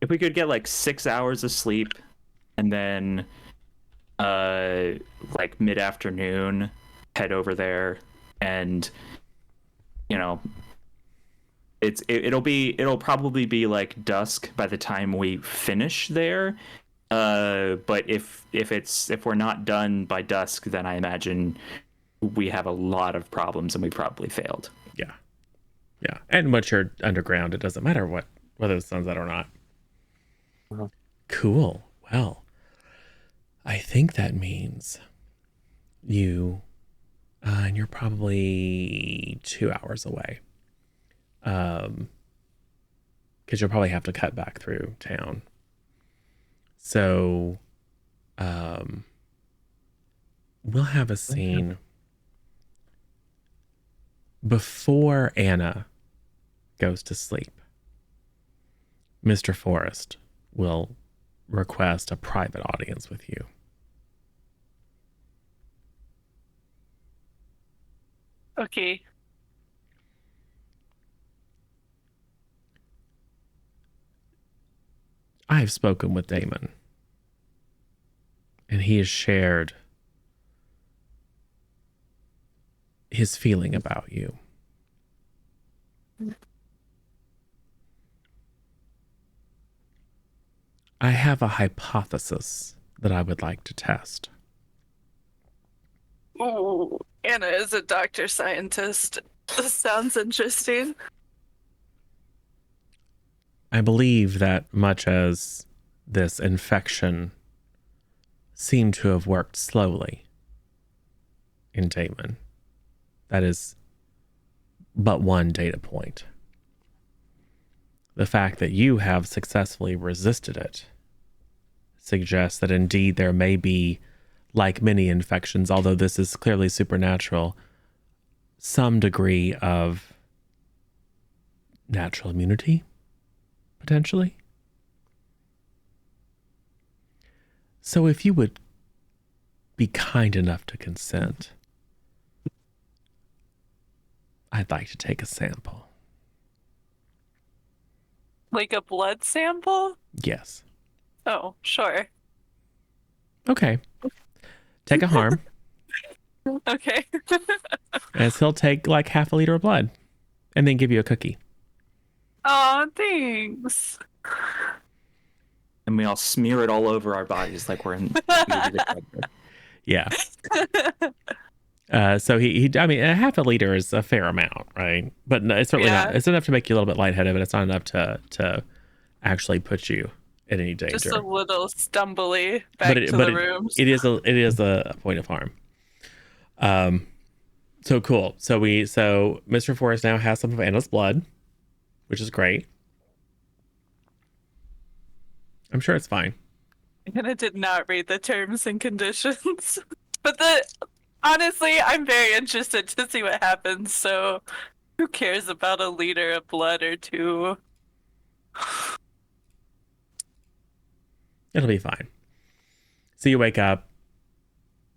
If we could get like 6 hours of sleep, and then, like mid-afternoon, head over there, and, you know, it'll probably be like dusk by the time we finish there. But if we're not done by dusk, then I imagine we have a lot of problems and we probably failed. Yeah. And once you're underground, it doesn't matter whether the sun's out or not. Cool. Well, I think that means you, and you're probably 2 hours away. Because you'll probably have to cut back through town. So, we'll have a scene before Anna goes to sleep. Mr. Forrest will request a private audience with you. Okay. I have spoken with Damon, and he has shared his feeling about you. I have a hypothesis that I would like to test. Ooh, Anna is a doctor scientist. This sounds interesting. I believe that much as this infection seemed to have worked slowly in Damon, that is but one data point. The fact that you have successfully resisted it suggests that indeed there may be, like many infections, although this is clearly supernatural, some degree of natural immunity, potentially. So if you would be kind enough to consent, I'd like to take a sample. Like a blood sample? Yes. Oh, sure. Okay. Take a harm, Okay. as he'll take like half a liter of blood and then give you a cookie. Oh, thanks. And we all smear it all over our bodies like we're in movie The Dead. Yeah. So I mean, a half a liter is a fair amount, right? But no, it's certainly not. It's enough to make you a little bit lightheaded, but it's not enough to actually put you in any danger. Just a little stumbly back to the rooms. It is a point of harm. So cool. So Mr. Forrest now has some of Anna's blood, which is great. I'm sure it's fine. Anna did not read the terms and conditions. But honestly, I'm very interested to see what happens, so who cares about a liter of blood or two? It'll be fine. So you wake up,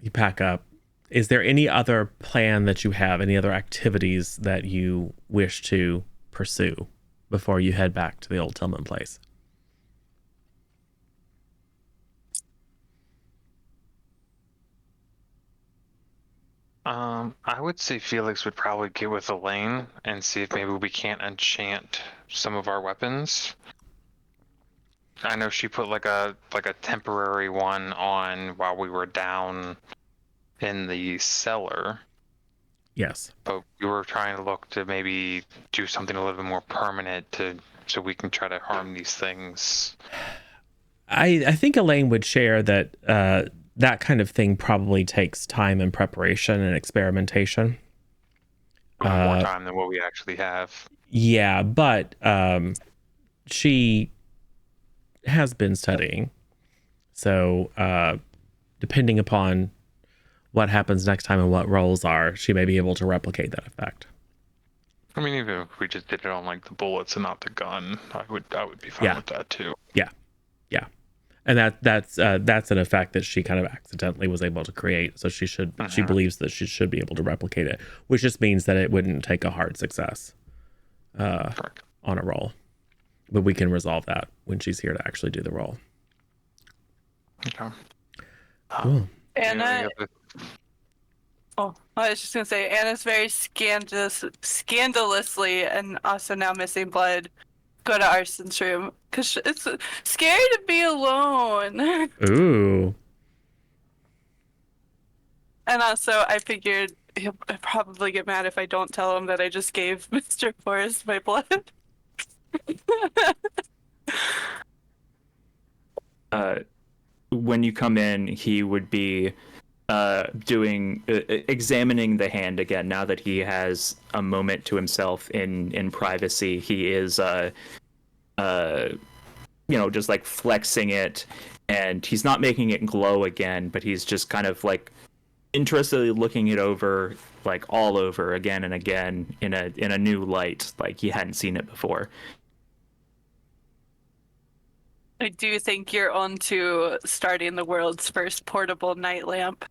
you pack up. Is there any other plan that you have, any other activities that you wish to pursue before you head back to the old Tillman place? I would say Felix would probably get with Elaine and see if maybe we can't enchant some of our weapons. I know she put like a temporary one on while we were down in the cellar, Yes. but we were trying to look to maybe do something a little bit more permanent so we can try to harm these things. I think Elaine would share that that kind of thing probably takes time and preparation and experimentation. More time than what we actually have. Yeah, but she has been studying. So depending upon what happens next time and what rolls are, she may be able to replicate that effect. I mean, even if we just did it on like the bullets and not the gun, I would be fine with that too. Yeah. And that's an effect that she kind of accidentally was able to create. So she believes that she should be able to replicate it, which just means that it wouldn't take a hard success on a roll. But we can resolve that when she's here to actually do the roll. Okay. Cool. Anna. Oh, I was just gonna say Anna's very scandalously and also now missing blood. Go to Arson's room because it's scary to be alone. Ooh. And also, I figured he'll probably get mad if I don't tell him that I just gave Mr. Forrest my blood. When you come in, he would be examining the hand again. Now that he has a moment to himself in privacy, he is just like flexing it, and he's not making it glow again, but he's just kind of like interestedly looking it over, like all over again and again in a new light, like he hadn't seen it before. I do think you're on to starting the world's first portable night lamp.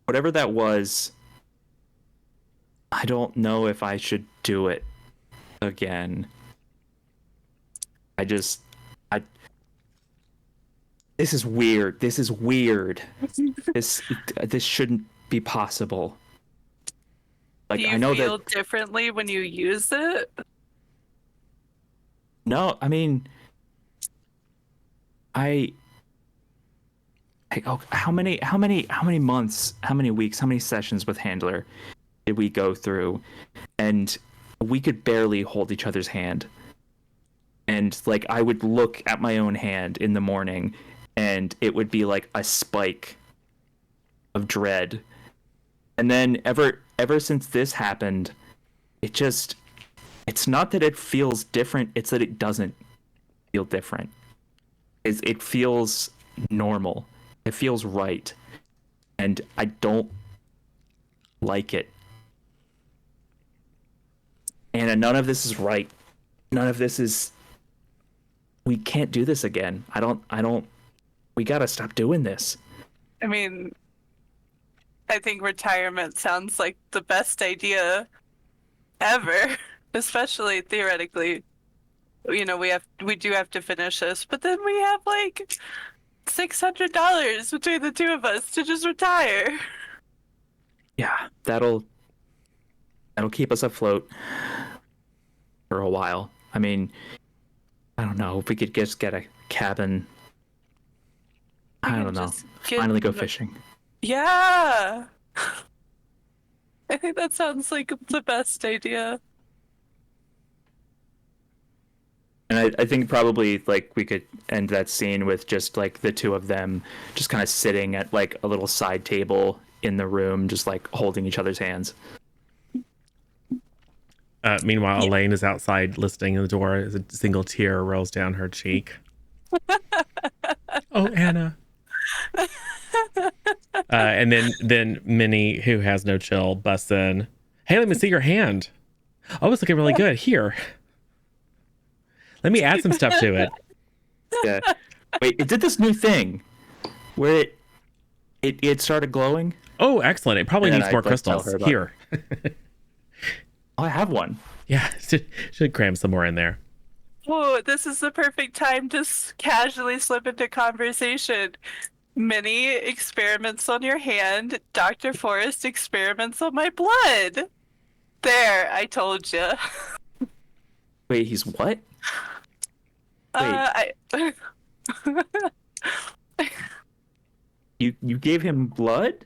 Whatever that was, I don't know if I should do it again. This is weird. This shouldn't be possible. Like, do you I know feel that differently when you use it? No, I mean, how many months, how many weeks, how many sessions with Handler did we go through? And we could barely hold each other's hand. And like, I would look at my own hand in the morning and it would be like a spike of dread. And then ever since this happened, it's not that it feels different, it's that it doesn't feel different. It feels normal. It feels right. And I don't like it. And none of this is right. None of this is... We can't do this again. We gotta stop doing this. I mean, I think retirement sounds like the best idea ever, especially theoretically. You know, we do have to finish this, but then we have like $600 between the two of us to just retire. Yeah, that'll keep us afloat for a while. I mean, I don't know if we could just get a cabin. I don't know. Finally go fishing. Yeah. I think that sounds like the best idea. And I think probably like we could end that scene with just like the two of them just kind of sitting at like a little side table in the room, just like holding each other's hands. Meanwhile, Elaine is outside listening in the door as a single tear rolls down her cheek. Oh, Anna. And then Minnie, who has no chill, busts in. Hey, let me see your hand. Oh, it's looking really good. Here. Let me add some stuff to it. Yeah. Wait, it did this new thing where it started glowing. Oh, excellent. It probably needs more crystals. Here. Oh, I have one. Yeah, should cram some more in there. Oh, this is the perfect time to casually slip into conversation. Many experiments on your hand. Dr. Forrest experiments on my blood. There, I told you. Wait, he's what? I You gave him blood?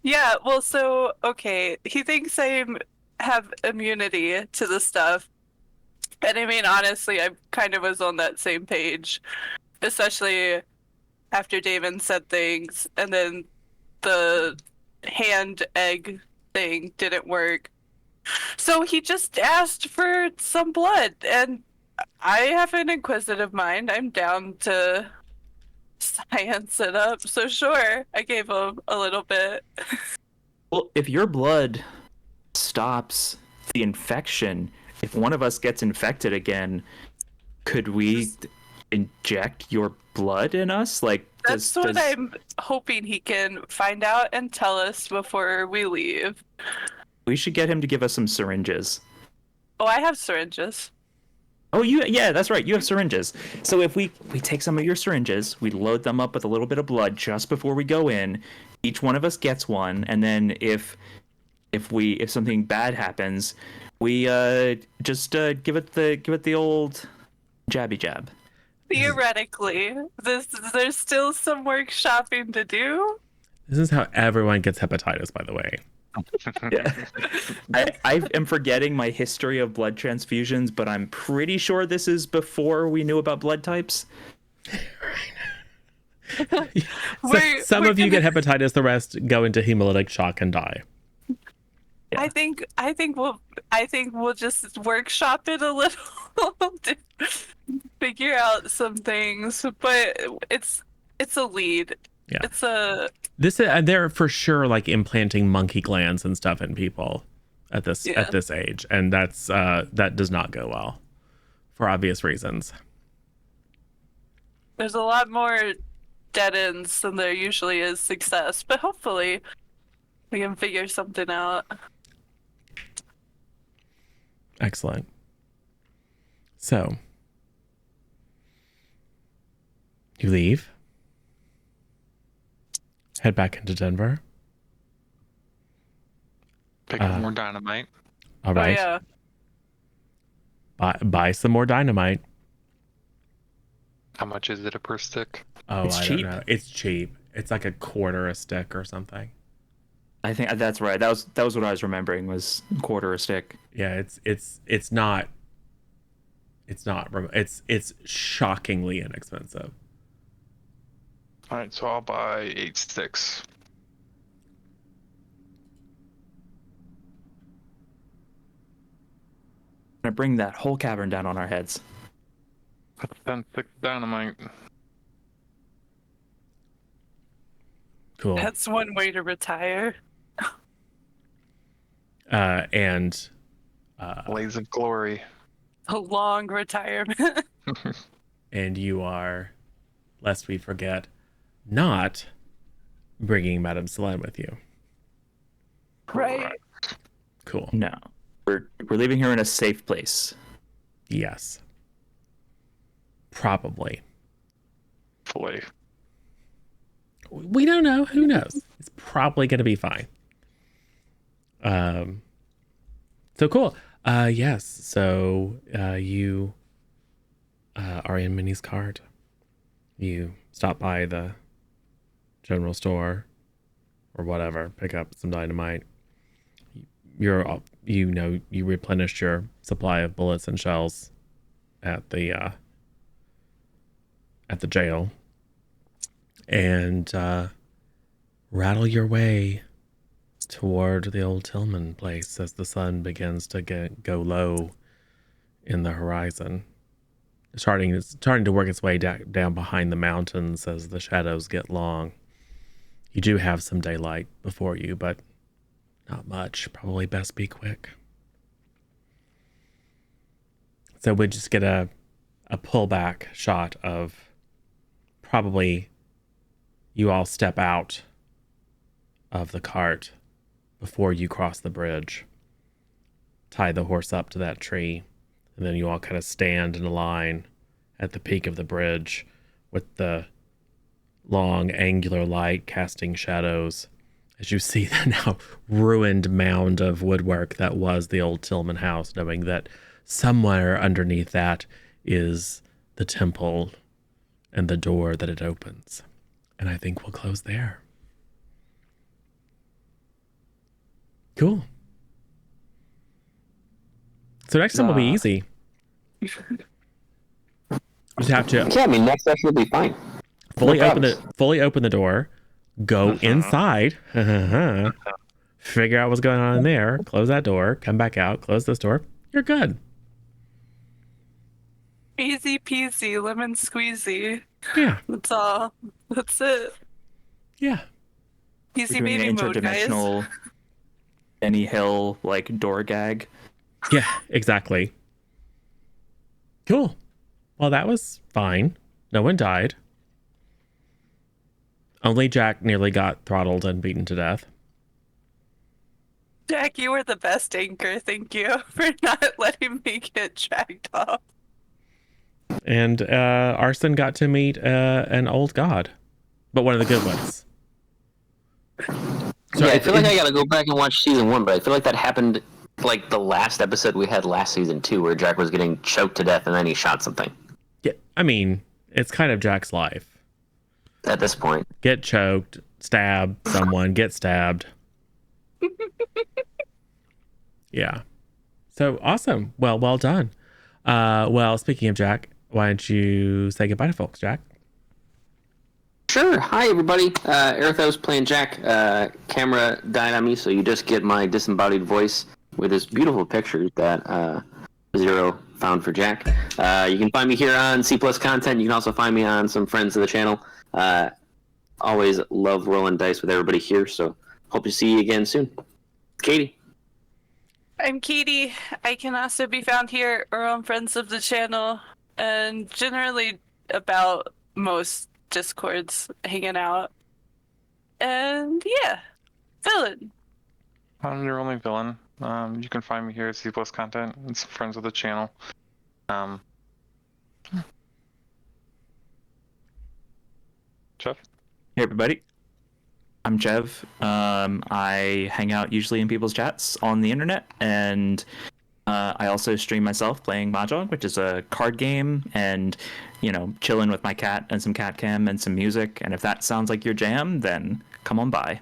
Yeah, well, so okay, he thinks I have immunity to the stuff. And I mean, honestly, I kind of was on that same page, especially after Damon said things, and then the hand egg thing didn't work. So he just asked for some blood, and I have an inquisitive mind. I'm down to science it up. So sure, I gave him a little bit. Well, if your blood stops the infection, if one of us gets infected again, could we inject your blood in us? Like, That's what I'm hoping he can find out and tell us before we leave. we should get him to give us some syringes. Oh, I have syringes. Oh, yeah, that's right. You have syringes. So if we take some of your syringes, we load them up with a little bit of blood just before we go in. Each one of us gets one, and then if something bad happens, we just give it the old jabby jab. Theoretically, there's still some workshopping to do. This is how everyone gets hepatitis, by the way. Yeah. I am forgetting my history of blood transfusions, but I'm pretty sure this is before we knew about blood types. Some of you get hepatitis, the rest go into hemolytic shock and die. Yeah. I think we'll just workshop it a little to figure out some things, but it's a lead. Yeah. It's a They're for sure like implanting monkey glands and stuff in people at this age, and that does not go well for obvious reasons. There's a lot more dead ends than there usually is success, but hopefully we can figure something out. Excellent. So you leave, head back into Denver. Pick up more dynamite. All right. Oh, yeah. Buy some more dynamite. How much is it per stick? Oh, It's I cheap. don't know. It's cheap. It's like $0.25 a stick or something. I think that's right. That was what I was remembering, was quarter a stick. Yeah, it's not it's shockingly inexpensive. All right, so I'll buy 8 sticks. Gonna bring that whole cavern down on our heads. That's 10 sticks dynamite. Cool. That's one way to retire. And Blaze of glory. A long retirement. and you are, lest we forget, not bringing Madame Selene with you. Right. Cool. No, we're leaving her in a safe place. Yes. Probably. Hopefully. We don't know. Who knows? It's probably going to be fine. So cool. Yes. So you are in Minnie's cart. You stop by the general store or whatever, pick up some dynamite. You replenished your supply of bullets and shells at the jail, and rattle your way toward the old Tillman place as the sun begins to go low in the horizon. It's starting to work its way down behind the mountains as the shadows get long. You do have some daylight before you, but not much. Probably best be quick. So we just get a pullback shot of probably you all step out of the cart before you cross the bridge, tie the horse up to that tree, and then you all kind of stand in a line at the peak of the bridge with the long angular light casting shadows as you see the now ruined mound of woodwork that was the old Tillman house, knowing that somewhere underneath that is the temple and the door that it opens. And I think we'll close there. Cool. So next time will be easy. Just have to Yeah, I mean, next session will be fine. fully open the door, go inside, figure out what's going on in there, close that door, come back out, close this door. You're good. Easy peasy, lemon squeezy. Yeah. That's all. That's it. Yeah. Easy We're doing baby an mode, guys. interdimensional Benny Hill like door gag. Yeah, exactly. Cool. Well, that was fine. No one died. Only Jack nearly got throttled and beaten to death. Jack, you were the best anchor. Thank you for not letting me get dragged off. And Arson got to meet an old god, but one of the good ones. So yeah, I feel like I gotta go back and watch season 1, but I feel like that happened like the last episode we had last season 2, where Jack was getting choked to death and then he shot something. Yeah, I mean, it's kind of Jack's life. At this point, Get choked, stab someone, get stabbed. Yeah. So awesome. Well done. Well, speaking of Jack, why don't you say goodbye to folks, Jack? sure. Hi, everybody. Aerithos playing Jack. Camera died on me, so you just get my disembodied voice with this beautiful picture that Zero found for Jack. You can find me here on C+ content. You can also find me on some friends of the channel. Always love rolling dice with everybody here, so hope to see you again soon. Katie. I'm Katie. I can also be found here or on Friends of the Channel, and generally about most Discords hanging out. And yeah, villain. I'm your only villain. You can find me here at C+ content. It's friends with the channel. Jeff? Hey everybody, I'm Jev. I hang out usually in people's chats on the internet, and I also stream myself playing Mahjong, which is a card game, and chilling with my cat and some cat cam and some music. And if that sounds like your jam, then come on by.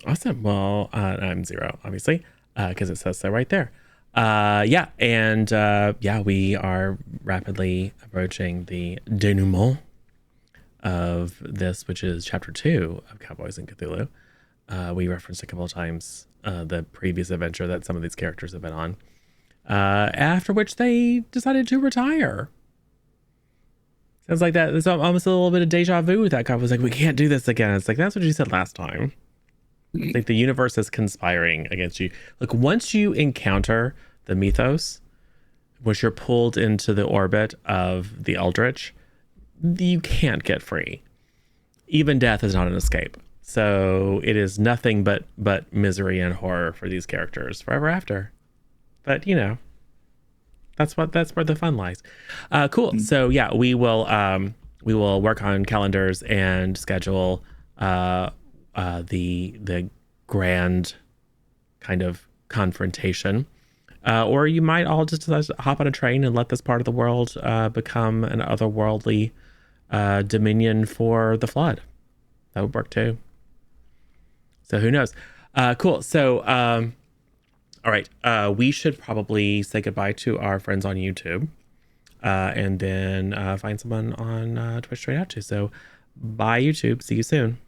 Awesome. Well, I'm Zero, obviously, because it says so right there. We are rapidly approaching the denouement of this, which is chapter 2 of Cowboys and Cthulhu. We referenced a couple of times the previous adventure that some of these characters have been on, after which they decided to retire. Sounds like that. There's almost a little bit of deja vu with that guy. Was like, we can't do this again. It's like, that's what you said last time. Like the universe is conspiring against you. Like once you encounter the mythos, once you're pulled into the orbit of the Eldritch, you can't get free. Even death is not an escape. So it is nothing but misery and horror for these characters forever after. But that's where the fun lies. Cool. So yeah, we will work on calendars and schedule the grand kind of confrontation. Or you might all just hop on a train and let this part of the world become an otherworldly dominion for the flood. That would work too. So who knows? Cool. So all right, we should probably say goodbye to our friends on YouTube, and then find someone on Twitch straight out to. So bye YouTube. See you soon.